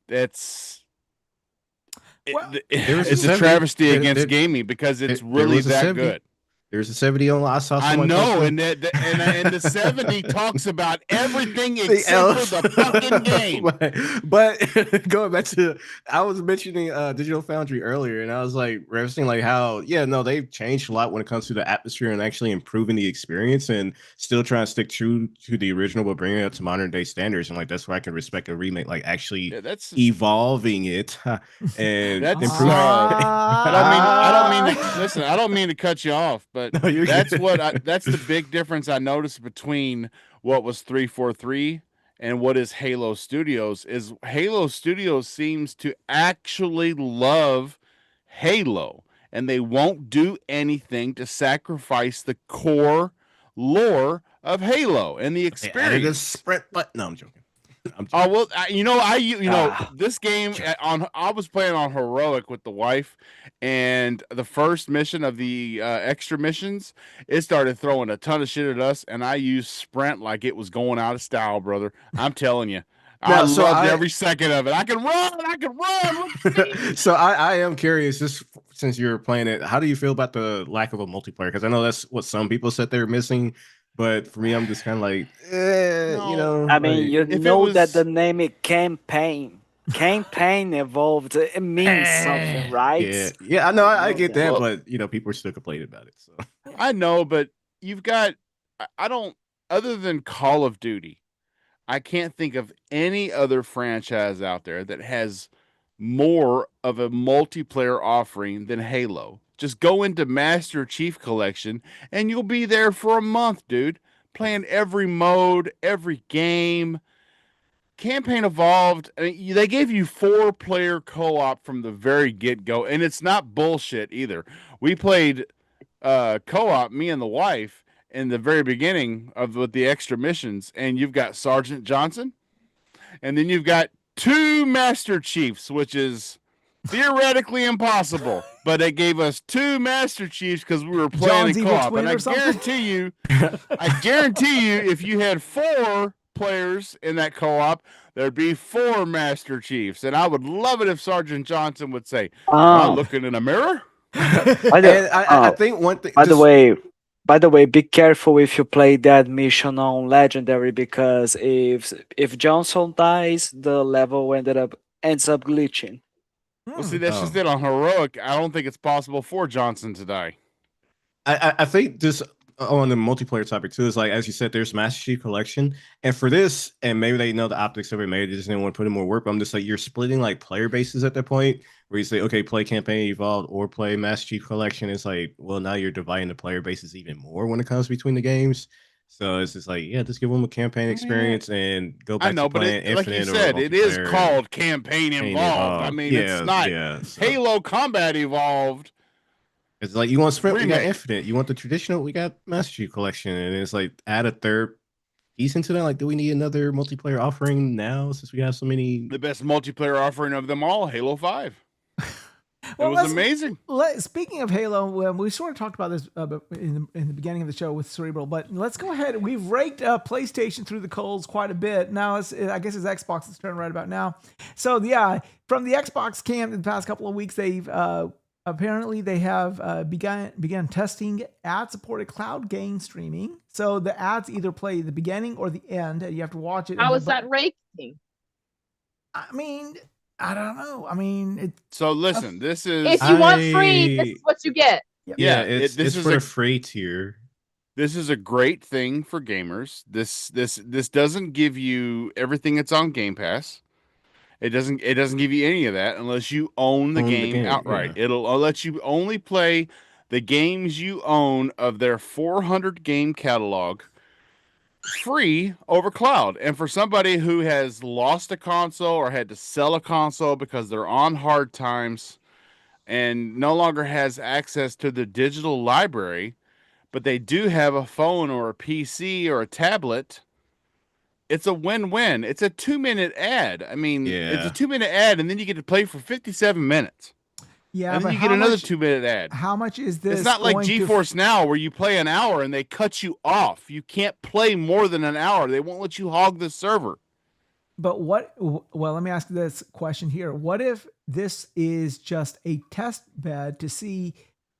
that's it's a travesty against gaming because it's really that good. There's a 70 on. I saw. I know, and the 70 talks about everything except for the fucking game. But going back to, I was mentioning Digital Foundry earlier, and I was like referencing like how they've changed a lot when it comes to the atmosphere and actually improving the experience, and still trying to stick true to the original, but bringing it up to modern day standards. And like that's why I can respect a remake, like actually evolving it and that's improving. I don't mean to cut you off, but that's that's the big difference I noticed between what was 343 and what is Halo Studios. Is Halo Studios seems to actually love Halo, and they won't do anything to sacrifice the core lore of Halo and the experience. A sprint button. No, I'm joking. Oh well, this game I was playing on heroic with the wife, and the first mission of the extra missions, it started throwing a ton of shit at us, and I used sprint like it was going out of style, brother. I'm telling you. I loved every second of it. I can run. So I am curious, just since you're playing it, how do you feel about the lack of a multiplayer? Because I know that's what some people said they were missing. But for me, I'm just kind of like, I mean, that the name is campaign. Campaign evolved. It means something, right? Yeah. I know. I get that, but people are still complaining about it. So I know, but you've got. I don't. Other than Call of Duty, I can't think of any other franchise out there that has more of a multiplayer offering than Halo. Just go into Master Chief Collection and you'll be there for a month, dude. Playing every mode, every game. Campaign Evolved, I mean, they gave you 4-player co-op from the very get-go, and it's not bullshit either. We played co-op, me and the wife, in the very beginning with the extra missions, and you've got Sergeant Johnson, and then you've got 2 Master Chiefs, which is theoretically impossible, but they gave us 2 Master Chiefs because we were playing in co-op. And I guarantee you, if you had 4 players in that co-op, there'd be 4 Master Chiefs. And I would love it if Sergeant Johnson would say, "Am I looking in a mirror?" I think one thing. By the way, be careful if you play that mission on Legendary, because if Johnson dies, the level ends up glitching. Well, see, that's just it. On heroic, I don't think it's possible for Johnson to die. I think this on the multiplayer topic too is like, as you said, there's Master Chief Collection, and for this, and maybe they know the optics of it, maybe they just didn't want to put in more work. But I'm just like, you're splitting like player bases at that point where you say, okay, play Campaign Evolved or play Master Chief Collection. It's like, well, now you're dividing the player bases even more when it comes between the games. So it's just like, yeah, just give them a campaign experience and go back to playing Infinite. Like you said, it is called Campaign Evolved. I mean, it's not Halo Combat Evolved. It's like you want Sprint, we got Infinite. You want the traditional, we got Master Chief Collection, and it's like add a third piece into that. Like, do we need another multiplayer offering now since we have so many? The best multiplayer offering of them all, Halo 5. Well, it was amazing. Speaking of Halo, we sort of talked about this in the beginning of the show with Cerebral, but let's go ahead. We've raked PlayStation through the coals quite a bit. Now, I guess it's Xbox's turn right about now. So, yeah, from the Xbox camp in the past couple of weeks, they've apparently they have began testing ad-supported cloud game streaming. So the ads either play the beginning or the end, and you have to watch it. How is that raking? I mean, I don't know. I mean, so listen, this is if you want free, this is what you get. Yeah, it's for a free tier. This is a great thing for gamers. This doesn't give you everything that's on Game Pass. It doesn't give you any of that unless you own the game outright. Yeah. It'll let you only play the games you own of their 400 game catalog free over cloud. And for somebody who has lost a console or had to sell a console because they're on hard times and no longer has access to the digital library, but they do have a phone or a PC or a tablet, it's a win-win. It's a 2-minute ad. I mean, it's a 2-minute ad, and then you get to play for 57 minutes. Yeah, and then you get another 2-minute ad. How much is this? It's not like GeForce Now where you play an hour and they cut you off. You can't play more than an hour. They won't let you hog the server. But well, let me ask this question here. What if this is just a test bed to see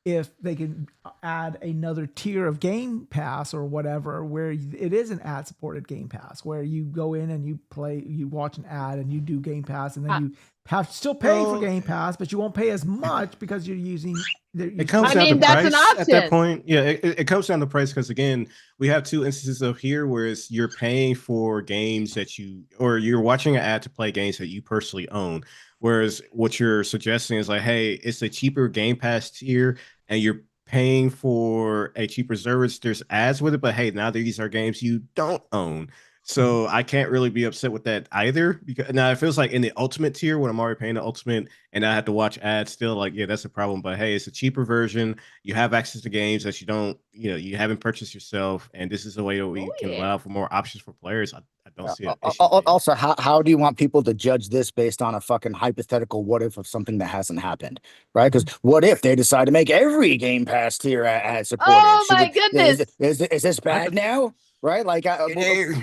if they can add another tier of Game Pass or whatever, where it is an ad-supported Game Pass, where you go in and you play, you watch an ad and you do Game Pass, and then you have to still pay for Game Pass, but you won't pay as much because you're using. It comes down to price at that point. Yeah, it comes down to price because, again, we have two instances of here where it's you're paying for games that you're watching an ad to play games that you personally own. Whereas what you're suggesting is like, hey, it's a cheaper Game Pass tier and you're paying for a cheaper service. There's ads with it, but hey, now these are games you don't own. So I can't really be upset with that either. Because now it feels like in the ultimate tier when I'm already paying the ultimate and I have to watch ads still, like, yeah, that's a problem. But hey, it's a cheaper version. You have access to games that you haven't purchased yourself. And this is a way that we can allow for more options for players. I don't see it. Also, how do you want people to judge this based on a fucking hypothetical what if of something that hasn't happened, right? Because what if they decide to make every Game Pass tier ad supported? Oh my goodness! Is this bad now? Right, like the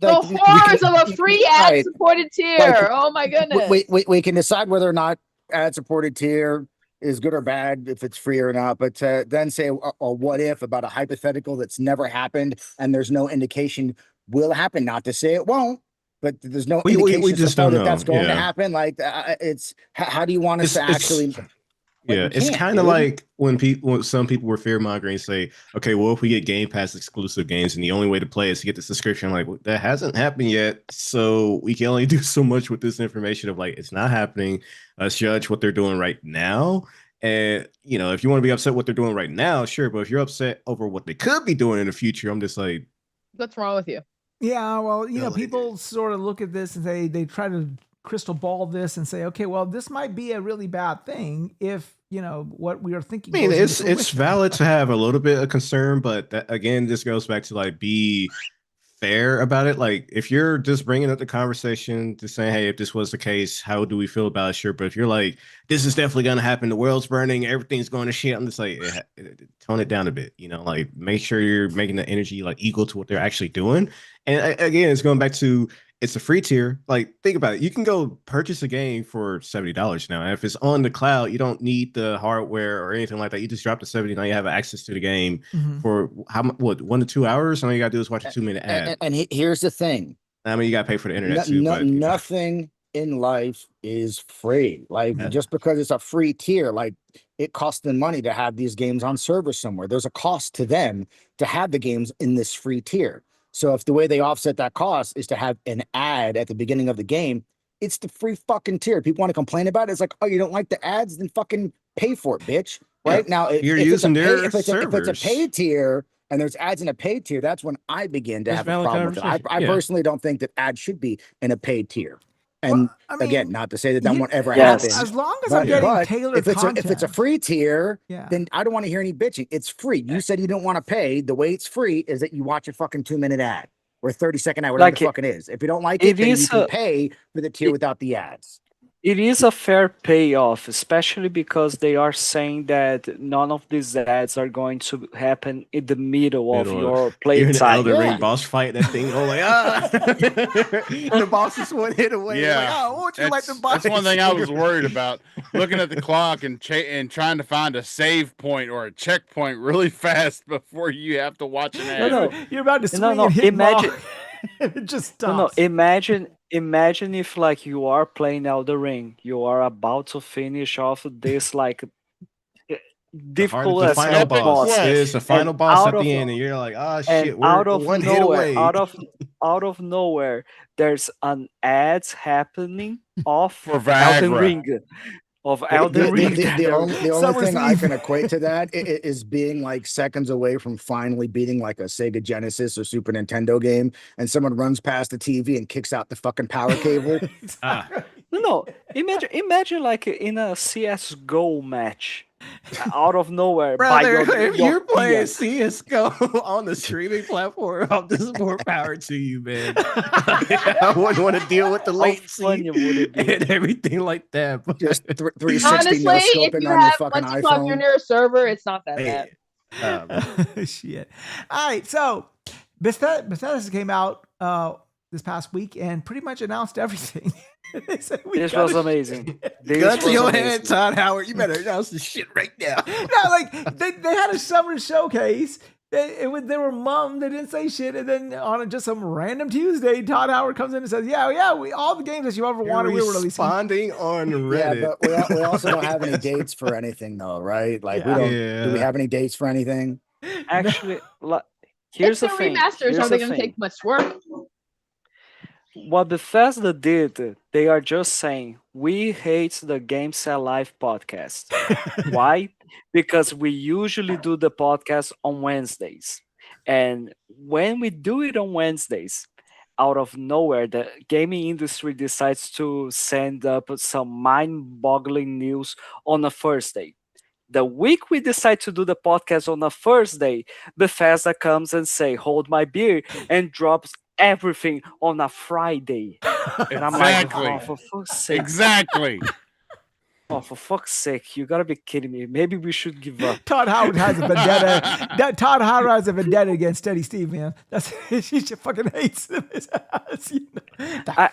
horrors of a free ad-supported tier. Oh my goodness! We can decide whether or not ad-supported tier is good or bad, if it's free or not. But then say a what if about a hypothetical that's never happened and there's no indication will happen. Not to say it won't, but there's no indication we just don't know that's going to happen. Like it's how do you want us to actually? It's kind of like when some people were fear mongering, say, okay, well, if we get Game Pass exclusive games and the only way to play is to get the subscription, like, well, that hasn't happened yet. So we can only do so much with this information of like, it's not happening. Let's judge what they're doing right now. And, if you want to be upset what they're doing right now, sure. But if you're upset over what they could be doing in the future, I'm just like, what's wrong with you? Yeah, well, people sort of look at this and they try to crystal ball this and say, okay, well, this might be a really bad thing if what we are thinking. I mean, it's valid to have a little bit of concern, but again, this goes back to like be fair about it. Like if you're just bringing up the conversation to say, hey, if this was the case, how do we feel about it? Sure, but if you're like, this is definitely going to happen, the world's burning, everything's going to shit, I'm just like, tone it down a bit. Like make sure you're making the energy like equal to what they're actually doing. And again, it's going back to. It's a free tier. Like, think about it. You can go purchase a game for $70 now. And if it's on the cloud, you don't need the hardware or anything like that. You just drop the $70. Now you have access to the game for 1 to 2 hours. All you gotta do is watch a 2-minute ad. And here's the thing. I mean, you gotta pay for the internet too. Nothing in life is free. Like just because it's a free tier, like it costs them money to have these games on servers somewhere. There's a cost to them to have the games in this free tier. So if the way they offset that cost is to have an ad at the beginning of the game, it's the free fucking tier. People want to complain about it. It's like, oh, you don't like the ads? Then fucking pay for it, bitch. Right now, if it's a paid tier and there's ads in a paid tier, that's when I begin to have a problem with it. I personally don't think that ads should be in a paid tier. And I mean, again, not to say that won't ever Yes. happen. As long as I'm getting tailored content. If it's a free tier, Yeah. then I don't want to hear any bitching. It's free. You said you don't want to pay. The way it's free is that you watch a fucking 2-minute ad or 30-second ad, whatever the fuck it is. If you don't like it, then you can pay for the tier without the ads. It is a fair payoff, especially because they are saying that none of these ads are going to happen in the middle of your play You're in an time. Elden Ring boss fight, that thing go like, the boss is one hit away. Yeah, like, oh, won't you like the boss? That's one thing I was worried about. Looking at the clock and trying to find a save point or a checkpoint really fast before you have to watch an ad. No, you're about to swing and hit imagine. It just stops. Imagine if like you are playing Elden Ring, you are about to finish off this like difficult the final boss. It's the final boss at the end, and you're like, oh shit, we're one hit away. Out of nowhere, there's an ads happening off for Elden Ring. Of Elden Ring. The only thing I can equate to that is being like seconds away from finally beating like a Sega Genesis or Super Nintendo game, and someone runs past the TV and kicks out the fucking power cable. No, imagine like in a CS:GO match, out of nowhere. Brother, if you're playing CS:GO on the streaming platform, I'm just more power to you, man. I wouldn't want to deal with the latency and everything like that. Just 360 honestly, no if scoping you on your have fucking once you plug your iPhone. near a server, it's not that bad. Shit. All right, so Bethesda came out this past week and pretty much announced everything. This was amazing. Gun to your head, Todd Howard. You better announce the shit right now. No, like they had a summer showcase. They were mum. They didn't say shit, and then on just some random Tuesday, Todd Howard comes in and says, "Yeah, all the games that you ever wanted, we were releasing." Responding on Reddit. Yeah, but we also don't have any dates for anything, though, right? Like we don't. Do we have any dates for anything? Actually, here's the thing. Remasters. Are they going to take much work? What Bethesda did, they are just saying, we hate the Game Set Live podcast. Why? Because we usually do the podcast on Wednesdays. And when we do it on Wednesdays, out of nowhere, the gaming industry decides to send up some mind-boggling news on a Thursday. The week we decide to do the podcast on a Thursday, Bethesda comes and say, hold my beer, and drops everything on a Friday. And I'm like, oh, for fuck's sake. Exactly. Oh, for fuck's sake. You gotta be kidding me. Maybe we should give up. Todd Howard has a vendetta. Todd Howard has a vendetta against Steady Steve, man. She fucking hates him. I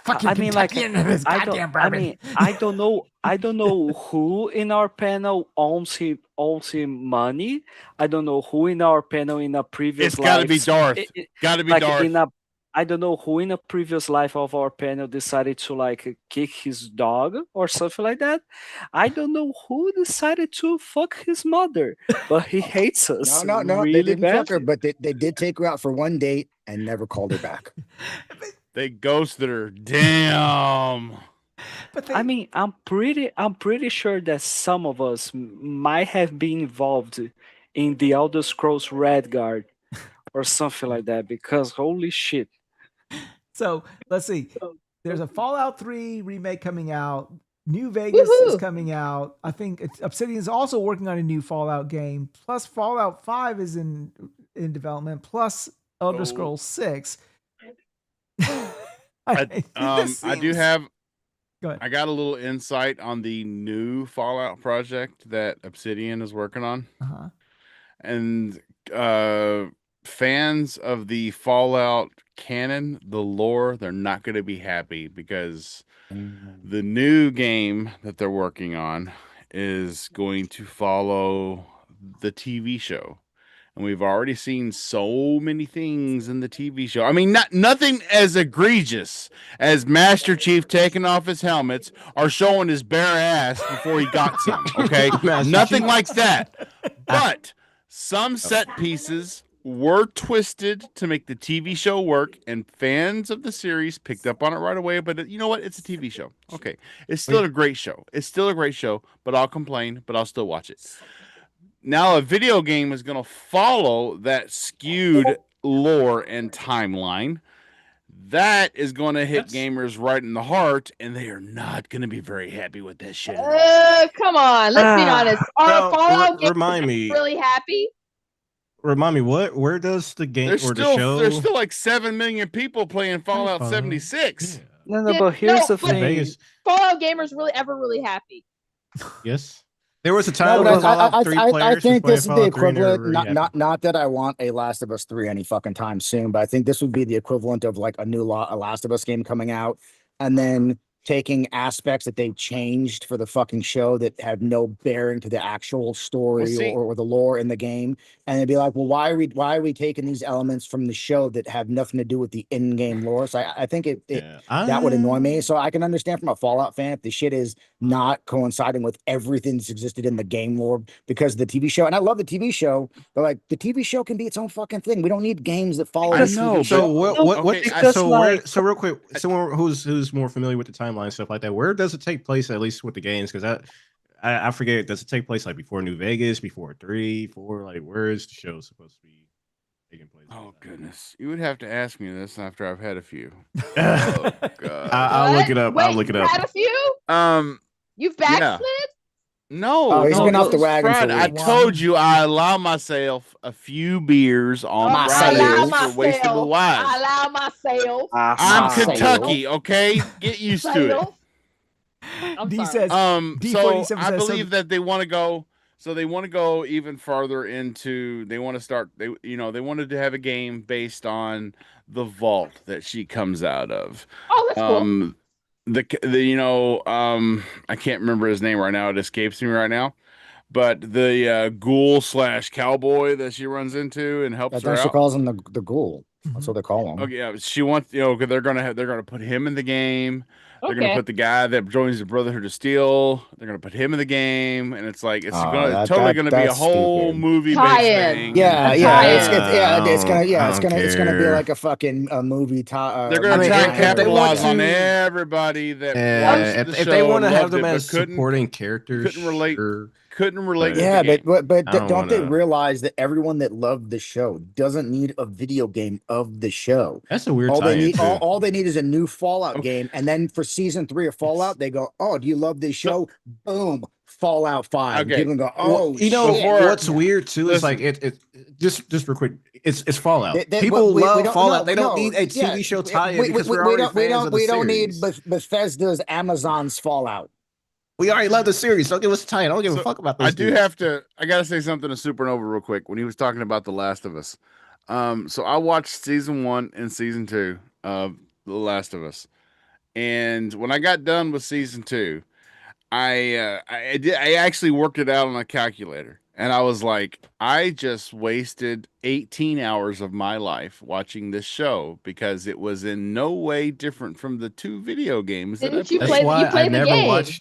don't know who in our panel owns him money. I don't know who in our panel in a previous life. It's gotta be Darth. Gotta be Darth. I don't know who in a previous life of our panel decided to like kick his dog or something like that. I don't know who decided to fuck his mother, but he hates us. No, really they didn't badly. fuck her, but they did take her out for one date and never called her back. They ghosted her. Damn. But I'm pretty sure that some of us might have been involved in the Elder Scrolls Redguard or something like that, because holy shit. So let's see. There's a Fallout 3 remake coming out. New Vegas is coming out. I think Obsidian is also working on a new Fallout game. Plus Fallout 5 is in development. Plus Elder Scrolls 6. I do have. I got a little insight on the new Fallout project that Obsidian is working on, and fans of the Fallout canon, the lore, they're not going to be happy because the new game that they're working on is going to follow the TV show. And we've already seen so many things in the TV show. I mean, nothing as egregious as Master Chief taking off his helmets or showing his bare ass before he got some. Okay, nothing like that. But some set pieces were twisted to make the TV show work, and fans of the series picked up on it right away. But you know what? It's a TV show. Okay, it's still a great show. It's still a great show. But I'll complain. But I'll still watch it. Now a video game is going to follow that skewed lore and timeline. that is going to hit gamers right in the heart, and they are not going to be very happy with that shit. Come on, let's be honest. Are Fallout remind me, really happy? Remind me, where does the game there's or still, the show? There's still like 7 million people playing Fallout 76. Yeah. No, but here's the thing. Vegas. Fallout gamers really happy? Yes. There was a time when Fallout 3 players I think was this is the Fallout 3 equivalent. Not that I want a Last of Us 3 any fucking time soon, but I think this would be the equivalent of like a Last of Us game coming out, and then taking aspects that they've changed for the fucking show that have no bearing to the actual story or the lore in the game, and they'd be like, well, why are we taking these elements from the show that have nothing to do with the in-game lore? So I think that would annoy me. So I can understand from a Fallout fan if the shit is not coinciding with everything that's existed in the game lore because of the TV show. And I love the TV show, but like the TV show can be its own fucking thing. We don't need games that follow the TV show. So real quick, someone who's more familiar with the timeline and stuff like that, where does it take place, at least with the games? Because I forget, does it take place like before New Vegas, before 3, 4? Like, where is the show supposed to be taking place? Oh goodness, you would have to ask me this after I've had a few. Oh god, I'll look it up. Wait, I'll look it up. Had a few? You've backslid? No, he's been off the wagon. I told you I allow myself a few beers on Fridays for Wastable Wize. I allow myself. I'm Kentucky, okay? Get used to it. D says, so I believe that they want to go. So they want to go even farther into. They want to start. They wanted to have a game based on the vault that she comes out of. Oh, that's cool. I can't remember his name right now. It escapes me right now. But the ghoul / cowboy that she runs into and helps her out. She calls him the ghoul. That's what they call him. Okay, yeah, she wants because they're gonna put him in the game. They're gonna put the guy that joins the Brotherhood of Steel. They're gonna put him in the game, and it's like it's totally gonna be a whole movie-based thing. It's gonna be like a fucking movie. They're gonna try and capitalize on everybody that watched the show. If they want to have them as supporting characters, couldn't relate. Yeah, but don't they realize that everyone that loved the show doesn't need a video game of the show? That's a weird. All they need is a new Fallout game, and then for season 3 of Fallout, they go, "Oh, do you love this show?" Boom, Fallout 5. Okay. People go, "Oh, what's weird too is like it. Just real quick, it's Fallout. People love Fallout. They don't need a TV show tie-in because we don't need Bethesda's Amazon's Fallout. We already love the series. Don't give us a tie-in. I don't give a fuck about this. I gotta say something to Supernova real quick when he was talking about The Last of Us. So I watched season 1 and season 2 of The Last of Us, and when I got done with season 2, I actually worked it out on a calculator, and I was like, I just wasted 18 hours of my life watching this show because it was in no way different from the 2 video games. Didn't you play the game?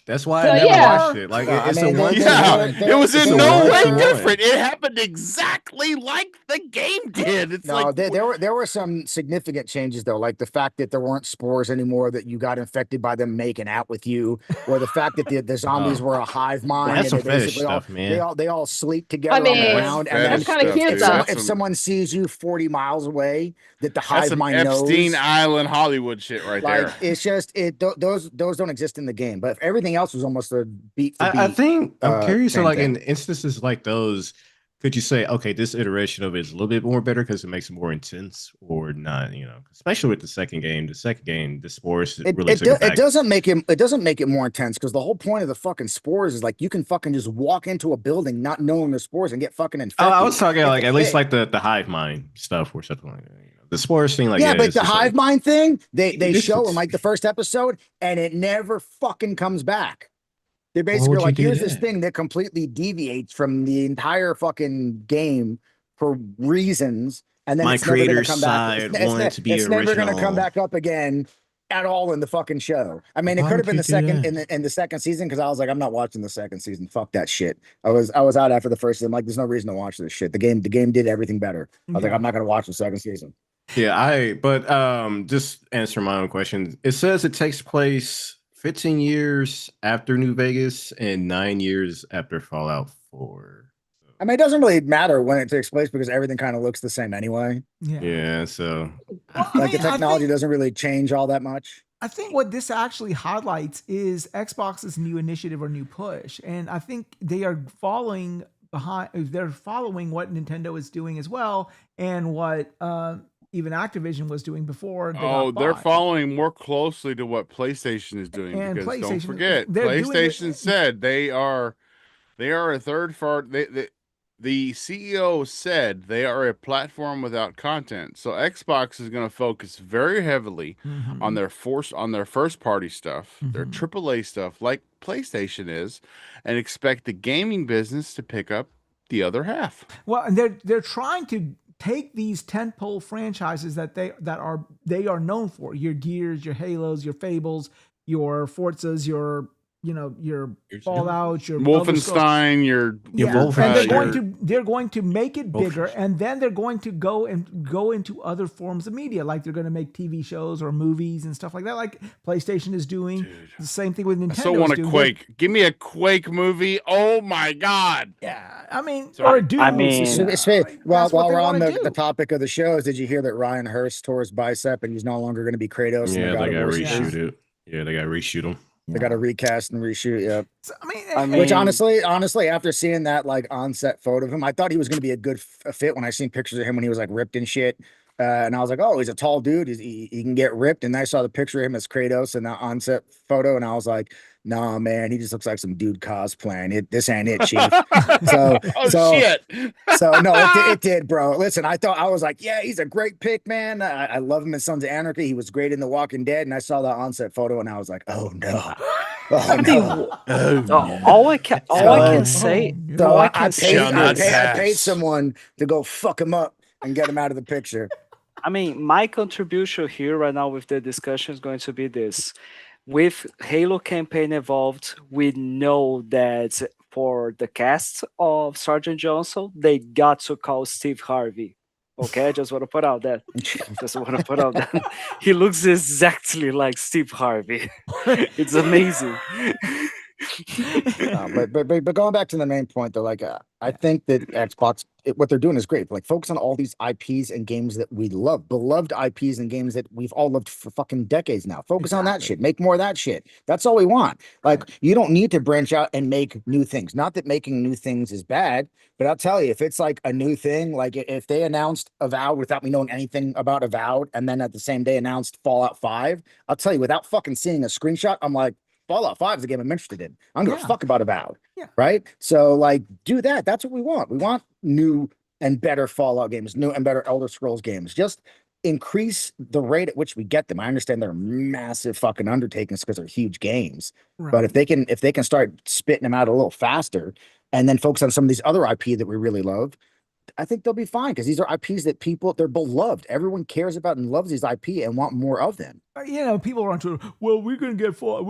That's why I never watched it. Like it was in no way different. It happened exactly like the game did. It's there were some significant changes though, like the fact that there weren't spores anymore, that you got infected by them making out with you, or the fact that the zombies were a hive mind. That's some fetish stuff, man. They all sleep together on the ground, and that's kind of cute though. If someone sees you 40 miles away, that the hive some mind knows. Epstein Island Hollywood shit right there. It's just those don't exist in the game, but everything else was almost a beat for beat. I think I'm curious. So like in instances like those, could you say, okay, this iteration of it is a little bit more better because it makes it more intense, or not? Especially with the second game. The spores it doesn't make it more intense, because the whole point of the fucking spores is like you can fucking just walk into a building not knowing the spores and get fucking infected. I was talking like at least like the hive mind stuff or something like that. The spores thing, like but the hive mind thing, they show in like the first episode, and it never fucking comes back. They're basically like, here's this thing that completely deviates from the entire fucking game for reasons, and then my creator's side wanted to be it's never going to come back up again at all in the fucking show. I mean, it could have been the second in the second season, because I was like, I'm not watching the second season. Fuck that shit. I was out after the first season. I'm like, there's no reason to watch this shit. The game did everything better. I was like, I'm not going to watch the second season. Yeah, but just answer my own question. It says it takes place 15 years after New Vegas and 9 years after Fallout 4. So I mean, it doesn't really matter when it takes place because everything kind of looks the same anyway. Yeah. So Well, like the technology doesn't really change all that much. I think what this actually highlights is Xbox's new initiative or new push, and I think they are following behind. They're following what Nintendo is doing as well, and what even Activision was doing before. They're following more closely to what PlayStation is doing, and because don't PlayStation, forget, PlayStation said they are a third party. The CEO said they are a platform without content. So Xbox is going to focus very heavily on their first party stuff, their AAA stuff, like PlayStation is, and expect the gaming business to pick up the other half. Well, and they're trying to take these tentpole franchises that they are known for, your Gears, your Halos, your Fables, your Forzas, your Fallout, your Wolfenstein, and they're going to make it bigger, and then they're going to go into other forms of media, like they're going to make TV shows or movies and stuff like that, like PlayStation is doing. Dude, the same thing with Nintendo. I still want a Quake. Give me a Quake movie. Oh my God. Yeah, I mean, or a Doom. While we're on the topic of the shows, did you hear that Ryan Hurst tore his bicep and he's no longer going to be Kratos? Yeah, they got to reshoot it. Yeah, they got to reshoot him. They got to recast and reshoot. Yeah. So, I mean, which honestly, after seeing that like on-set photo of him, I thought he was going to be a good fit when I seen pictures of him when he was like ripped and shit. And I was like, oh, he's a tall dude. He can get ripped. And then I saw the picture of him as Kratos in that on-set photo, and I was like, nah, man, he just looks like some dude cosplaying. This ain't it, Chief. Shit. So no, it did, bro. Listen, I was like, yeah, he's a great pick, man. I love him in Sons of Anarchy. He was great in The Walking Dead. And I saw that on-set photo, and I was like, oh no. All I can say. I paid someone to go fuck him up and get him out of the picture. I mean, my contribution here right now with the discussion is going to be this. With Halo campaign involved, we know that for the cast of Sergeant Johnson, they got to call Steve Harvey. Okay, I just want to put out that. He looks exactly like Steve Harvey. It's amazing. But going back to the main point, though, like I think that Xbox, what they're doing is great. Like focus on all these IPs and games that we love, beloved IPs and games that we've all loved for fucking decades now. Focus on that shit. Make more of that shit. That's all we want. Like you don't need to branch out and make new things. Not that making new things is bad, but I'll tell you, if it's like a new thing, like if they announced Avowed without me knowing anything about Avowed, and then at the same day announced Fallout 5, I'll tell you, without fucking seeing a screenshot, I'm like, Fallout 5 is a game I'm interested in. I don't give a fuck about Avowed. Yeah. Right? So, like, do that. That's what we want. We want new and better Fallout games, new and better Elder Scrolls games. Just increase the rate at which we get them. I understand they're massive fucking undertakings because they're huge games. Right. But if they can start spitting them out a little faster and then focus on some of these other IP that we really love, I think they'll be fine, because these are IPs that they're beloved. Everyone cares about and loves these IP and want more of them. People are on Twitter, well, we're gonna get Fallout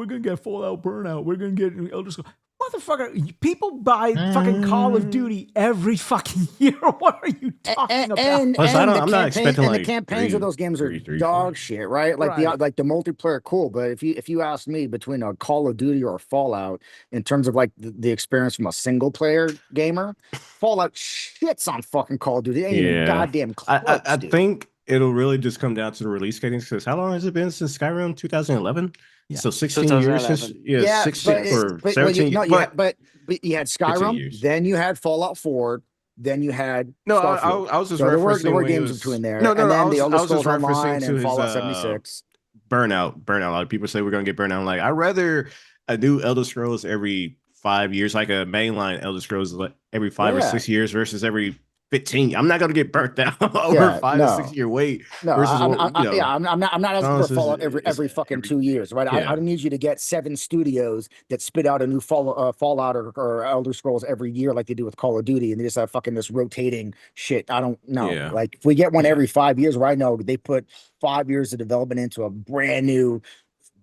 Burnout, we're gonna get Elder Scrolls. Motherfucker, people buy fucking Call of Duty every fucking year. What are you talking about? I'm not expecting the campaigns of those games are dog shit, right? Like the multiplayer, cool. But if you ask me, between a Call of Duty or a Fallout, in terms of like the experience from a single player gamer, Fallout shits on fucking Call of Duty. It ain't even goddamn close. I think it'll really just come down to the release cadence, because how long has it been since Skyrim? 2011. Yeah. So 16 years since 16 or 17. But you had Skyrim, then you had Fallout 4, then you had Starfield. I was just referencing there were games between there. And then the Elder Scrolls Online and Fallout 76. Burnout. A lot of people say we're gonna get Burnout. Like, I'd rather a new Elder Scrolls every 5 years, like a mainline Elder Scrolls every 5 or 6 years versus every 15. I'm not gonna get burnt out over 5 or 6 year wait. No, I'm not asking for Fallout every fucking 2 years, right? Yeah. I don't need you to get 7 studios that spit out a new Fallout or Elder Scrolls every year like they do with Call of Duty, and they just have fucking this rotating shit. I don't know. Yeah. Like, if we get one every 5 years, where I know they put 5 years of development into a brand new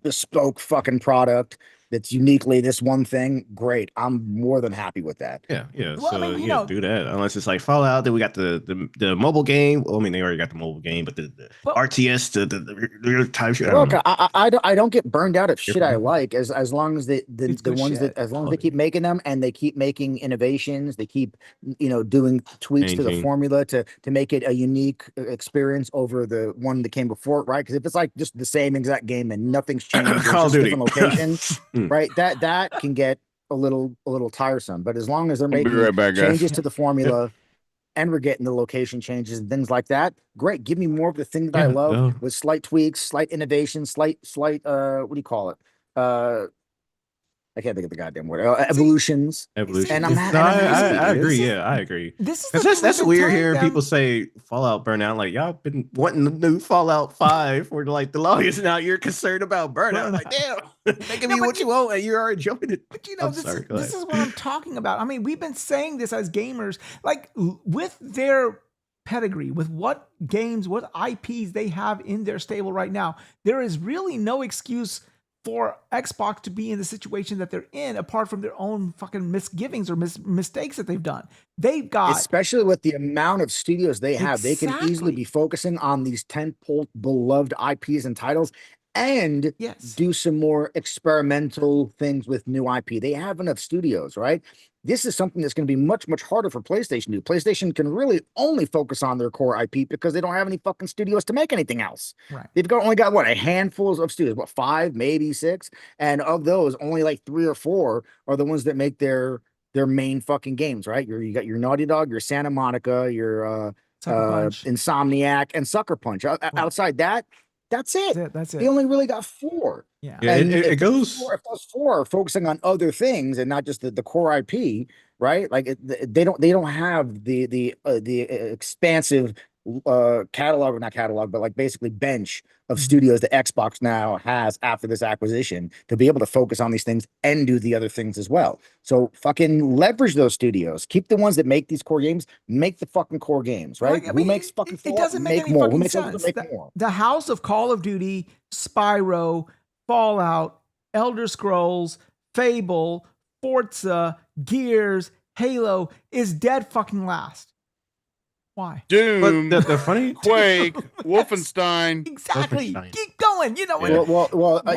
bespoke fucking product that's uniquely this one thing, great. I'm more than happy with that. Yeah, yeah. Well, so I mean, you know, do that. Unless it's like Fallout, then we got the mobile game. Well, I mean, they already got the mobile game, but the RTS, the real time shit. Look, I don't get burned out of shit I Different. like as long as the ones shit. that as long as they keep making them and they keep making innovations, they keep doing tweaks to the formula to make it a unique experience over the one that came before it, right? Because if it's like just the same exact game and nothing's changed, Call of it's just Duty. different locations, right? That can get a little tiresome. But as long as they're I'll be making right back, guys. changes to the formula. And we're getting the location changes and things like that. Great. Give me more of the thing that I love with slight tweaks, slight innovation, slight what do you call it? I can't think of the goddamn word. Evolutions. Evolution. And I agree. Yeah, I agree. This is that's weird hearing people say Fallout burnout. Like y'all been wanting the new Fallout 5 for like the longest. Now you're concerned about burnout. Like damn, they give you what you want, and you're already jumping it. But this is what I'm talking about. I mean, we've been saying this as gamers, like with their pedigree, with what games, what IPs they have in their stable right now. There is really no excuse for Xbox to be in the situation that they're in, apart from their own fucking misgivings or mistakes that they've done. They've got, especially with the amount of studios they have, they can easily be focusing on these tentpole beloved IPs and titles and do some more experimental things with new IP. They have enough studios, right? This is something that's going to be much, much harder for PlayStation to do. PlayStation can really only focus on their core IP because they don't have any fucking studios to make anything else. Right. They've only got a handful of studios, 5, maybe 6, and of those, only like 3 or 4 are the ones that make their main fucking games, right? You got your Naughty Dog, your Santa Monica, your Insomniac, and Sucker Punch. Outside that, that's it. That's it. They only really got 4. Yeah. And it goes. If those 4 are focusing on other things and not just the core IP, right? Like they don't have the expansive catalog, or not catalog, but like basically bench of studios that Xbox now has after this acquisition to be able to focus on these things and do the other things as well. So fucking leverage those studios. Keep the ones that make these core games, make the fucking core games, right? Like, I mean, who makes fucking it doesn't make any more? Who fucking makes sense. make more? The house of Call of Duty, Spyro, Fallout, Elder Scrolls, Fable, Forza, Gears, Halo is dead fucking last. Why? Doom, but the funny Quake, Wolfenstein. Exactly. Keep going. You know.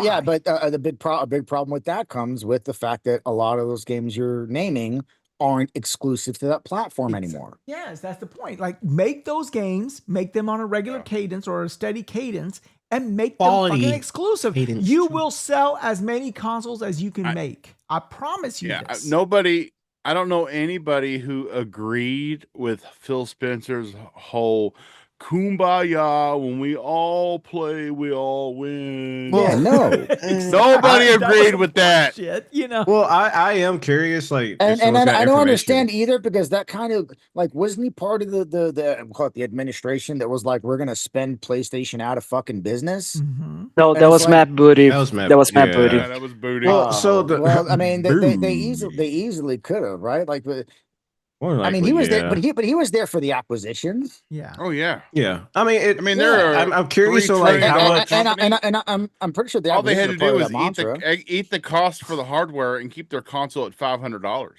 Yeah, but a big problem with that comes with the fact that a lot of those games you're naming aren't exclusive to that platform anymore. Yes, that's the point. Like, make those games, make them on a regular cadence or a steady cadence, and make them fucking exclusive. Cadence. You will sell as many consoles as you can make. I promise you this. I don't know anybody who agreed with Phil Spencer's whole kumbaya, when we all play, we all win. Well, no. Nobody agreed with that. Shit, you know. Well, I am curious, like, and I don't understand either, because that kind of like, wasn't he part of the call it the administration that was like, we're gonna spend PlayStation out of fucking business? Mm-hmm. No, that was Matt Booty. That was Matt Booty. Yeah, that was Booty. Well, I mean, they easily could have, right? Like, I mean, he was there, but he was there for the acquisitions. Yeah. Oh yeah. Yeah. I mean, there are. I'm curious to like how much. And I'm pretty sure all they had to do was eat the cost for the hardware and keep their console at $500.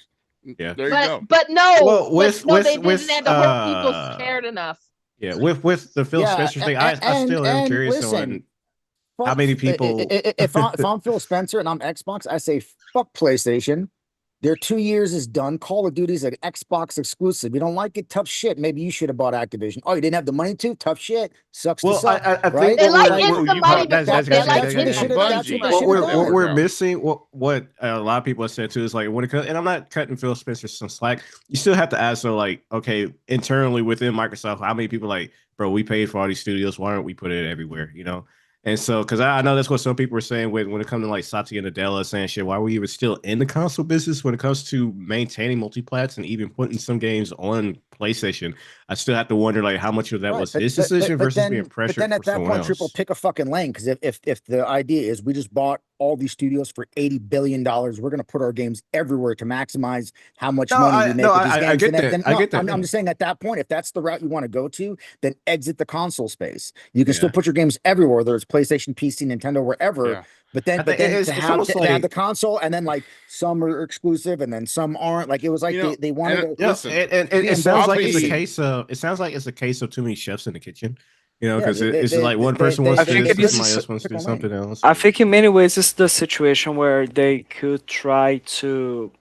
Yeah. There you go. But no, well, they didn't have to hurt people scared enough. Yeah, with the Phil Spencer thing, I still am curious on how many people. If I'm Phil Spencer and I'm Xbox, I say fuck PlayStation. Their 2 years is done. Call of Duty is an Xbox exclusive. You don't like it? Tough shit. Maybe you should have bought Activision. Oh, you didn't have the money to? Tough shit. Sucks to suck. I right? think they like getting the money, but what we're missing, what a lot of people have said too, is like when it comes, and I'm not cutting Phil Spencer some slack. You still have to ask, so like, okay, internally within Microsoft, how many people like, bro, we paid for all these studios. Why don't we put it everywhere? You know. And so, because I know that's what some people were saying when it comes to like Satya Nadella saying shit, why were we even still in the console business when it comes to maintaining multiplats and even putting some games on PlayStation? I still have to wonder like how much of that was his decision versus being pressured. But then at that point, Triple, pick a fucking lane, because if the idea is we just bought all these studios for $80 billion, we're going to put our games everywhere to maximize how much money we make with these games. I get that. I'm just saying at that point, if that's the route you want to go to, then exit the console space. You can still put your games everywhere, whether it's PlayStation, PC, Nintendo, wherever. But then it's to almost have like the console, and then like some are exclusive, and then some aren't. Like it was like they wanted to listen. and be it sounds like it's a ambitious. case of too many chefs in the kitchen. You know, Yeah, because it's just like one person wants to do think this, it somebody is- else wants to do something else. I think in many ways it's the situation where they could try to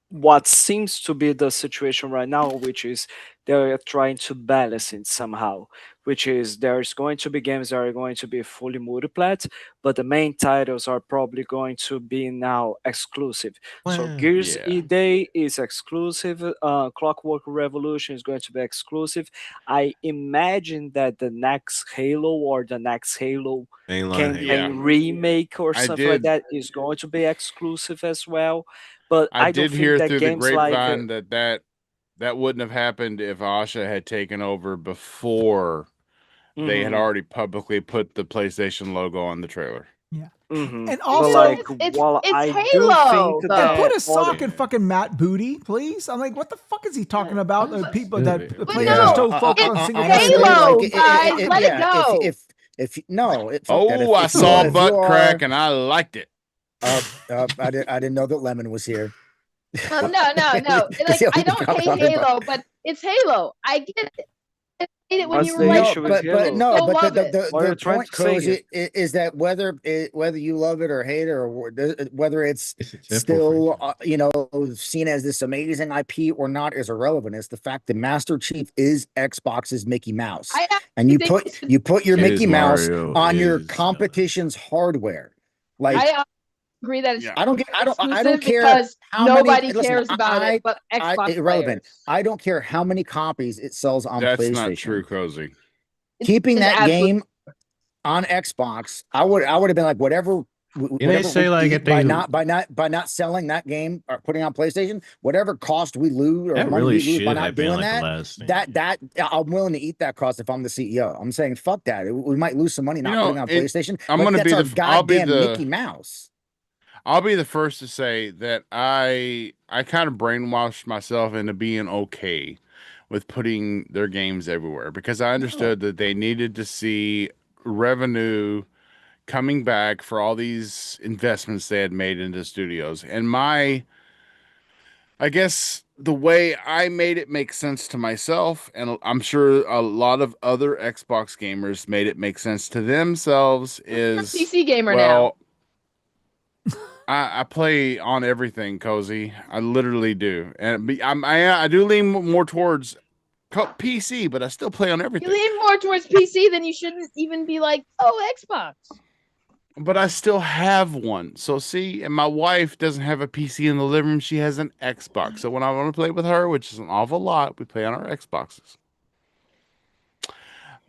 what seems to be the situation right now, which is they're trying to balance it somehow, which is there's going to be games that are going to be fully multiplat, but the main titles are probably going to be now exclusive. So Well, Gears yeah. E-Day is exclusive, Clockwork Revolution is going to be exclusive. I imagine that the next Halo or the next Halo mainline campaign Halo. remake or I something like did- that is going to be exclusive as well. But I I don't did think hear that through the games like grapevine that wouldn't have happened if Asha had taken over before they had already publicly put the PlayStation logo on the trailer. Yeah. And And also, it's I do Halo, think though. that put a sock other- in fucking Matt Booty, please. I'm like, what the fuck is he talking about? The people that the But players no, are so focused on it's single Halo, player. guys. Let it go. If no, fuck that. Oh, I saw butt crack and I liked it. I didn't know that Lemon was here. No. Like I don't hate Halo, but it's Halo. I get it. I hate it when What's you the were like, issue with Halo? but love it. What are you the trying point, to say Cozy, is that whether you love it or hate it, or whether it's It's a temple still seen as this amazing IP or not is irrelevant. It's the fact that Master Chief is Xbox's Mickey Mouse, and you put your It Mickey is Mouse Mario, on it your is, competition's hardware. Like I agree that it's I don't exclusive care because how nobody many. cares about it, but Xbox irrelevant. players. I don't care how many copies it sells on That's PlayStation. not true, Cozy. Keeping It's that absolute- game on Xbox, I would have been like whatever. they say, like, if they- by not selling that game or putting it on PlayStation, whatever cost we lose or That money really we lose by should not have been doing like the that, last thing. that I'm willing to eat that cost if I'm the CEO. I'm saying fuck that. We might lose some money not putting it on PlayStation. I'm but gonna that's be our the- I'll be goddamn the- Mickey Mouse. I'll be the first to say that I kind of brainwashed myself into being okay with putting their games everywhere because I understood that they needed to see revenue coming back for all these investments they had made into studios. And I guess the way I made it make sense to myself, and I'm sure a lot of other Xbox gamers made it make sense to themselves, is PC gamer now. I play on everything, Cozy. I literally do, and I do lean more towards PC, but I still play on everything. You lean more towards PC, then you shouldn't even be like, oh, Xbox. But I still have one. So see, and my wife doesn't have a PC in the living room. She has an Xbox. So when I want to play with her, which is an awful lot, we play on our Xboxes.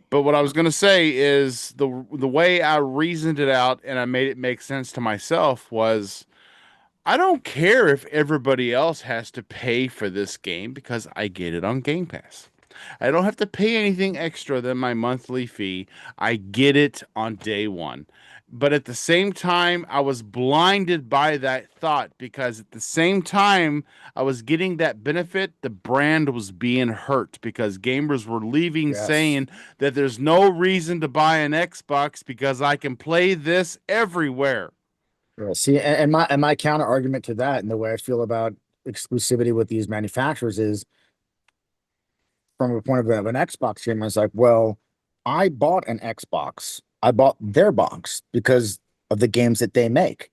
But what I was going to say is the way I reasoned it out and I made it make sense to myself was I don't care if everybody else has to pay for this game because I get it on Game Pass. I don't have to pay anything extra than my monthly fee. I get it on day one. But at the same time, I was blinded by that thought because at the same time I was getting that benefit, the brand was being hurt because gamers were leaving saying that there's no reason to buy an Xbox because I can play this everywhere. Yeah, see, and my counter argument to that, and the way I feel about exclusivity with these manufacturers is, from a point of view of an Xbox gamer, it's like, well, I bought an Xbox. I bought their box because of the games that they make.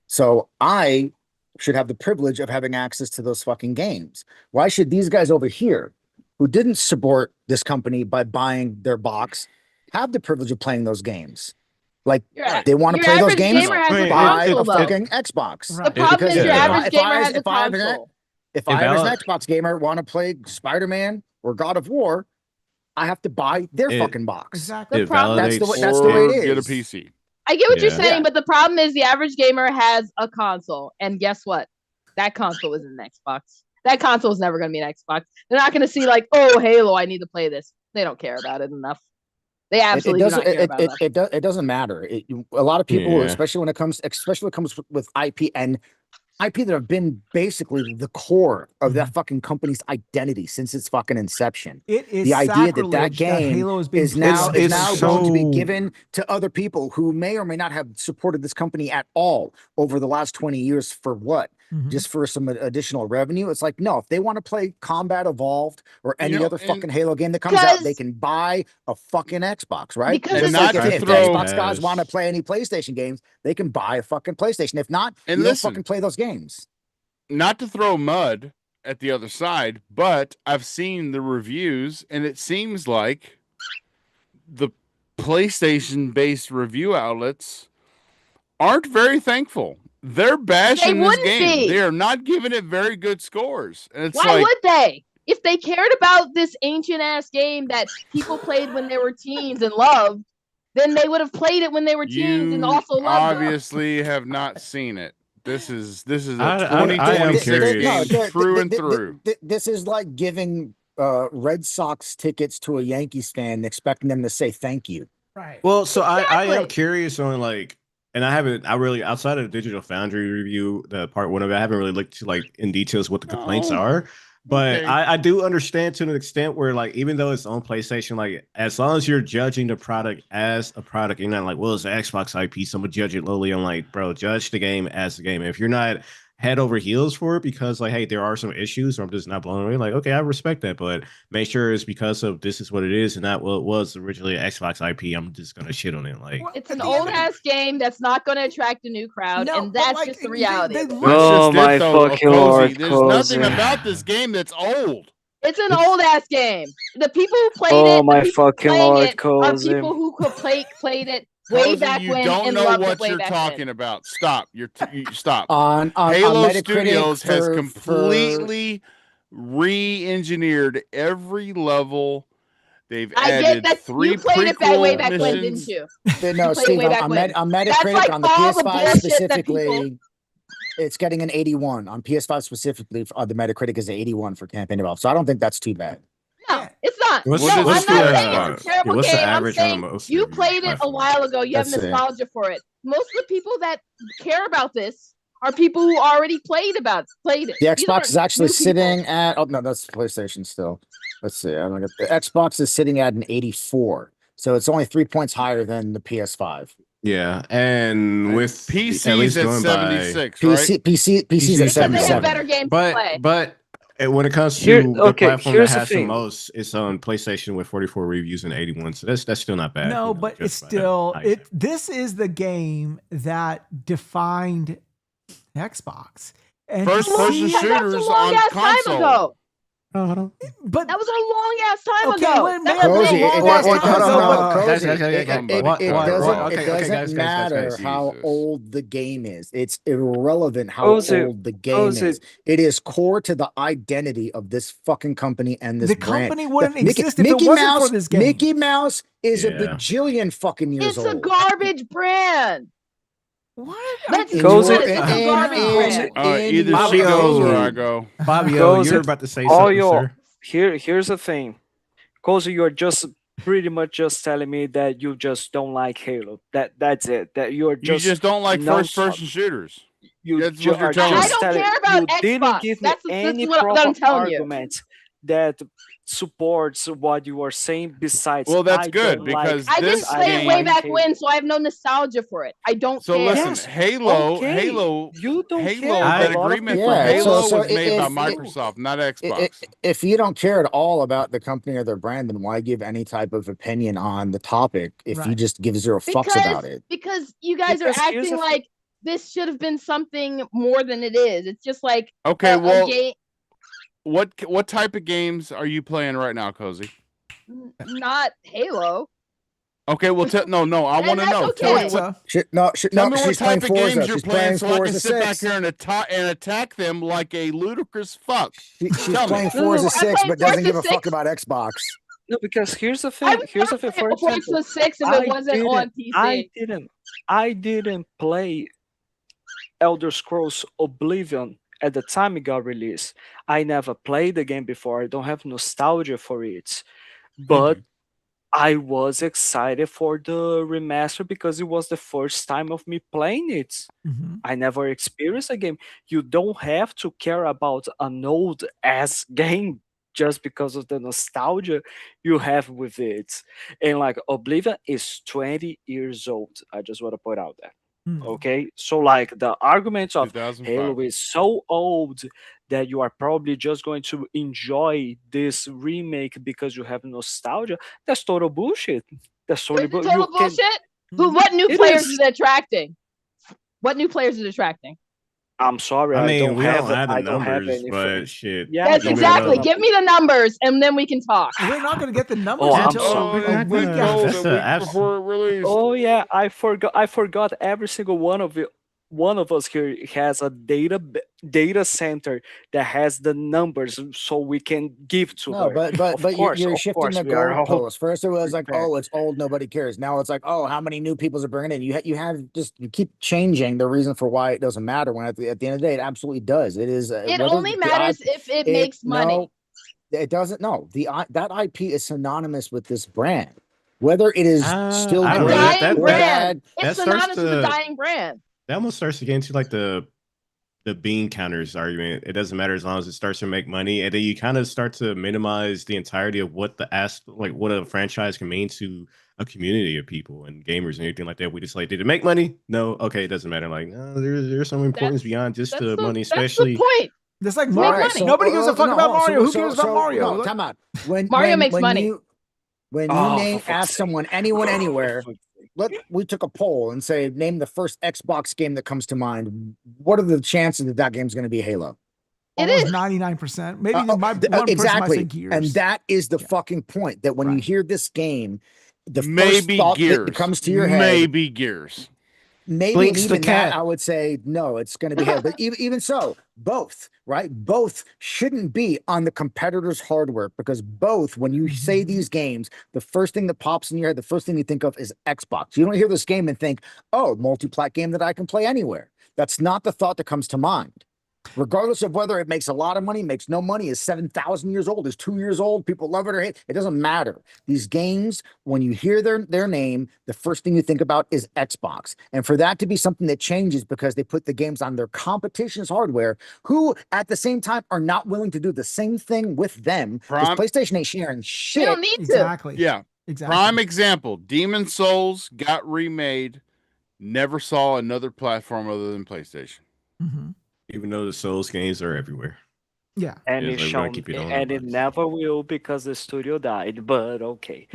So I should have the privilege of having access to those fucking games. Why should these guys over here, who didn't support this company by buying their box, have the privilege of playing those games? Like, they want to play those games, buy a fucking Xbox. The problem is your average gamer has a console. If I, as an Xbox gamer, want to play Spider-Man or God of War, I have to buy their fucking box. Exactly. That's the way it is. Get a PC. I get what you're saying, but the problem is the average gamer has a console, and guess what? That console is an Xbox. That console is never going to be an Xbox. They're not going to see like, oh, Halo, I need to play this. They don't care about it enough. They absolutely do not care about it. It doesn't matter. A lot of people, especially when it comes with IP and IP that have been basically the core of that fucking company's identity since its fucking inception. It is the idea that sacrilege game Halo is being is now played going to be so- given to other people who may or may not have supported this company at all over the last 20 years for what? Just for some additional revenue. It's like, no, if they want to play Combat Evolved or any other fucking Halo game that comes out, they can buy a fucking Xbox, right? Because Just not like to if the throw- Xbox guys want to play any PlayStation games, they can buy a fucking PlayStation. If not, And you don't listen, fucking play those games. Not to throw mud at the other side, but I've seen the reviews, and it seems like the PlayStation-based review outlets aren't very thankful. They're bashing this game. They are not giving it very good scores. And it's Why would they? If they cared about this ancient ass game that people played when they were teens and loved, then they would have played it when they were teens and also loved obviously have not seen it. This is a I am 2026 game curious. through and through. This is like giving Red Sox tickets to a Yankees fan and expecting them to say thank you. Right. Well, so I am Exactly. curious on like, and I really outside of the Digital Foundry review, the part one of it, I haven't really looked to like in details what the complaints are. But Okay. I do understand to an extent where like even though it's on PlayStation, like as long as you're judging the product as a product, you're not like, well, it's an Xbox IP, so I'm gonna judge it lowly. I'm like, bro, judge the game as a game. If you're not head over heels for it because like, hey, there are some issues, or I'm just not blown away, like, okay, I respect that, but make sure it's because of this is what it is and not what was originally an Xbox IP. I'm just gonna shit on it. Like, It's an old ass game that's not going to attract a new crowd, and that's just the reality. Oh my fucking lord, There's nothing Cozy. about this game that's old. It's an old ass game. The people who played Oh it, my the people fucking playing lord, it, are Cozy. people who could played it way Cozy, back you when don't and know loved what it way you're back talking then. about. Stop. You stop. On Halo Metacritic Studios has for- completely re-engineered every level. They've I added get that 3 you played it that way prequel back when, didn't missions. you? No, You played it Steve, way back on when. Metacritic That's like on the all the PS5 bullshit that specifically, it's getting an 81. On PS5 specifically, the Metacritic is an 81 for Campaign Evolved. So I don't think that's too bad. No, it's not. What's- no, what's I'm not the, saying it's a terrible what's the game. I'm average on saying most you review played it a platforms? while ago. You have Let's see. nostalgia for it. Most of the people that care about this are people who already played it. The These Xbox aren't is actually new people. sitting at, oh no, that's PlayStation still. Let's see. I'm gonna get the Xbox is sitting at an 84. So it's only 3 points higher than the PS5. yeah, and with PC's at least at going by 76, right? PC's at Because Because they have 77. better games to play. but when it comes to Here- the okay, platform here's that the has the thing. most, it's on PlayStation with 44 reviews and 81. So that's still not bad. No, you know, but just it's by that still high it. This is the game that defined Xbox. And to First-person see- shooter. That was a shooters long on ass time console. ago. but That was a long ass time Okay, ago. well, That's man, the Cozy, thing. it Hold doesn't- on, it hold on, doesn't- hold no, on. Cozy, Guys, it doesn't matter Jesus. how old the game is. It's irrelevant how Cozy, old the game Cozy. is. It is core to the identity of this fucking company and this the brand. company wouldn't Mickey- exist if it Mickey wasn't Mouse, for this game. Mickey Mouse is a Yeah. bajillion fucking years It's a old. garbage brand. What? Let's In Cozy- your- It's a garbage in- brand. in Either your- she goes or Fabio. I go. Fabio, Cozy, you're about to say all something, your sir. here's the thing. Cozy, you're just pretty much just telling me that you just don't like Halo. That's it. That you're You just don't like no- first-person shooters. You That's ju- what you're are telling I just me. don't telling care about you didn't Xbox. give me That's any what I'm proper telling you. argument that supports what you are saying. Besides, Well, that's I good, don't because like I this didn't play it way game- back when, so I have no nostalgia for it. I don't So care. listen, Yes, Halo, okay. Halo, You don't Halo. care, That but a lot of agreement people for Yeah, do. Halo so was made by if- Microsoft, not Xbox. If you don't care at all about the company or their brand, then why give any type of opinion on the topic if you Right. just give zero fucks about it? Because you guys Because are here's acting the like this should have been something more than it is. It's just like Okay, a well, game, what type of games are you playing right now, Cozy? not Halo. Okay, well, no, I And want to that's know. Tell me okay. what. No, Tell me what she's playing type of games Forza. you're She's playing, playing so I can Forza sit back 6. here and attack them like a ludicrous fuck. She's Tell me. playing No, Forza I'm 6, playing but doesn't give a Forza fuck 6. about Xbox. No, because here's the I thing. would Here's the not thing. play For example, Forza 6 if it wasn't on PC. I didn't play Elder Scrolls Oblivion at the time it got released. I never played the game before. I don't have nostalgia for it. But I was excited for the remaster because it was the first time of me playing it. I never experienced a game. You don't have to care about an old ass game just because of the nostalgia you have with it. And like Oblivion is 20 years old. I just want to put out that. Okay, so like the arguments of 2005. Halo is so old that you are probably just going to enjoy this remake because you have nostalgia. That's total bullshit. That's totally Total you can. bullshit. What new It players is. is it attracting? What new players is it attracting? I'm sorry, I I mean, don't we have don't it. have the I don't have numbers, any. but shit. Yeah, Yes, I don't have the exactly. Give me the numbers, and then we can talk. We're not going to get the numbers Oh, I'm until sorry. a it week got after. gold a Bethesda, week before it released. Oh yeah, I forgot. I forgot every single one of it. One of us here has a data center that has the numbers, so we can give to No, her. but you're Of shifting course, the we are all goalposts. First it was like, prepared. oh, it's old, nobody cares. Now it's like, oh, how many new people are bringing in? You have just you keep changing the reason for why it doesn't matter. When at the end of the day, it absolutely does. It is It whether only matters if it makes money. No, it doesn't. No, that IP is synonymous with this brand. Whether it is still I A don't know. great dying or brand. bad, that It's starts synonymous with a to dying brand. that almost starts to get into like the bean counters argument. It doesn't matter as long as it starts to make money, and then you kind of start to minimize the entirety of what what a franchise can mean to a community of people and gamers and anything like that. We just like, did it make money? No, okay, it doesn't matter. Like, no, there's some importance beyond just That's the money, that's the especially. point. Just like Make Mario. money. Nobody gives a fuck about Mario. Who cares about Mario? No, time out. Mario makes money. When Oh, you for name fuck's ask sake. someone anyone anywhere, we took a poll and say name the first Xbox game that comes to mind. What are the chances that that game's going to be Halo? It Almost is 99%. Maybe one person might say Exactly. Gears. And that is the fucking point, that when you hear this game, the first Maybe thought Gears. that comes to your head, Maybe Gears. maybe, and Blinks the even that, cat. I would say no, it's going to be Halo. But even so, both, right? Both shouldn't be on the competitor's hardware, because both, when you say these games, the first thing that pops in your head, the first thing you think of is Xbox. You don't hear this game and think, oh, multi-plat game that I can play anywhere. That's not the thought that comes to mind. Regardless of whether it makes a lot of money, makes no money, is 7,000 years old, is 2 years old, people love it or hate it, doesn't matter. These games, when you hear their name, the first thing you think about is Xbox. And for that to be something that changes because they put the games on their competition's hardware, who at the same time are not willing to do the same thing with them, because PlayStation ain't sharing shit. You don't need to. Exactly. Yeah. Exactly. Prime example, Demon Souls got remade, never saw another platform other than PlayStation. Even though the Souls games are everywhere. Yeah. And It's it like, we're gonna keep it on and the it box. never will because the studio died. But okay.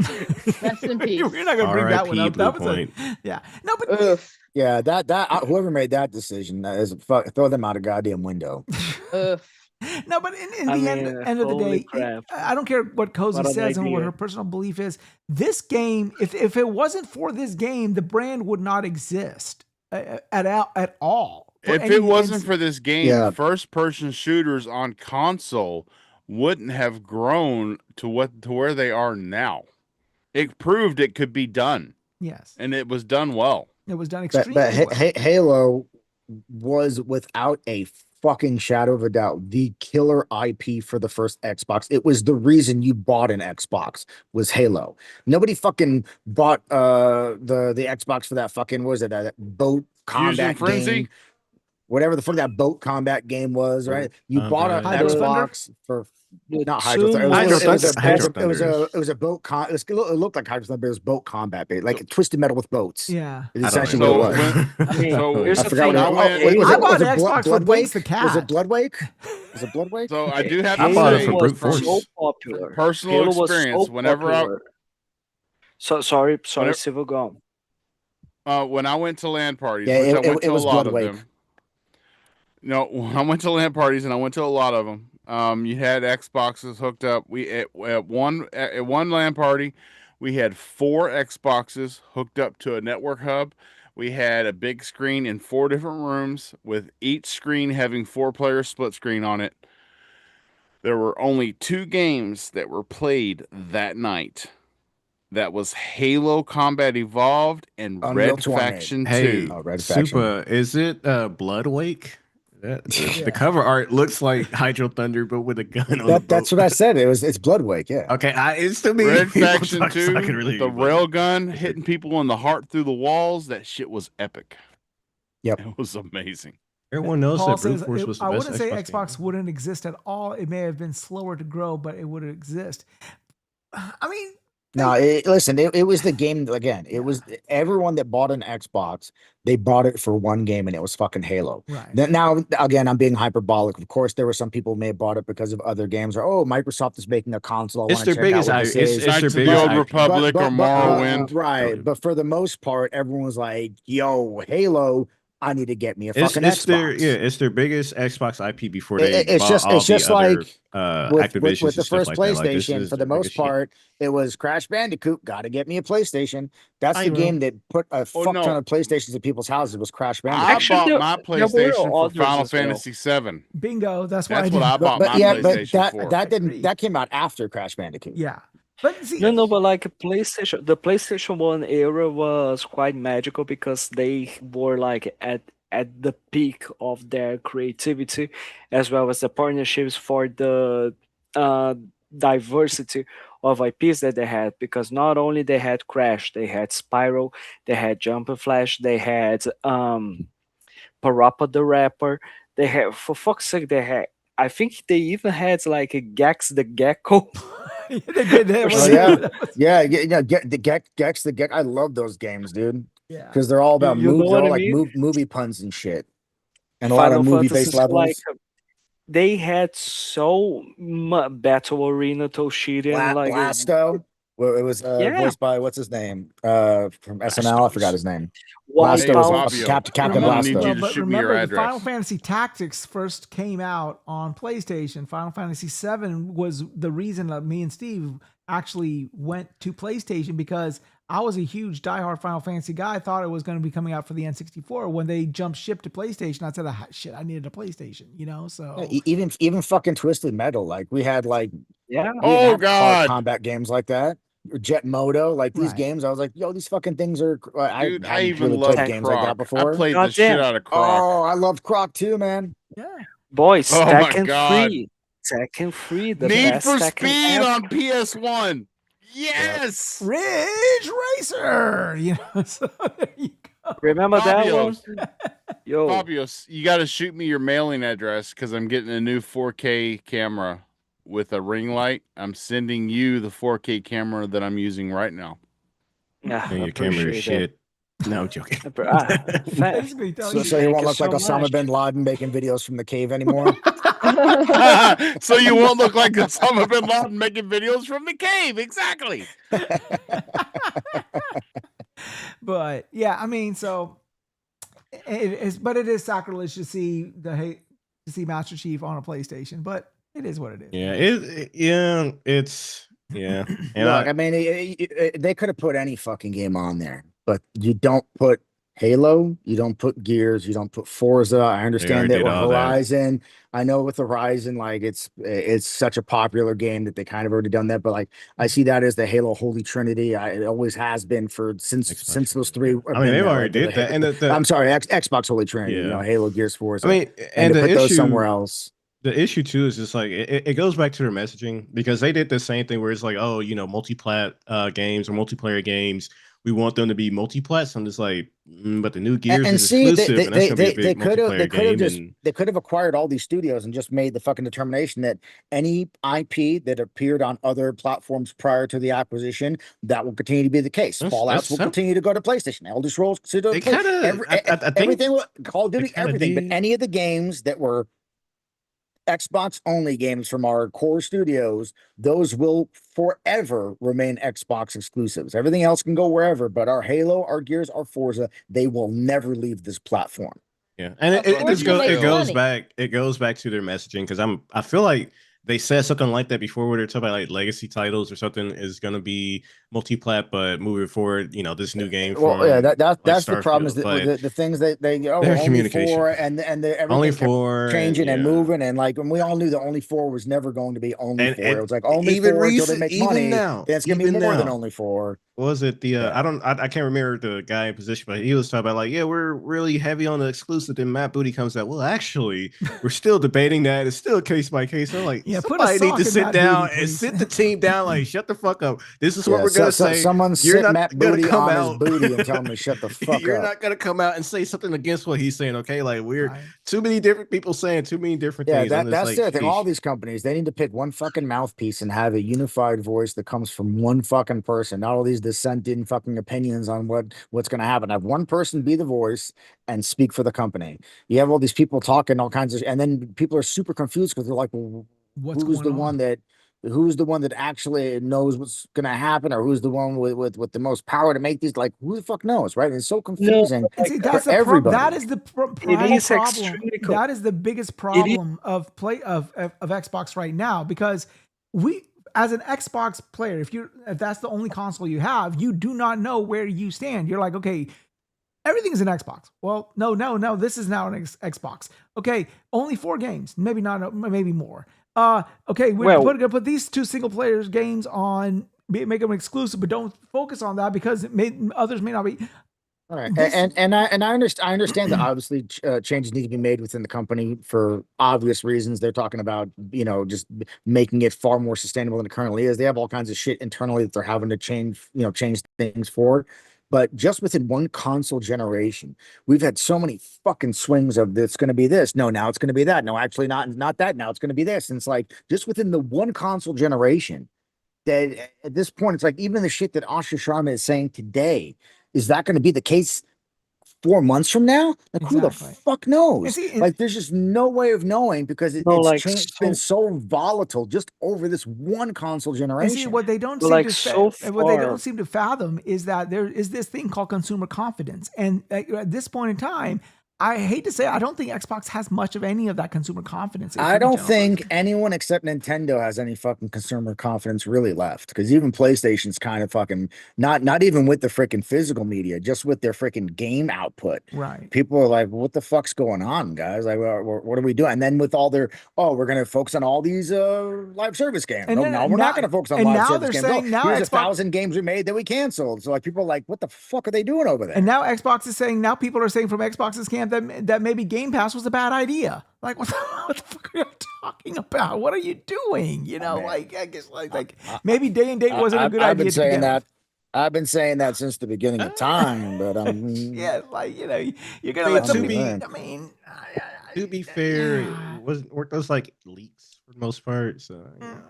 Rest in peace. We're not gonna bring that one up. Blue That was Point. yeah. No, but Yeah, whoever made that decision, that is throw them out a goddamn window. no, but in the end of the holy day, crap. I don't care what Cozy What an says and what idea. her personal belief is. This game, if it wasn't for this game, the brand would not exist at all. If it wasn't for this game, first-person shooters on console wouldn't have grown to where they are now. It proved it could be done. Yes. And it was done well. It was done extremely But well. Halo was, without a fucking shadow of a doubt, the killer IP for the first Xbox. It was the reason you bought an Xbox, was Halo. Nobody fucking bought the Xbox for that fucking, what was it, that boat combat game. Whatever the fuck that boat combat game was, right? You bought an Xbox for not Hydro Thunder. It was a boat. It looked like Hydro Thunder, but it was boat combat, like Twisted Metal with boats. Yeah, it's essentially what it was. I forgot what it was. I bought an Xbox for Blinks the cat. Was it Bloodwake? Was it Bloodwake? So I do have I to bought it say, for brute force. So popular. Personal experience. Sorry, Civil Gone. When I went to LAN parties, yeah, which I went to a lot of Bloodwake. them. No, when I went to LAN parties, and I went to a lot of them. You had Xboxes hooked up. We at one LAN party, we had 4 Xboxes hooked up to a network hub. We had a big screen in 4 different rooms, with each screen having 4-player split screen on it. There were only 2 games that were played that night. That was Halo Combat Evolved and Red Faction 2. Red Faction. Super, is it Bloodwake? The cover art looks like Hydro Thunder, but with a gun on the boat. That's what I said. It's Bloodwake, yeah. Okay, it's to me. Red Faction 2, really the railgun hitting people in the heart through the walls. That shit was epic. Yep, it was amazing. Everyone knows Paul that Brute says, Force was the I best wouldn't say Xbox Xbox game. wouldn't exist at all. It may have been slower to grow, but it would exist. I mean, no, listen, it was the game again. It was everyone that bought an Xbox, they bought it for one game, and it was fucking Halo. Right. Now, again, I'm being hyperbolic. Of course, there were some people who may have bought it because of other games, or Microsoft is making a console. It's their biggest. It's their biggest. The Old Republic or Morrowind, right? But for the most part, everyone was like, "Yo, Halo." I need to get me a fucking Xbox. It's their biggest Xbox IP before they it's just like Activision with the first PlayStation. Like for the most part, it was Crash Bandicoot. Got to get me a PlayStation. That's the game that put a fuck ton of PlayStations at people's houses. Was Crash Bandicoot. I bought my PlayStation for Final Fantasy VII. Bingo. That's what I bought my PlayStation for. That came out after Crash Bandicoot. Yeah. But see, but like the PlayStation 1 era was quite magical because they were like at the peak of their creativity, as well as the partnerships for the diversity of IPs that they had. Because not only they had Crash, they had Spyro, they had Jump and Flash, they had Parappa the Rapper, they had, for fuck's sake, they had. I think they even had like a Gex the Gecko. They did that. Gex the Gecko. I love those games, dude. Yeah, because they're all about movie puns and shit, and a lot of movie-based levels. Like, they had so much Battle Arena Toshida like Blasto. Well, it was voiced by what's his name from SNL. I forgot his name. Captain Blasto. But remember, the Final Fantasy Tactics first came out on PlayStation. Final Fantasy VII was the reason that me and Steve actually went to PlayStation, because I was a huge diehard Final Fantasy guy. I thought it was going to be coming out for the N64. When they jumped ship to PlayStation, I said, shit, I needed a PlayStation, So even fucking Twisted Metal, like we had oh god, combat games like that. Jet Moto, like these games, I was like, yo, these fucking things are. Dude, I even really loved games like that before. I played the shit out of Croc. Oh, I loved Croc too, man. Yeah, boys, Tekken 3, the Need best for Tekken Speed ever. on PS1. Yes, Ridge Racer. So there you go. Remember that one? Yo, Fabios, you got to shoot me your mailing address because I'm getting a new 4K camera with a ring light. I'm sending you the 4K camera that I'm using right now. Yeah, your camera is shit. No, I'm joking. So you won't look like Osama bin Laden making videos from the cave anymore. So you won't look like Osama bin Laden making videos from the cave. Exactly. But yeah, I mean, so it is sacrilege to see Master Chief on a PlayStation, but it is what it is. Yeah, it's And look, I mean, they could have put any fucking game on there, but you don't put Halo, you don't put Gears, you don't put Forza. I understand that with Horizon. I know with Horizon, like it's such a popular game that they kind of already done that, but like I see that as the Halo Holy Trinity. It always has been since those three. I mean, they've already did that. And I'm sorry, Xbox Holy Trinity. Halo, Gears, Forza. I mean, and to put those somewhere else. The issue too is just like it goes back to their messaging, because they did the same thing where it's like, oh, multi-plat games or multiplayer games, we want them to be multi-plat. So I'm just like, but the new Gears is exclusive, and that's gonna be a big multiplayer game. They could have acquired all these studios and just made the fucking determination that any IP that appeared on other platforms prior to the acquisition, that will continue to be the case. Fallouts will continue to go to PlayStation. Elder Scrolls everything, Call of Duty, everything. But any of the games that were Xbox only games from our core studios, those will forever remain Xbox exclusives. Everything else can go wherever, but our Halo, our Gears, our Forza, they will never leave this platform. Yeah, and it goes back to their messaging, because I feel like they said something like that before, where they're talking about like legacy titles or something is going to be multi-plat, but moving forward, this new game. Well, yeah, that's the problem. Is Starfield, the things that they their only communication. 4 and everything only kept 4 changing and moving, and we all knew the only 4 was never going to be only 4. It was like only even 4 until they make money. Now, then it's gonna be more than only 4. What was it I can't remember the guy in position, but he was talking about we're really heavy on the exclusive. Then Matt Booty comes out. Well, actually, we're still debating that. It's still case by case. I'm like, somebody need to sit down and sit the team down. Like, shut the fuck up. This is what we're gonna say. Someone sit Matt Booty on his booty and tell him to shut the fuck up. You're not gonna come out and say something against what he's saying. Okay, like we're too many different people saying too many different things. That's the thing. All these companies, they need to pick one fucking mouthpiece and have a unified voice that comes from one fucking person. Not all these dissenting fucking opinions on what's going to happen. Have one person be the voice and speak for the company. You have all these people talking all kinds of, and then people are super confused because they're like, well, who's the one that actually knows what's going to happen, or who's the one with the most power to make these? Like, who the fuck knows, right? It's so confusing for everybody. That is the problem. That is the biggest problem of Xbox right now, because as an Xbox player, if that's the only console you have, you do not know where you stand. You're like, okay, everything's an Xbox. Well, no, this is now an Xbox. Okay, only 4 games, maybe not, maybe more. Okay, we're going to put these 2 single players games on, make them exclusive, but don't focus on that because others may not be. All right, and I understand that obviously changes need to be made within the company for obvious reasons. They're talking about just making it far more sustainable than it currently is. They have all kinds of shit internally that they're having to change things for. But just within one console generation, we've had so many fucking swings of it's going to be this. No, now it's going to be that. No, actually not that. Now it's going to be this. And it's like just within the one console generation, that at this point, it's like even the shit that Asha Sharma is saying today. Is that going to be the case 4 months from now? Like, who the fuck knows? There's just no way of knowing because it's been so volatile just over this one console generation. See, what they don't seem to fathom is that there is this thing called consumer confidence, and at this point in time, I hate to say, I don't think Xbox has much of any of that consumer confidence. I don't think anyone except Nintendo has any fucking consumer confidence really left, because even PlayStation's kind of fucking not even with the freaking physical media, just with their freaking game output. Right. People are like, what the fuck's going on, guys? Like, what are we doing? And then with all their, we're going to focus on all these live service games. And we're not going to focus on live service games. Saying, now here's Xbox, 1,000 games we made that we canceled. So like people are like, what the fuck are they doing over there? And now Xbox is saying, now people are saying from Xbox's camp that maybe GamePass was a bad idea. Like, what the fuck are you talking about? What are you doing? I guess maybe day and date wasn't a good idea. I've been saying that since the beginning of time, but yeah, you're gonna let somebody. To be fair, weren't those like leaks for the most part? So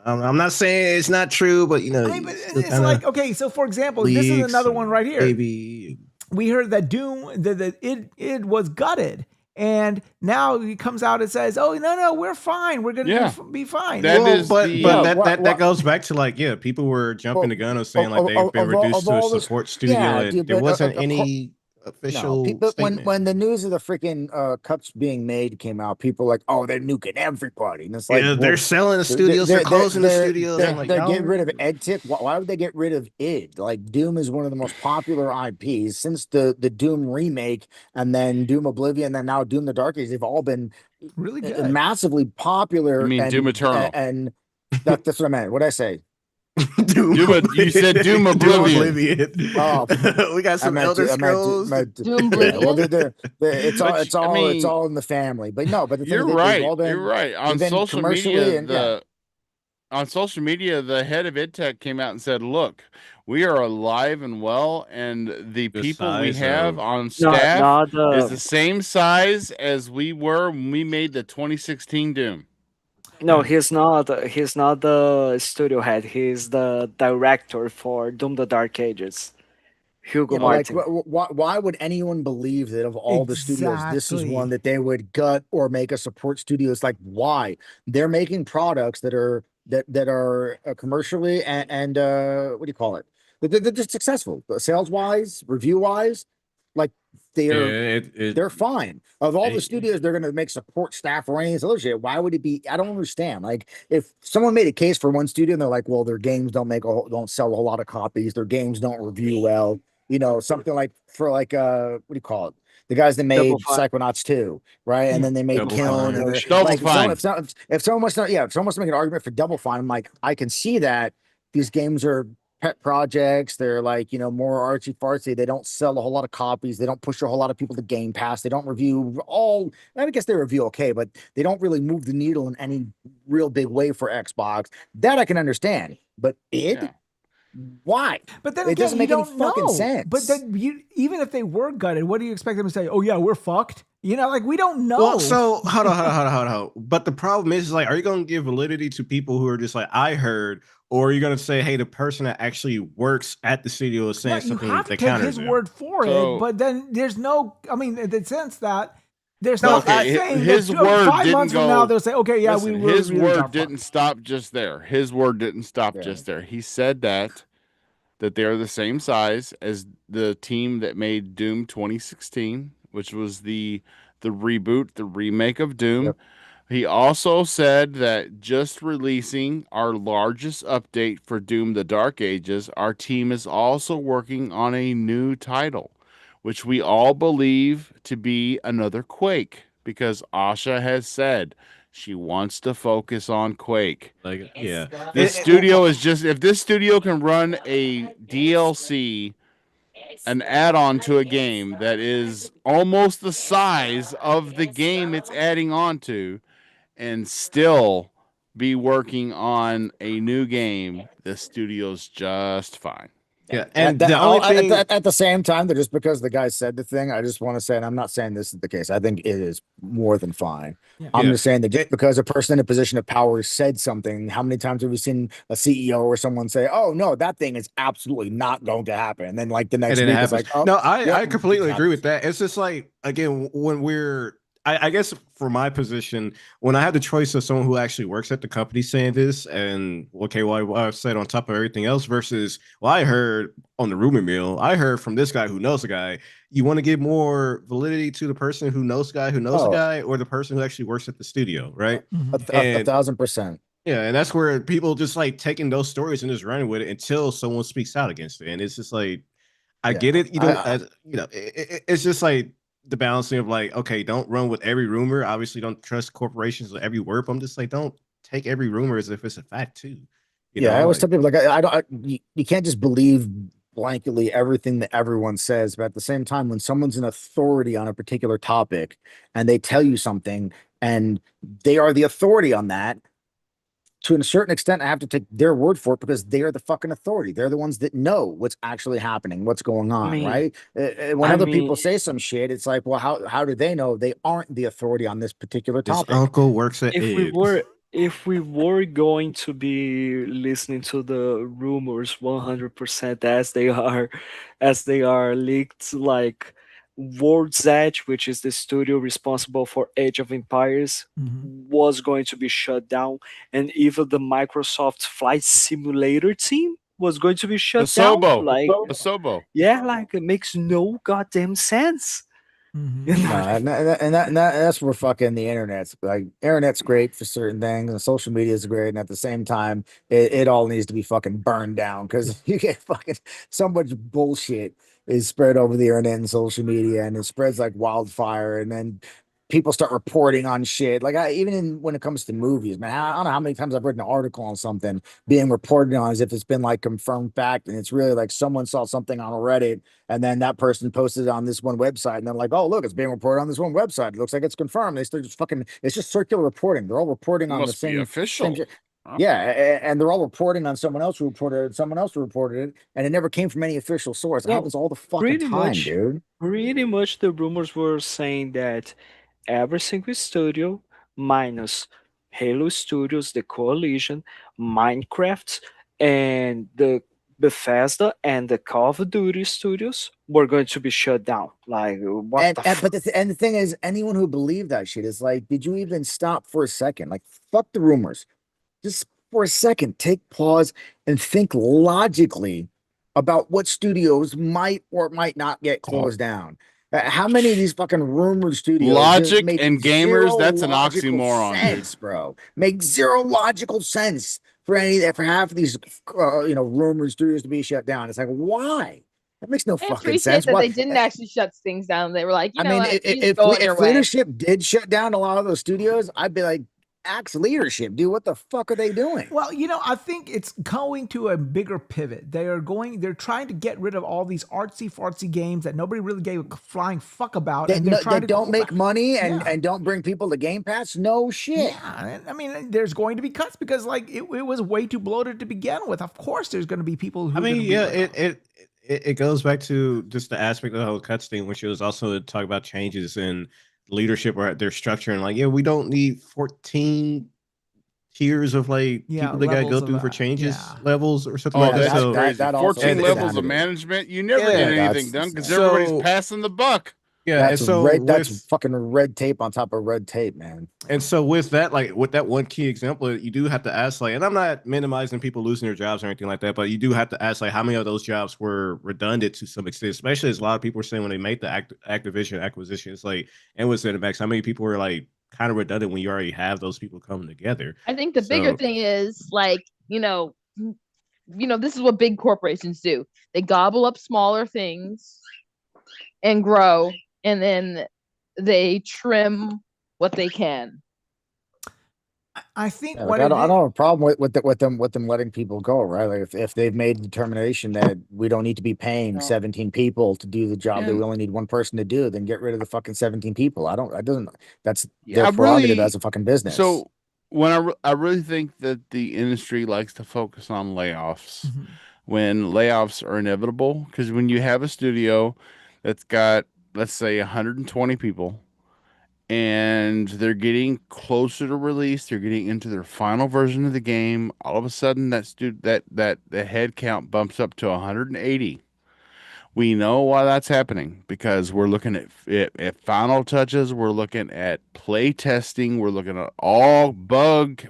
I'm not saying it's not true, but it's like, okay. So for example, this is another one right here. Maybe we heard that Doom, that it was gutted. And now he comes out and says, "Oh no, we're fine. We're gonna be fine." That goes back to people were jumping the gun of saying they've been reduced to a support studio, and there wasn't any official. But when the news of the freaking cuts being made came out, people were like, "Oh, they're nuking everybody." And it's like, they're selling the studios, they're closing the studios. They're getting rid of EdTech. Why would they get rid of id? Like, Doom is one of the most popular IPs since the Doom remake, and then Doom Oblivion, and now Doom the Dark Ages. They've all been really good, massively popular. You mean Doom Eternal? And that's what I meant. What'd I say? You said Doom Oblivion. Oh, we got some Elder Scrolls. Doom Oblivion. It's all in the family. But no, but you're right. You're right. On social media, on social media, the head of EdTech came out and said, "Look, we are alive and well, and the people we have on staff is the same size as we were when we made the 2016 Doom." No, he's not. He's not the studio head. He's the director for Doom: The Dark Ages. Hugo Martin. Why would anyone believe that of all the studios, this is one that they would gut or make a support studio? It's like, why? They're making products that are commercially and what do you call it? They're just successful, sales wise, review wise. Like, they're fine. Of all the studios, they're going to make support staff or any of this other shit. Why would it be? I don't understand. Like, if someone made a case for one studio and they're like, well, their games don't sell a whole lot of copies, their games don't review well, something like for like what do you call it? The guys that made Psychonauts 2, right? And then they made Kiln. Double Fine. If someone wants to make an argument for Double Fine, I'm like, I can see that these games are pet projects. They're like, more artsy fartsy. They don't sell a whole lot of copies. They don't push a whole lot of people to Game Pass. They don't review I guess they review okay, but they don't really move the needle in any real big way for Xbox. That I can understand. But why? But then it again, doesn't make any fucking sense. But then even if they were gutted, what do you expect them to say? Oh yeah, we're fucked. Like we don't know. Well, so hold on. But the problem is like, are you going to give validity to people who are just like, I heard, or are you going to say, hey, the person that actually works at the studio is saying something that counters you have to take his word for it. But then there's no, in the sense that there's his word 5 months from now they'll say, okay, yeah, listen, his word didn't stop just there. His word didn't stop just there. He said that they're the same size as the team that made Doom 2016, which was the reboot, the remake of Doom. Yep. He also said that just releasing our largest update for Doom the Dark Ages, our team is also working on a new title, which we all believe to be another Quake, because Asha has said she wants to focus on Quake. This studio is just, if this studio can run a DLC, an add-on to a game that is almost the size of the game it's adding on to, and still be working on a new game, the studio's just fine. Yeah, and the only thing at the same time, that just because the guy said the thing, I just want to say, and I'm not saying this is the case, I think it is more than fine. I'm just saying that just because a person in a position of power said something, how many times have we seen a CEO or someone say, "Oh no, that thing is absolutely not going to happen," and then like the next week it's like, "Oh no, I completely agree with that." It's just like, again, when I guess for my position, when I had the choice of someone who actually works at the company saying this, and what I've said on top of everything else, versus I heard on the rumor mill, I heard from this guy who knows the guy. You want to give more validity to the person who knows the guy who knows the guy, or the person who actually works at the studio, right? 1,000%. Yeah, and that's where people just like taking those stories and just running with it until someone speaks out against it, and it's just like, I get it, it's just like the balancing of like, okay, don't run with every rumor. Obviously, don't trust corporations with every word. But I'm just like, don't take every rumor as if it's a fact too. I always tell people like, you can't just believe blanketly everything that everyone says. But at the same time, when someone's an authority on a particular topic and they tell you something and they are the authority on that, to a certain extent, I have to take their word for it because they are the fucking authority. They're the ones that know what's actually happening, what's going on, right? When other people say some shit, it's like, well, how do they know? They aren't the authority on this particular topic. His uncle works at If we were going to be listening to the rumors 100% as they are leaked, like World's Edge, which is the studio responsible for Age of Empires, was going to be shut down, and even the Microsoft Flight Simulator team was going to be shut down. Asobo. Yeah, like it makes no goddamn sense. That's where fucking the internet's great for certain things, and social media is great, and at the same time, it all needs to be fucking burned down because you get fucking so much bullshit is spread over the internet and social media, and it spreads like wildfire, and then people start reporting on shit. Like when it comes to movies, man, I don't know how many times I've read an article on something being reported on as if it's been like confirmed fact, and it's really like someone saw something on Reddit, and then that person posted it on this one website, and they're like, "Oh, look, it's being reported on this one website. It looks like it's confirmed." They start just fucking. It's just circular reporting. They're all reporting on the same official. Yeah, and they're all reporting on someone else who reported it, and it never came from any official source. It happens all the fucking time, dude. Pretty much the rumors were saying that every single studio, minus Halo Studios, the Coalition, Minecraft, and the Bethesda and the Call of Duty studios were going to be shut down. Like, what the thing is, anyone who believed that shit is like, did you even stop for a second? Like, fuck the rumors. Just for a second, take pause and think logically about what studios might or might not get closed down. How many of these fucking rumored studios Logic make and gamers, that's an oxymoron, sense, dude. bro? Make zero logical sense for half of these rumored studios to be shut down. It's like, why? That makes no I fucking appreciate sense. that Why? they didn't actually shut things down. They were like, I mean, what? You just go on your if way. leadership did shut down a lot of those studios, I'd be like, axe leadership, dude. What the fuck are they doing? Well, I think it's going to a bigger pivot. They're trying to get rid of all these artsy fartsy games that nobody really gave a flying fuck about. That, And they're trying that to don't make money Yeah. and don't bring people to Game Pass. No shit. Yeah, I mean, there's going to be cuts because it was way too bloated to begin with. Of course, there's going to be people who. I mean, yeah, it goes back to just the aspect of the whole cuts thing, which was also to talk about changes in leadership or their structure, and like, yeah, we don't need 14 tiers of people that gotta go through for changes levels or something like that. That's So crazy. that 14 levels of insanity. management. You never get anything done because everybody's passing the buck. Yeah, that's that's fucking red tape on top of red tape, man. And so with that, with that one key example, you do have to ask, and I'm not minimizing people losing their jobs or anything like that, but you do have to ask, how many of those jobs were redundant to some extent, especially as a lot of people were saying when they made the Activision acquisition, it's and with ZeniMax, how many people were kind of redundant when you already have those people coming together? I think the bigger thing is this is what big corporations do. They gobble up smaller things and grow, and then they trim what they can. I think I don't have a problem with them letting people go, right? Like if they've made the determination that we don't need to be paying 17 people to do the job that we only need one person to do, then get rid of the fucking 17 people. That's their prerogative as a fucking business. So when I really think that the industry likes to focus on layoffs when layoffs are inevitable, because when you have a studio that's got, let's say, 120 people and they're getting closer to release, they're getting into their final version of the game, all of a sudden that the head count bumps up to 180. We know why that's happening because we're looking at final touches, we're looking at play testing, we're looking at all bug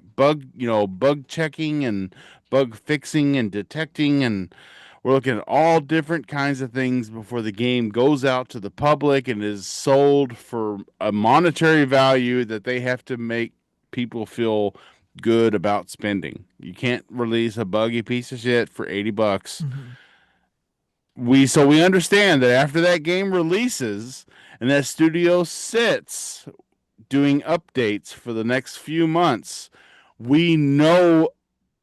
checking and bug fixing and detecting, and we're looking at all different kinds of things before the game goes out to the public and is sold for a monetary value that they have to make people feel good about spending. You can't release a buggy piece of shit for $80. We understand that after that game releases and that studio sits doing updates for the next few months, we know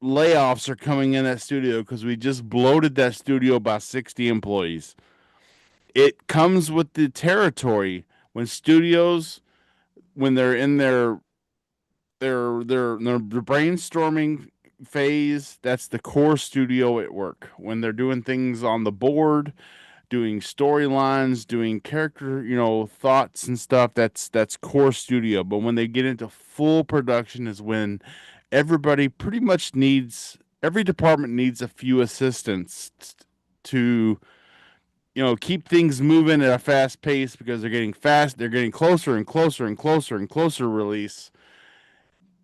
layoffs are coming in that studio because we just bloated that studio by 60 employees. It comes with the territory when studios, when they're in their brainstorming phase, that's the core studio at work. When they're doing things on the board, doing storylines, doing character, thoughts and stuff, that's core studio. But when they get into full production is when everybody pretty much every department needs a few assistants to keep things moving at a fast pace because they're getting closer and closer and closer and closer release.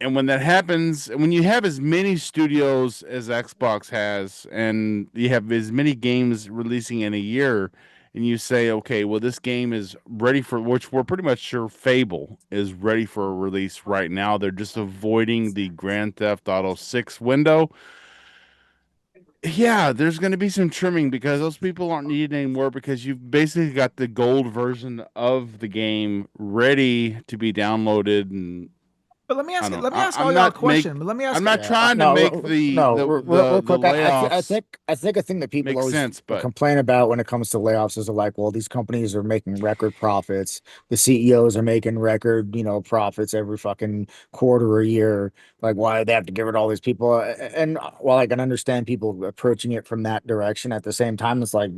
And when that happens, and when you have as many studios as Xbox has, and you have as many games releasing in a year, and you say, okay, well, this game is ready for, which we're pretty much sure Fable is ready for a release right now. They're just avoiding the Grand Theft Auto 6 window. Yeah, there's going to be some trimming because those people aren't needed anymore because you've basically got the gold version of the game ready to be downloaded. And but let me ask all y'all a question. But let me ask. I'm not trying to make the layoffs. I think a thing that people always but complain about when it comes to layoffs is like, well, these companies are making record profits. The CEOs are making record, profits every fucking quarter or year. Like, why do they have to get rid of all these people? And while I can understand people approaching it from that direction, at the same time, it's like,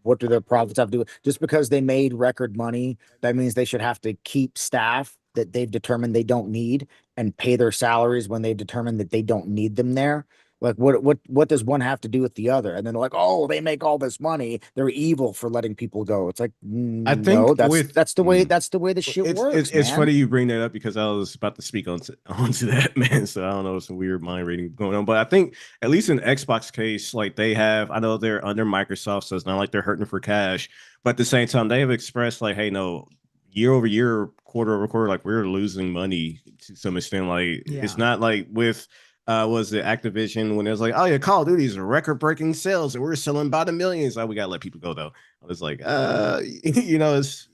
what do their profits have to do? Just because they made record money, that means they should have to keep staff that they've determined they don't need and pay their salaries when they determine that they don't need them there. Like what does one have to do with the other? And then they're like, oh, they make all this money. They're evil for letting people go. It's like, I no, think that's the way the shit works. It's man. funny you bring that up because I was about to speak onto that, man. So I don't know, some weird mind reading going on. But I think at least in Xbox case, like they have, I know they're under Microsoft, so it's not like they're hurting for cash. But at the same time, they have expressed like, hey, no, year over year, quarter over quarter, like we're losing money to some extent. Like it's not like with was it Activision when it was like, oh yeah, Call of Duty's record breaking sales and we're selling by the millions. Oh, we gotta let people go though. I was like, it's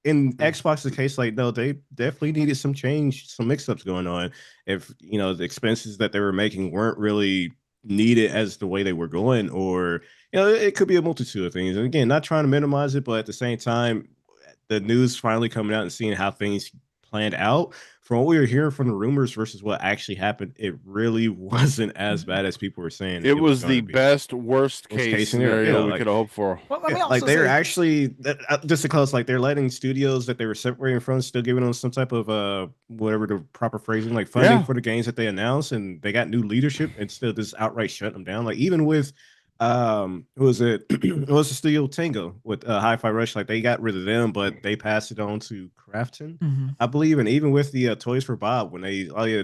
in Xbox's case, like no, they definitely needed some change, some mix-ups going on. If the expenses that they were making weren't really needed as the way they were going, or it could be a multitude of things. And again, not trying to minimize it, but at the same time, the news finally coming out and seeing how things planned out, from what we were hearing from the rumors versus what actually happened, it really wasn't as bad as people were saying. It was the best worst case scenario we could hope for. Well, let me also like they're say, actually just to close, like they're letting studios that they were separating from still giving them some type of whatever the proper phrasing, like funding for the games that they announced, and they got new leadership and still just outright shut them down. Like even with who was it? It was the studio Tango with Hi-Fi Rush. Like they got rid of them, but they passed it on to Crafton, I believe. And even with the Toys for Bob, when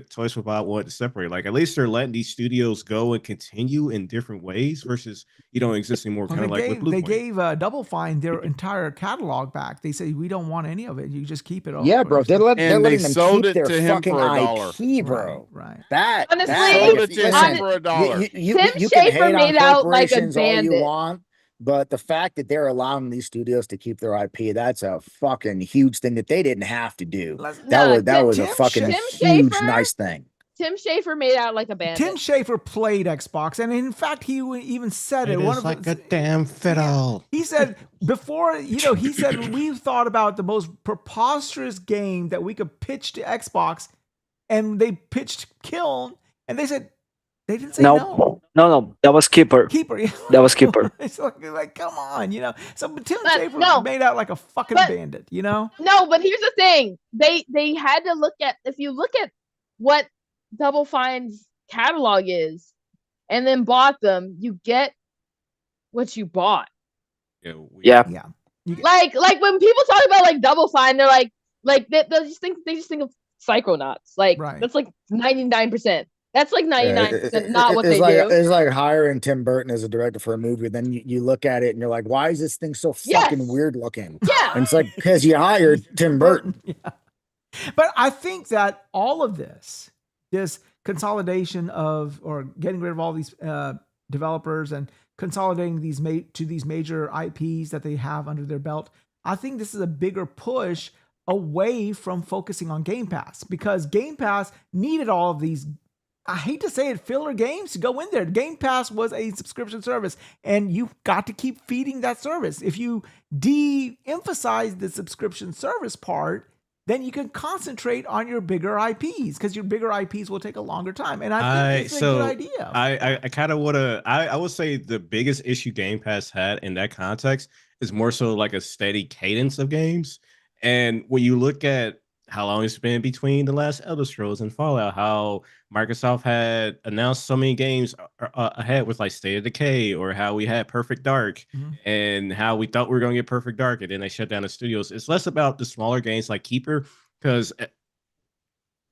Toys for Bob wanted to separate, like at least they're letting these studios go and continue in different ways versus exist anymore. Kind of like with Blue they Point. gave Double Fine their entire catalog back. They say we don't want any of it. You just keep it all. Yeah, bro. They're letting them sold keep it their to him fucking for $1. IP, bro. Right. That Honestly, sold it to him for $1. You Tim can Schafer hate made on out like a corporations all you bandit. want, but the fact that they're allowing these studios to keep their IP, that's a fucking huge thing that they didn't have to do. That was a fucking huge nice thing. Tim Schafer made out like a bandit. Tim Schafer played Xbox, and in fact, he even said it. One of like a damn fiddle. He said before, he said we've thought about the most preposterous game that we could pitch to Xbox, and they pitched Kiln, and they said they didn't say no. No, that was Keeper. Yeah. That was Keeper. It's like come on, So Tim Schafer made out like a fucking bandit, No, but here's the thing: they had to look at, if you look at what Double Fine's catalog is, and then bought them, you get what you bought. Yeah. Like when people talk about like Double Fine, they're like they just think of Psychonauts. Like that's like 99%. That's like 99% not what they do. It's like hiring Tim Burton as a director for a movie. Then you look at it and you're like, why is this thing so fucking weird looking? Yeah. And it's like, because you hired Tim Burton. Yeah. But I think that all of this consolidation or getting rid of all these developers and consolidating these major IPs that they have under their belt, I think this is a bigger push away from focusing on Game Pass, because Game Pass needed all of these, I hate to say it, filler games to go in there. Game Pass was a subscription service, and you've got to keep feeding that service. If you de-emphasize the subscription service part, then you can concentrate on your bigger IPs, because your bigger IPs will take a longer time. And I think it's a good idea. I kind of want to, I would say the biggest issue Game Pass had in that context is more so like a steady cadence of games. And when you look at how long it's been between the last Elder Scrolls and Fallout, how Microsoft had announced so many games ahead with like State of Decay, or how we had Perfect Dark, and how we thought we were going to get Perfect Dark, and then they shut down the studios. It's less about the smaller games like Keeper, because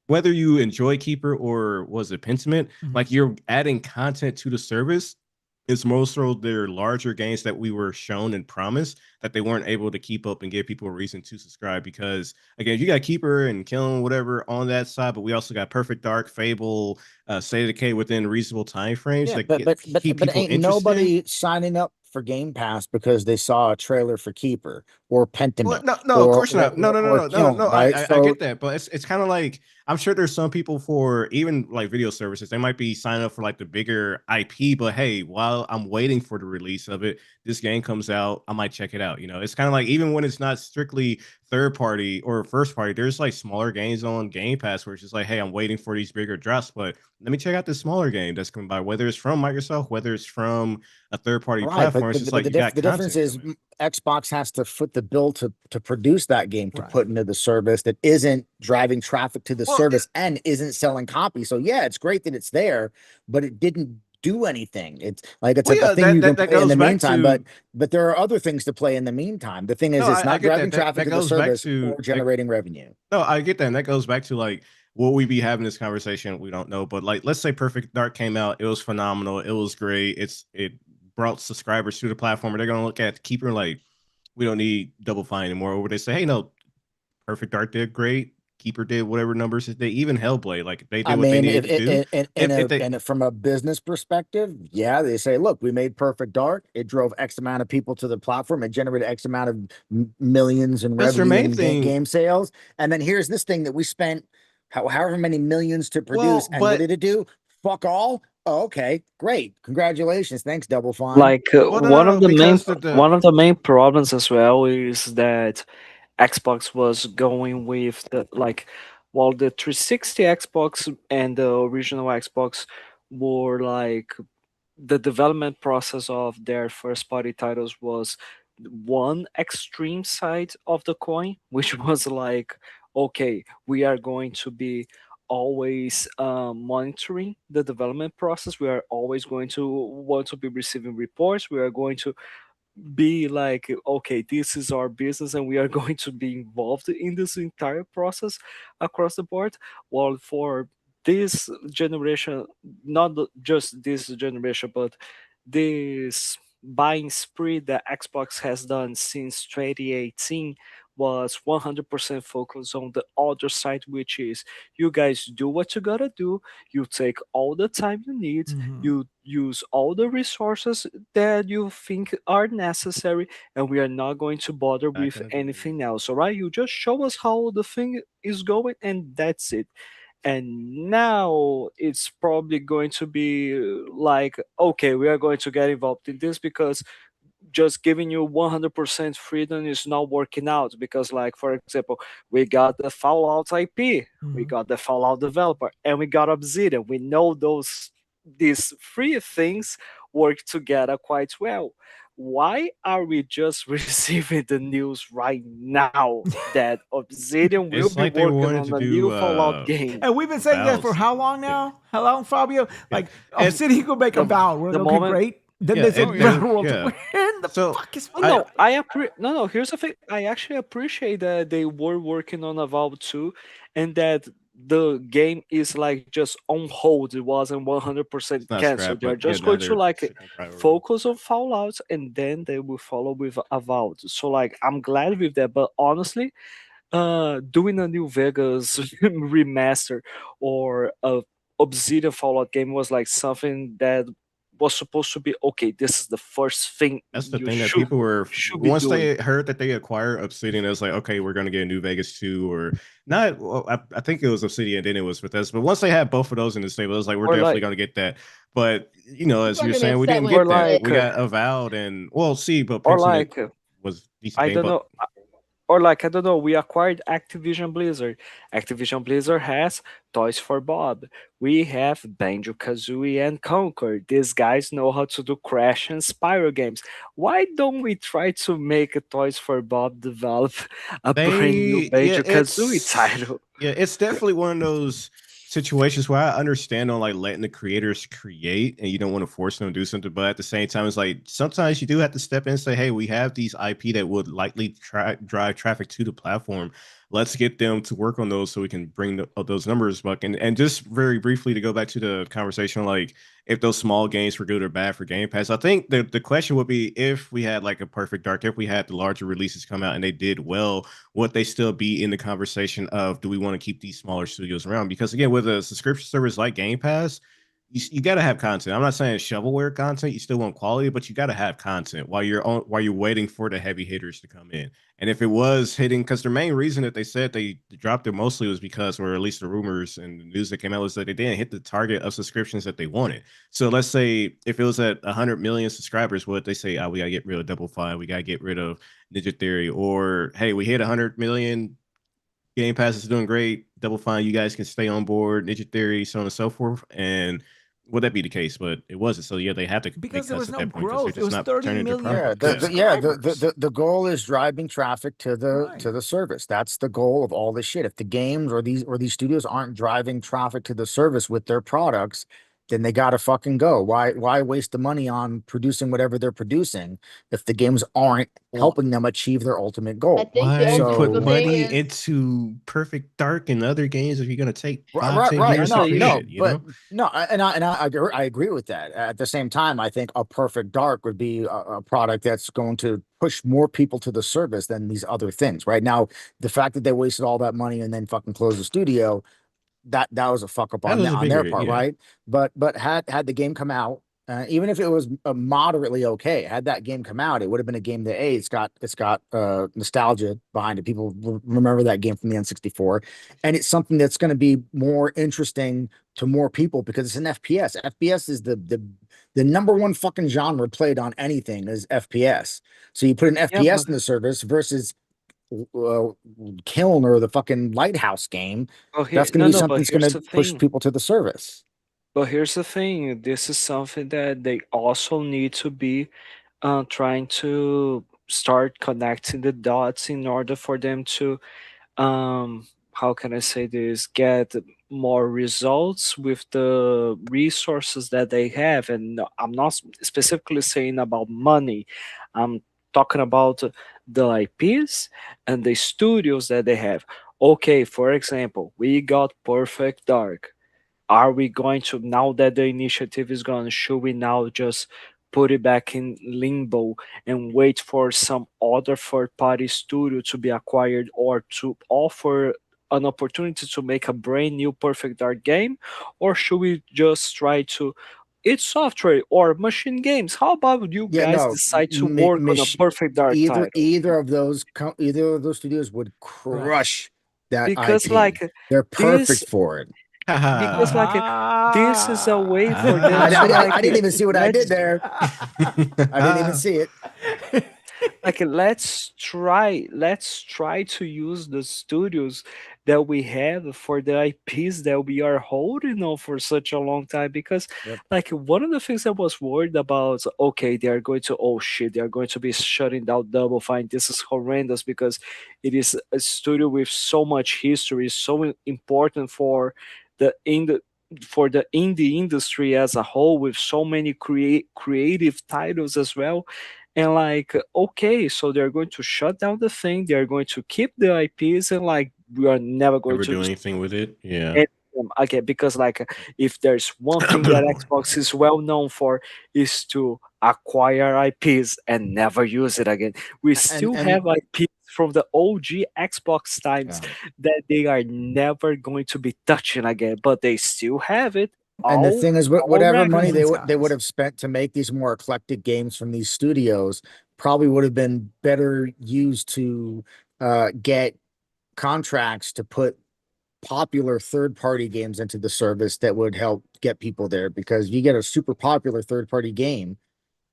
whether you enjoy Keeper or was it Pentiment, like you're adding content to the service. It's more so their larger games that we were shown and promised that they weren't able to keep up and give people a reason to subscribe. Because again, you got Keeper and Kiln, whatever on that side, but we also got Perfect Dark, Fable, State of Decay within reasonable time frames. Yeah, but ain't nobody signing up for Game Pass because they saw a trailer for Keeper or Pentiment. No, of course not. No. Right? I get that, but it's kind of like, I'm sure there's some people for even like video services, they might be signing up for like the bigger IP, but hey, while I'm waiting for the release of it, this game comes out, I might check it out. It's kind of like, even when it's not strictly third party or first party, there's like smaller games on Game Pass where it's just like, hey, I'm waiting for these bigger drops, but let me check out this smaller game that's coming by, whether it's from Microsoft, whether it's from a third party platform. It's just like the difference is Xbox has to foot the bill to produce that game to put into the service that isn't driving traffic to the service and isn't selling copies. So yeah, it's great that it's there, but it didn't do anything. It's like it's a thing you can play in the meantime, but there are other things to play in the meantime. The thing is, it's not driving traffic to the service or generating revenue. No, I get that, and that goes back to like, will we be having this conversation? We don't know, but like, let's say Perfect Dark came out, it was phenomenal, it was great, it brought subscribers to the platform. Are they going to look at Keeper like, we don't need Double Fine anymore? Or would they say, hey, no, Perfect Dark did great, Keeper did whatever numbers they even Hellblade, like they did what they needed to do. And from a business perspective, yeah, they say, look, we made Perfect Dark. It drove X amount of people to the platform. It generated X amount of millions in revenue and game sales. And then here's this thing that we spent however many millions to produce. And what did it do? Fuck all. Oh, okay, great. Congratulations. Thanks, Double Fine. Like one of the main problems as well is that Xbox was going with the while the 360 Xbox and the original Xbox were like, the development process of their first party titles was one extreme side of the coin, which was like, okay, we are going to be always monitoring the development process. We are always going to want to be receiving reports. We are going to be like, okay, this is our business and we are going to be involved in this entire process across the board. While for this generation, not just this generation, but this buying spree that Xbox has done since 2018 was 100% focused on the other side, which is, you guys do what you gotta do, you take all the time you need, you use all the resources that you think are necessary, and we are not going to bother with anything else. All right, you just show us how the thing is going, and that's it. And now it's probably going to be like, okay, we are going to get involved in this because just giving you 100% freedom is not working out. Because, like, for example, we got the Fallout IP, we got the Fallout developer, and we got Obsidian. We know these three things work together quite well. Why are we just receiving the news right now that Obsidian will be working on a new Fallout game? And we've been saying that for how long now? How long, Fabio? Like, Obsidian could make a vow. We're okay, great. Then they said, when the fuck is no, here's the thing. I actually appreciate that they were working on a Valve too, and that the game is like just on hold. It wasn't 100% canceled. They're just going to like focus on Fallout, and then they will follow with Avowed. So like, I'm glad with that. But honestly, doing a New Vegas remaster or a Obsidian Fallout game was like something that was supposed to be, okay, this is the first thing. That's the thing that people were, once they heard that they acquired Obsidian, it was like, okay, we're going to get a New Vegas 2 or not. Well, I think it was Obsidian, then it was Bethesda. But once they had both of those in the stable, it was like, we're definitely going to get that. But, you know, as you're saying, we didn't get that. We got Avowed and, well, see, but was decent. I don't know. Or like, I don't know, we acquired Activision Blizzard. Activision Blizzard has Toys for Bob. We have Banjo-Kazooie and Conquer. These guys know how to do Crash and Spyro games. Why don't we try to make a Toys for Bob develop a brand new Banjo-Kazooie title? Yeah, it's definitely one of those situations where I understand on like letting the creators create and you don't want to force them to do something, but at the same time, it's like sometimes you do have to step in and say, hey, we have these IP that would likely drive traffic to the platform. Let's get them to work on those so we can bring those numbers back. And just very briefly to go back to the conversation, like if those small games were good or bad for Game Pass, I think the question would be, if we had like a Perfect Dark, if we had the larger releases come out and they did well, would they still be in the conversation of, do we want to keep these smaller studios around? Because again, with a subscription service like Game Pass, you got to have content. I'm not saying shovelware content. You still want quality, but you got to have content while you're waiting for the heavy hitters to come in. And if it was hitting, because the main reason that they said they dropped it mostly was because, or at least the rumors and the news that came out was that they didn't hit the target of subscriptions that they wanted. So let's say if it was at 100 million subscribers, what they say, we got to get rid of Double Fine, we got to get rid of Ninja Theory, or hey, we hit 100 million. Game Pass is doing great. Double Fine, you guys can stay on board. Ninja Theory, so on and so forth. And would that be the case? But it wasn't. So yeah, they have to because make there cuts was at no that point growth. It was not 30 turning into million profit. subscribers. The goal is driving traffic to the service. That's the goal of all this shit. If the games or these studios aren't driving traffic to the service with their products, then they gotta fucking go. Why waste the money on producing whatever they're producing if the games aren't helping them achieve their ultimate goal? I think the Why ultimate put thing money is into Perfect Dark and other games if you're gonna take 5, Right, 10 right. years No, to create no, it? You but know, no, I agree with that. At the same time, I think a Perfect Dark would be a product that's going to push more people to the service than these other things. Right now, the fact that they wasted all that money and then fucking closed the studio, that was a fuck up that on was a on their bigger, part, yeah. right? But had the game come out, even if it was moderately okay, had that game come out, it would have been a game that it's got nostalgia behind it. People remember that game from the N64, and it's something that's going to be more interesting to more people because it's an FPS. FPS is the number one fucking genre played on anything is FPS. So you put an FPS in the service versus Kiln or the fucking Lighthouse game, that's going to be something but that's going here's to the push thing. people to the service. But here's the thing. This is something that they also need to be trying to start connecting the dots in order for them to how can I say this, get more results with the resources that they have. And I'm not specifically saying about money. I'm talking about the IPs and the studios that they have. Okay, for example, we got Perfect Dark. Are we going to, now that the initiative is gone, should we now just put it back in limbo and wait for some other third party studio to be acquired or to offer an opportunity to make a brand new Perfect Dark game? Or should we just try to, it's software or machine games, how about you Yeah, guys no, decide to work on a Perfect Dark title? either of those studios would crush that Because IP. like They're this, perfect for it. because like this is a way for them to I didn't even see what I did let's there. I didn't even see it. like let's try to use the studios that we have for the IPs that we are holding on for such a long time. Because Yep. like one of the things I was worried about, okay, they are going to, oh shit, they are going to be shutting down Double Fine, this is horrendous, because it is a studio with so much history, so important the in the for the indie industry as a whole, with so many creative titles as well. And like, okay, so they're going to shut down the thing, they're going to keep the IPs, and like we are never going Never to do anything with it. Yeah. any of them again. Because like if there's one thing that Xbox is well known for, is to acquire IPs and never use it again. We still And have IPs from the OG Xbox times yeah. that they are never going to be touching again, but they still have it. And the All thing is, all whatever money regular. they would have spent to make these more eclectic games from these studios probably would have been better used to get contracts to put popular third-party games into the service that would help get people there. Because you get a super popular third-party game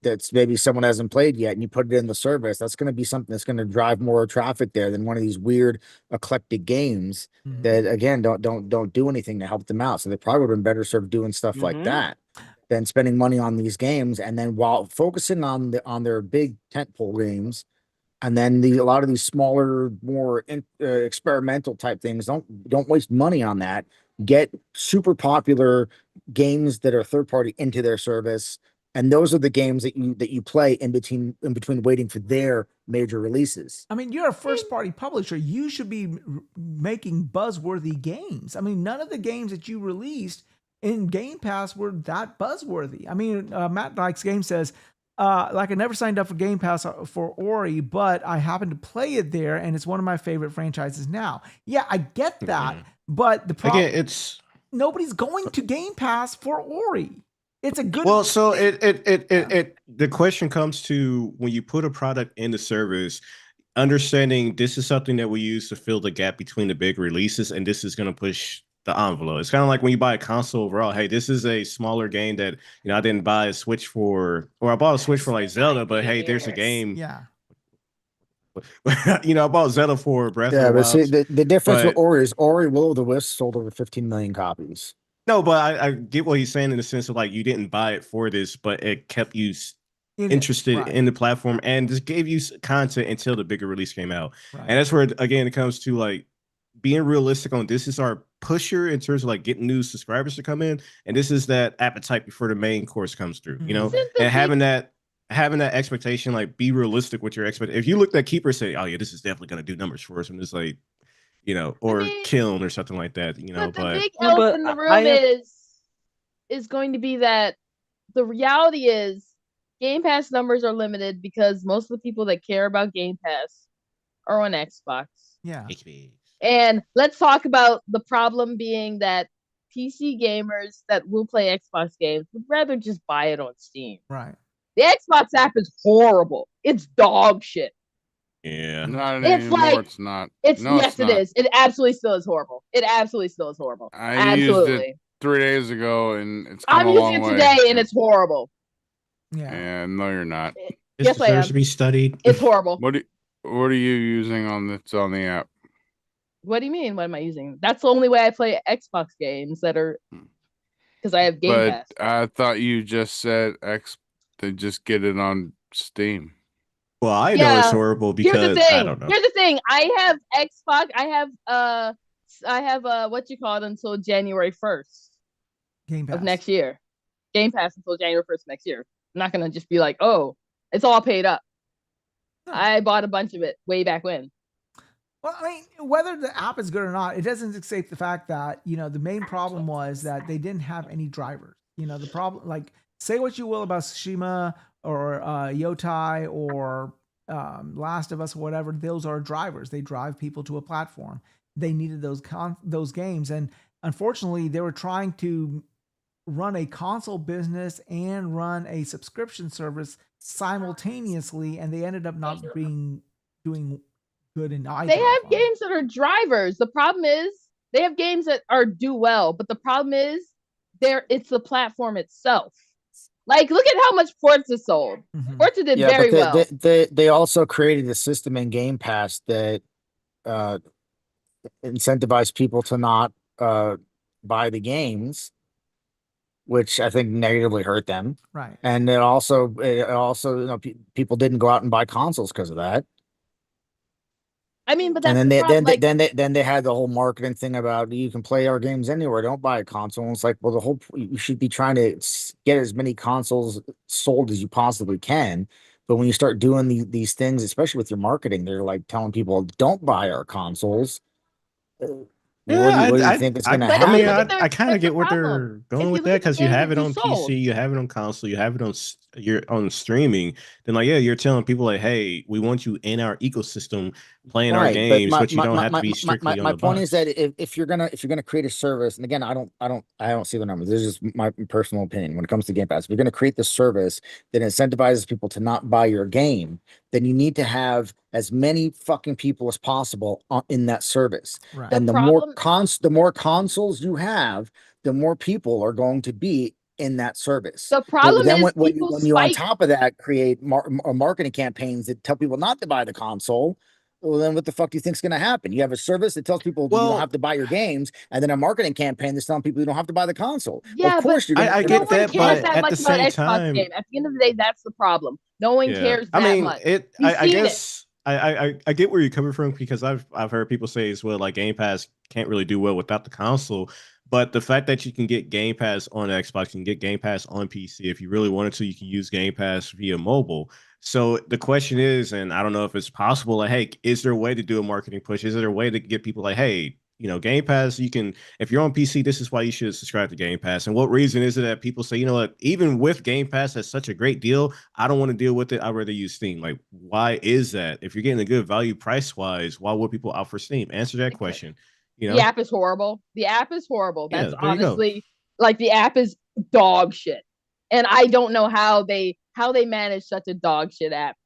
that's maybe someone hasn't played yet and you put it in the service, that's going to be something that's going to drive more traffic there than one of these weird eclectic games that again don't do anything to help them out. So they probably would have been better served doing stuff like that than spending money on these games, and then while focusing on their big tentpole games, and then a lot of these smaller, more experimental type things. Don't waste money on that. Get super popular games that are third party into their service, and those are the games that you play in between waiting for their major releases. I mean, you're a first party publisher. You should be making buzzworthy games. I mean, none of the games that you released in Game Pass were that buzzworthy. I mean, Matt Likes Game says, like I never signed up for Game Pass for Ori, but I happen to play it there, and it's one of my favorite franchises now. Yeah, I get that, but the problem it's nobody's going to Game Pass for Ori. It's a good. Well, so the question comes to when you put a product in the service, understanding this is something that we use to fill the gap between the big releases, and this is going to push the envelope. It's kind of like when you buy a console overall. Hey, this is a smaller game that I didn't buy a Switch for, or I bought a Switch for like Zelda, but hey, there's a game. Yeah. I bought Zelda for Breath of the Yeah, but Wild. see, the difference with Ori is Ori Will of the Wisp sold over 15 million copies. No, but I get what he's saying in the sense of like you didn't buy it for this, but it kept you interested in the platform and just gave you content until the bigger release came out. And that's where again it comes to like being realistic on this is our pusher in terms of like getting new subscribers to come in, and this is that appetite before the main course comes through, you know, and having that expectation, like be realistic with your expectation. If you look at Keeper say, oh yeah, this is definitely going to do numbers for us, and it's like, you know, or Kiln or something like that, you know. But the big elephant in the room is going to be that the reality is Game Pass numbers are limited because most of the people that care about Game Pass are on Xbox. Yeah. And let's talk about the problem being that PC gamers that will play Xbox games would rather just buy it on Steam. Right. The Xbox app is horrible. It's dog shit. Yeah. Not it's anymore. like It's not. It's no, yes, it's not. it is. It absolutely still is horrible. It absolutely still is horrible. I used it 3 days ago, and it's come I'm a long using it way. today, and it's horrible. Yeah. And no, you're not. Yes, I am. To be studied. It's horrible. What are you using on the app? What do you mean? What am I using? That's the only way I play Xbox games that are because I have Game Pass. I thought you just said to just get it on Steam. Well, I know it's horrible because I don't know. Here's the thing. I have Xbox. I have what you call it until January 1st of next year. Game Pass until January 1st next year. I'm not gonna just be like, oh, it's all paid up. I bought a bunch of it way back when. Well, I mean, whether the app is good or not, it doesn't escape the fact that, you know, the main problem was that they didn't have any drivers. You know, the problem, like, say what you will about Tsushima or Yotai or Last of Us or whatever, those are drivers. They drive people to a platform. They needed those games. And unfortunately, they were trying to run a console business and run a subscription service simultaneously, and they ended up not doing good in either. They have games that are drivers. The problem is they have games that do well, but the problem is it's the platform itself. Like, look at how much Forza sold. Forza did very well. They also created a system in Game Pass that incentivized people to not buy the games, which I think negatively hurt them. Right. And it also you know, people didn't go out and buy consoles because of that. I mean, but that's and then then they had the whole marketing thing about you can play our games anywhere. Don't buy a console. And it's like, well, you should be trying to get as many consoles sold as you possibly can. But when you start doing these things, especially with your marketing, they're like telling people, don't buy our consoles. What do you think is going to happen? I mean, I kind of get what they're going with that because you have it on PC, you have it on console, you have it on streaming. Then like, yeah, you're telling people like, hey, we want you in our ecosystem playing our games, but you don't have to be strictly on the box. My point is that if you're gonna create a service, and again, I don't see the numbers. This is just my personal opinion when it comes to Game Pass. If you're gonna create this service that incentivizes people to not buy your game, then you need to have as many fucking people as possible in that service. Right. And the more consoles you have, the more people are going to be in that service. The problem then is when you on top of that create marketing campaigns that tell people not to buy the console, well, then what the fuck do you think is going to happen? You have a service that tells people you don't have to buy your games, and then a marketing campaign that's telling people you don't have to buy the console. Yeah, of course, I get that, but at the same time, at the end of the day, that's the problem. No one cares that much. I guess I get where you're coming from because I've heard people say as well, like Game Pass can't really do well without the console. But the fact that you can get Game Pass on Xbox, you can get Game Pass on PC. If you really wanted to, you can use Game Pass via mobile. So the question is, and I don't know if it's possible, like, hey, is there a way to do a marketing push? Is there a way to get people like, hey, you know, Game Pass, you can, if you're on PC, this is why you should subscribe to Game Pass. And what reason is it that people say, you know what, even with Game Pass, that's such a great deal, I don't want to deal with it. I'd rather use Steam. Like, why is that? If you're getting a good value price-wise, why would people opt for Steam? Answer that question. You know? The app is horrible. The app is horrible. That's honestly, like, the app is dog shit. And I don't know how they manage such a dog shit app.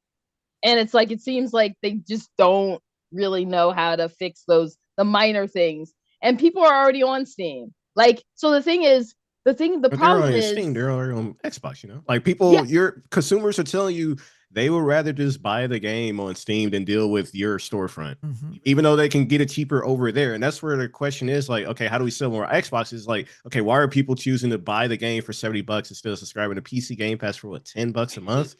And it's like, it seems like they just don't really know how to fix the minor things. And people are already on Steam. Like, so the problem is Steam, they're already on Xbox, you know? Like, people, your consumers are telling you, they would rather just buy the game on Steam than deal with your storefront, Mm-hmm. even though they can get it cheaper over there. And that's where the question is like, okay, how do we sell more Xbox? Is like, okay, why are people choosing to buy the game for $70 instead of subscribing to PC Game Pass for what, $10 a month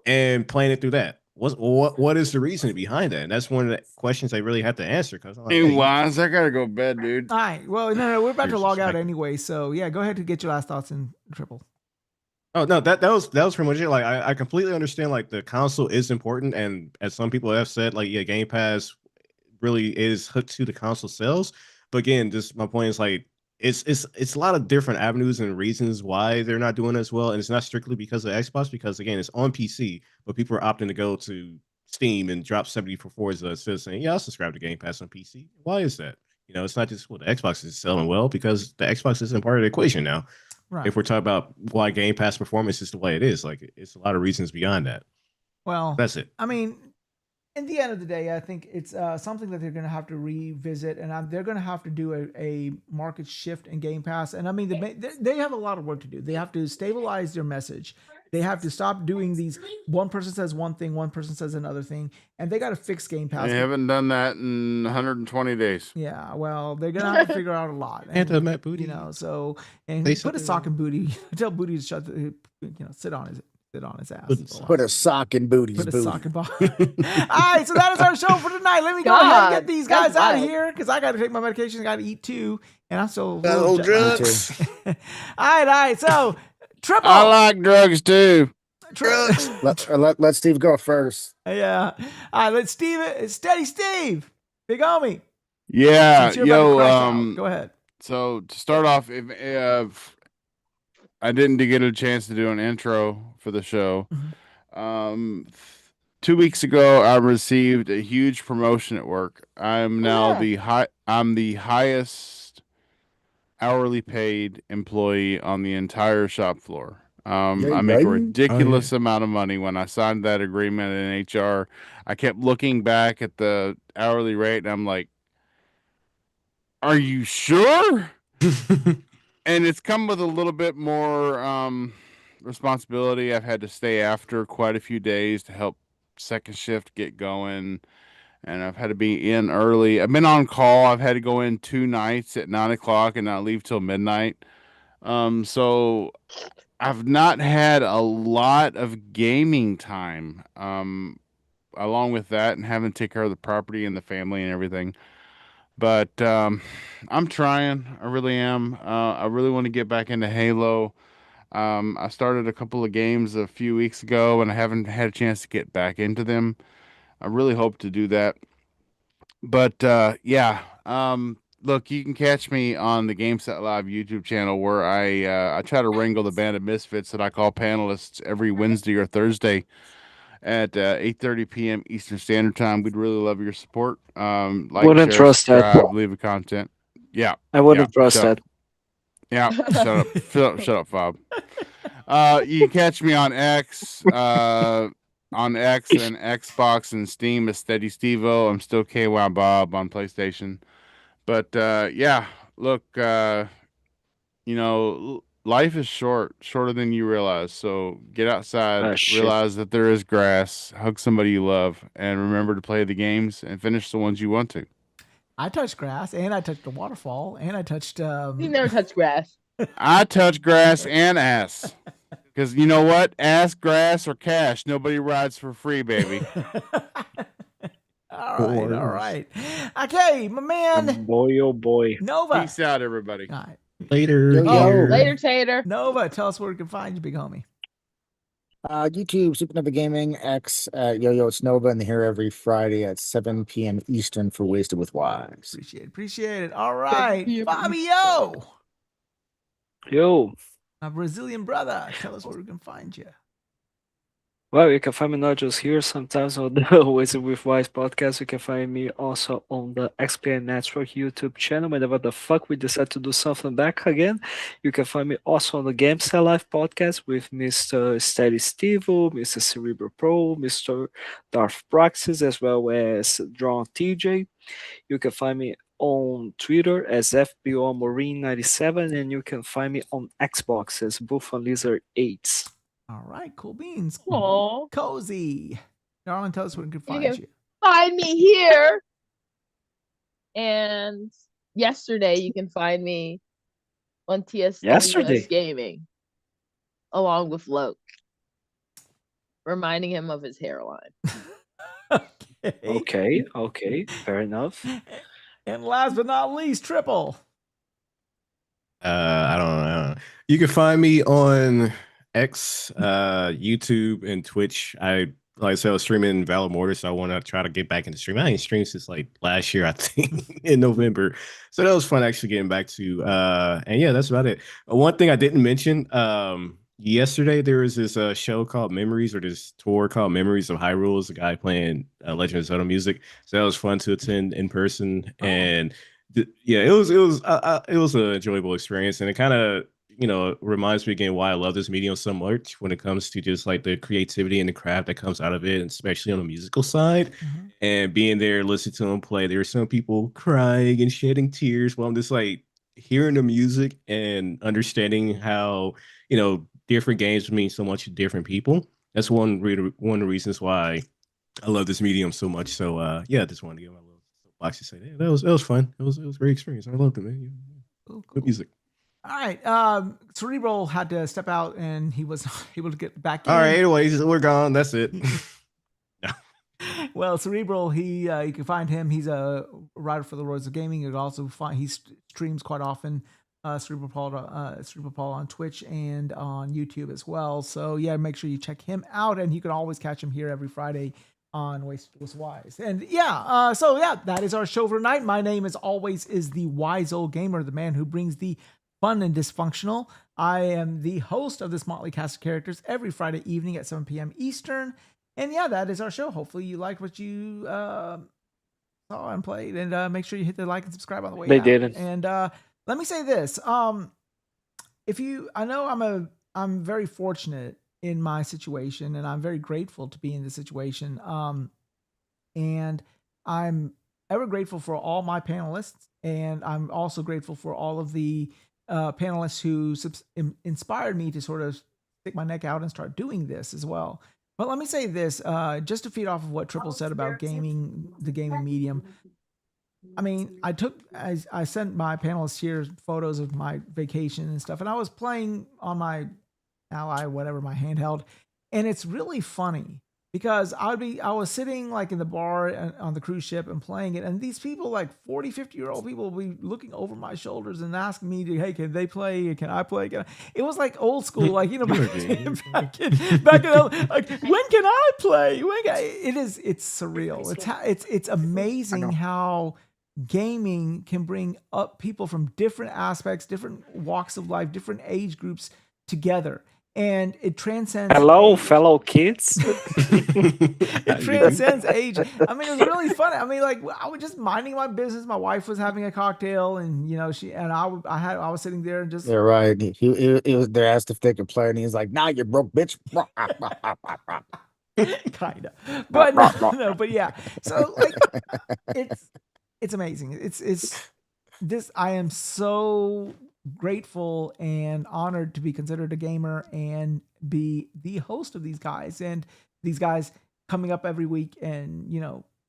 and playing it through that? What is the reason behind that? And that's one of the questions I really have to answer. Because Hey, Wize, I gotta go to bed, dude. All right. Well, no, we're about to log out like, anyway. So yeah, go ahead and get your last thoughts in Triple. Oh no, that was pretty much it. Like I completely understand like the console is important, and as some people have said, like yeah, Game Pass really is hooked to the console sales. But again, just my point is like it's a lot of different avenues and reasons why they're not doing as well, and it's not strictly because of Xbox, because again, it's on PC, but people are opting to go to Steam and drop 70 for Forza instead of saying, yeah, I'll subscribe to Game Pass on PC. Why is that? You know, it's not just what the Xbox is selling well, because the Xbox isn't part of the equation now. Right. If we're talking about why Game Pass performance is the way it is, like it's a lot of reasons beyond that. Well, that's it. I mean, in the end of the day, I think it's something that they're going to have to revisit, and they're going to have to do a market shift in Game Pass. And I mean, they have a lot of work to do. They have to stabilize their message. They have to stop doing these. One person says one thing, one person says another thing, and they got to fix Game Pass. They haven't done that in 120 days. Yeah, well, they're gonna have to figure out a lot. And Booty, you know, so and they put a sock in Booty. Tell Booty to shut the, sit on his ass. Put a sock in Booty's Put a booty. sock in body. All right, so that is our show for tonight. Let me go ahead and get these guys out of here because I got to take my medication. I got to eat too, and I'm still drugs. all right. So Triple. I like drugs too. Let Steve go first. Yeah. All right, let's Steady Steve. Big homie. Yeah, yo, go ahead. So to start off, if I didn't get a chance to do an intro for the show, 2 weeks ago I received a huge promotion at work. I'm now I'm the highest hourly paid employee on the entire shop floor. I make a ridiculous amount of money. When I signed that agreement in HR, I kept looking back at the hourly rate and I'm like, are you sure? And it's come with a little bit more responsibility. I've had to stay after quite a few days to help second shift get going. And I've had to be in early. I've been on call. I've had to go in 2 nights at 9 o'clock and not leave till midnight. So I've not had a lot of gaming time along with that, and having to take care of the property and the family and everything. But I'm trying. I really am. I really want to get back into Halo. I started a couple of games a few weeks ago, and I haven't had a chance to get back into them. I really hope to do that. But yeah, look, you can catch me on the GameSet Live YouTube channel where I try to wrangle the band of misfits that I call panelists every Wednesday or Thursday at 8:30 p.m. Eastern Standard Time. We'd really love your support. Like, wouldn't share, trust subscribe, that. leave a content. Yeah, I wouldn't trust that. Yeah, shut up, Fob. You can catch me on X. On X and Xbox and Steam as Steady Stevo. I'm still KY Bob on PlayStation. But yeah, look, life is shorter than you realize. So get outside, realize that there is grass, hug somebody you love, and remember to play the games and finish the ones you want to. I touched grass, and I touched a waterfall, and I touched... You never touched grass. I touch grass and ass. Because you know what? Ass, grass, or cash. Nobody rides for free, baby. All right. Okay, my man. Boy, oh boy. Nova. Peace out, everybody. All right. Later. Later, Tater. Nova, tell us where we can find you, big homie. YouTube, Supernova Gaming, X, Yo-Yo, it's Nova, and here every Friday at 7 p.m. Eastern for Wasted with Wize. Appreciate it. All right. Bobby Yo. Yo. My Brazilian brother, tell us where we can find you. Well, you can find me not just here, sometimes on the Wasted with Wize podcast. You can find me also on the XPN Network YouTube channel. Whenever the fuck we decide to do something back again, you can find me also on the GameSet Live podcast with Mr. Steady Stevo, Mr. Cerebral Pro, Mr. Darth Praxis, as well as Drawn TJ. You can find me on Twitter as FBO Marine 97, and you can find me on Xbox as Buffon Lizard 8. All right, cool beans. Aww. Cozy. Darling, tell us where we can find you. Find me here. And yesterday, you can find me on TSWS Gaming, along with Loke, reminding him of his hairline. Okay, fair enough. And last but not least, Triple. I don't know. You can find me on X, YouTube, and Twitch. Like I said, I was streaming Valor Mortar, so I want to try to get back into streaming. I ain't streamed since like last year, I think, in November. So that was fun actually getting back to. And yeah, that's about it. One thing I didn't mention, yesterday there was this show called Memories, or this tour called Memories of Hyrule. A guy playing Legend of Zelda music. So that was fun to attend in person, and yeah, it was an enjoyable experience, and it kind of reminds me again why I love this medium so much when it comes to just like the creativity and the craft that comes out of it, and especially on the musical side. And being there, listening to them play, there were some people crying and shedding tears while I'm just like hearing the music and understanding how different games mean so much to different people. That's one of the reasons why I love this medium so much. So yeah, I just wanted to get my little box to say that was fun. It was a great experience. I loved it, man. Cool. Good music. All right. Cerebral had to step out and he was able to get back in. All right, anyways, we're gone. That's it. Well, Cerebral, you can find him. He's a writer for the Royals of Gaming. You can also find he streams quite often. Cerebral Paul on Twitch and on YouTube as well. So yeah, make sure you check him out, and you can always catch him here every Friday on Wize. And yeah, so yeah, that is our show for tonight. My name, as always, is the Wise Old Gamer, the man who brings the fun and dysfunctional. I am the host of this motley cast of characters every Friday evening at 7 p.m. Eastern. And yeah, that is our show. Hopefully you liked what you saw and played. And make sure you hit the like and subscribe on the way out. Didn't. And let me say this. I know I'm very fortunate in my situation, and I'm very grateful to be in this situation. And I'm ever grateful for all my panelists, and I'm also grateful for all of the panelists who inspired me to sort of stick my neck out and start doing this as well. But let me say this, just to feed off of what Triple said about the gaming medium. I mean, I sent my panelists here photos of my vacation and stuff, and I was playing on my Ally, whatever, my handheld, and it's really funny because I was sitting like in the bar on the cruise ship and playing it, and these people, like 40, 50-year-old people, will be looking over my shoulders and asking me, "Hey, can they play? Can I play?" It was like old school, like back in like, when can I play? It's surreal. It's amazing how gaming can bring up people from different aspects, different walks of life, different age groups together. And it transcends. Hello, fellow kids. It transcends age. I mean, it was really fun. I mean, like I was just minding my business. My wife was having a cocktail, and I was sitting there and just. They're right. They asked if they could play, and he's like, "Nah, you broke, bitch." Kinda, but no, but yeah. So like, it's amazing. It's this. I am so grateful and honored to be considered a gamer and be the host of these guys, and these guys coming up every week and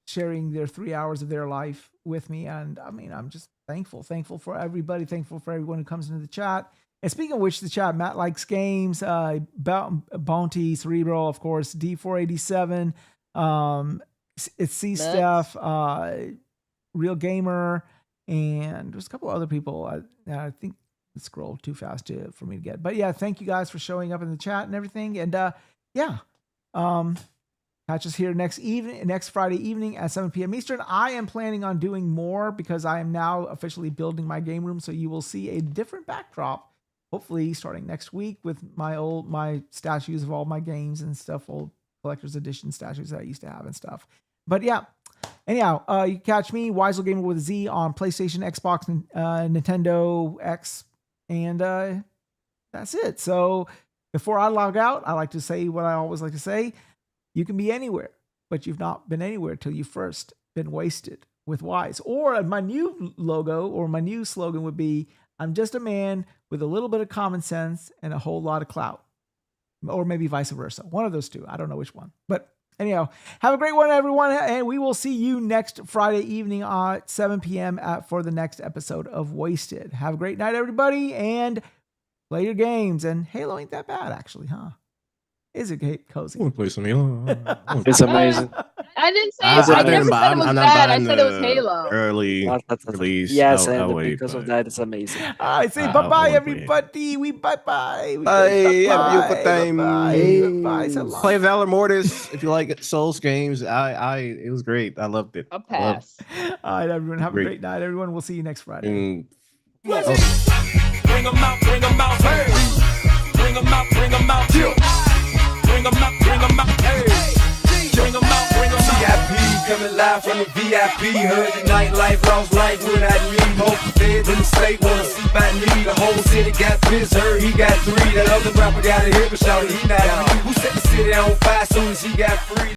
sharing their 3 hours of their life with me. And I mean, I'm just thankful for everybody, thankful for everyone who comes into the chat. And speaking of which, the chat, Matt Likes Games, Bounty, Cerebral, of course, D487, it's C Steph, Real Gamer, and there's a couple other people. I think scroll too fast for me to get, but yeah, thank you guys for showing up in the chat and everything. And catch us here next Friday evening at 7 p.m. Eastern. I am planning on doing more because I am now officially building my game room, so you will see a different backdrop hopefully starting next week with my statues of all my games and stuff, old collector's edition statues that I used to have and stuff. But yeah, anyhow, you can catch me, Wiseal Gamer with a Z, on PlayStation, Xbox, Nintendo X, and that's it. So before I log out, I like to say what I always like to say. You can be anywhere, but you've not been anywhere till you've first been wasted with Wize. Or my new logo or my new slogan would be, I'm just a man with a little bit of common sense and a whole lot of clout. or maybe vice versa. One of those two. I don't know which one. But anyhow, have a great one, everyone. And we will see you next Friday evening at 7 p.m. for the next episode of Wasted. Have a great night, everybody. And play your games. And Halo ain't that bad, actually, huh? Is it cozy? I want to play some Halo. It's amazing. I didn't say I never said it was bad. I said it was Halo. Early release. Yes, I'll and wait, because of that, it's amazing. I say bye-bye, everybody. We bye-bye. Hey, have a beautiful time. Bye-bye. So long. Play Valor Mortis if you like Souls games. It was great. I loved it. A pass. All right, everyone. Have a great night, everyone. We'll see you next Friday. Bring them out, bring them out, hey. Bring them out, bring them out, yeah. Bring them out, hey. Bring them out, bring them out. VIP coming live from the VIP. Heard the nightlife, lost life without me. Most feds in the state wanna see about me. The whole city got pissed, heard he got 3. That other rapper got a hit, but shawty he not me. Who set the city on fire soon as he got free?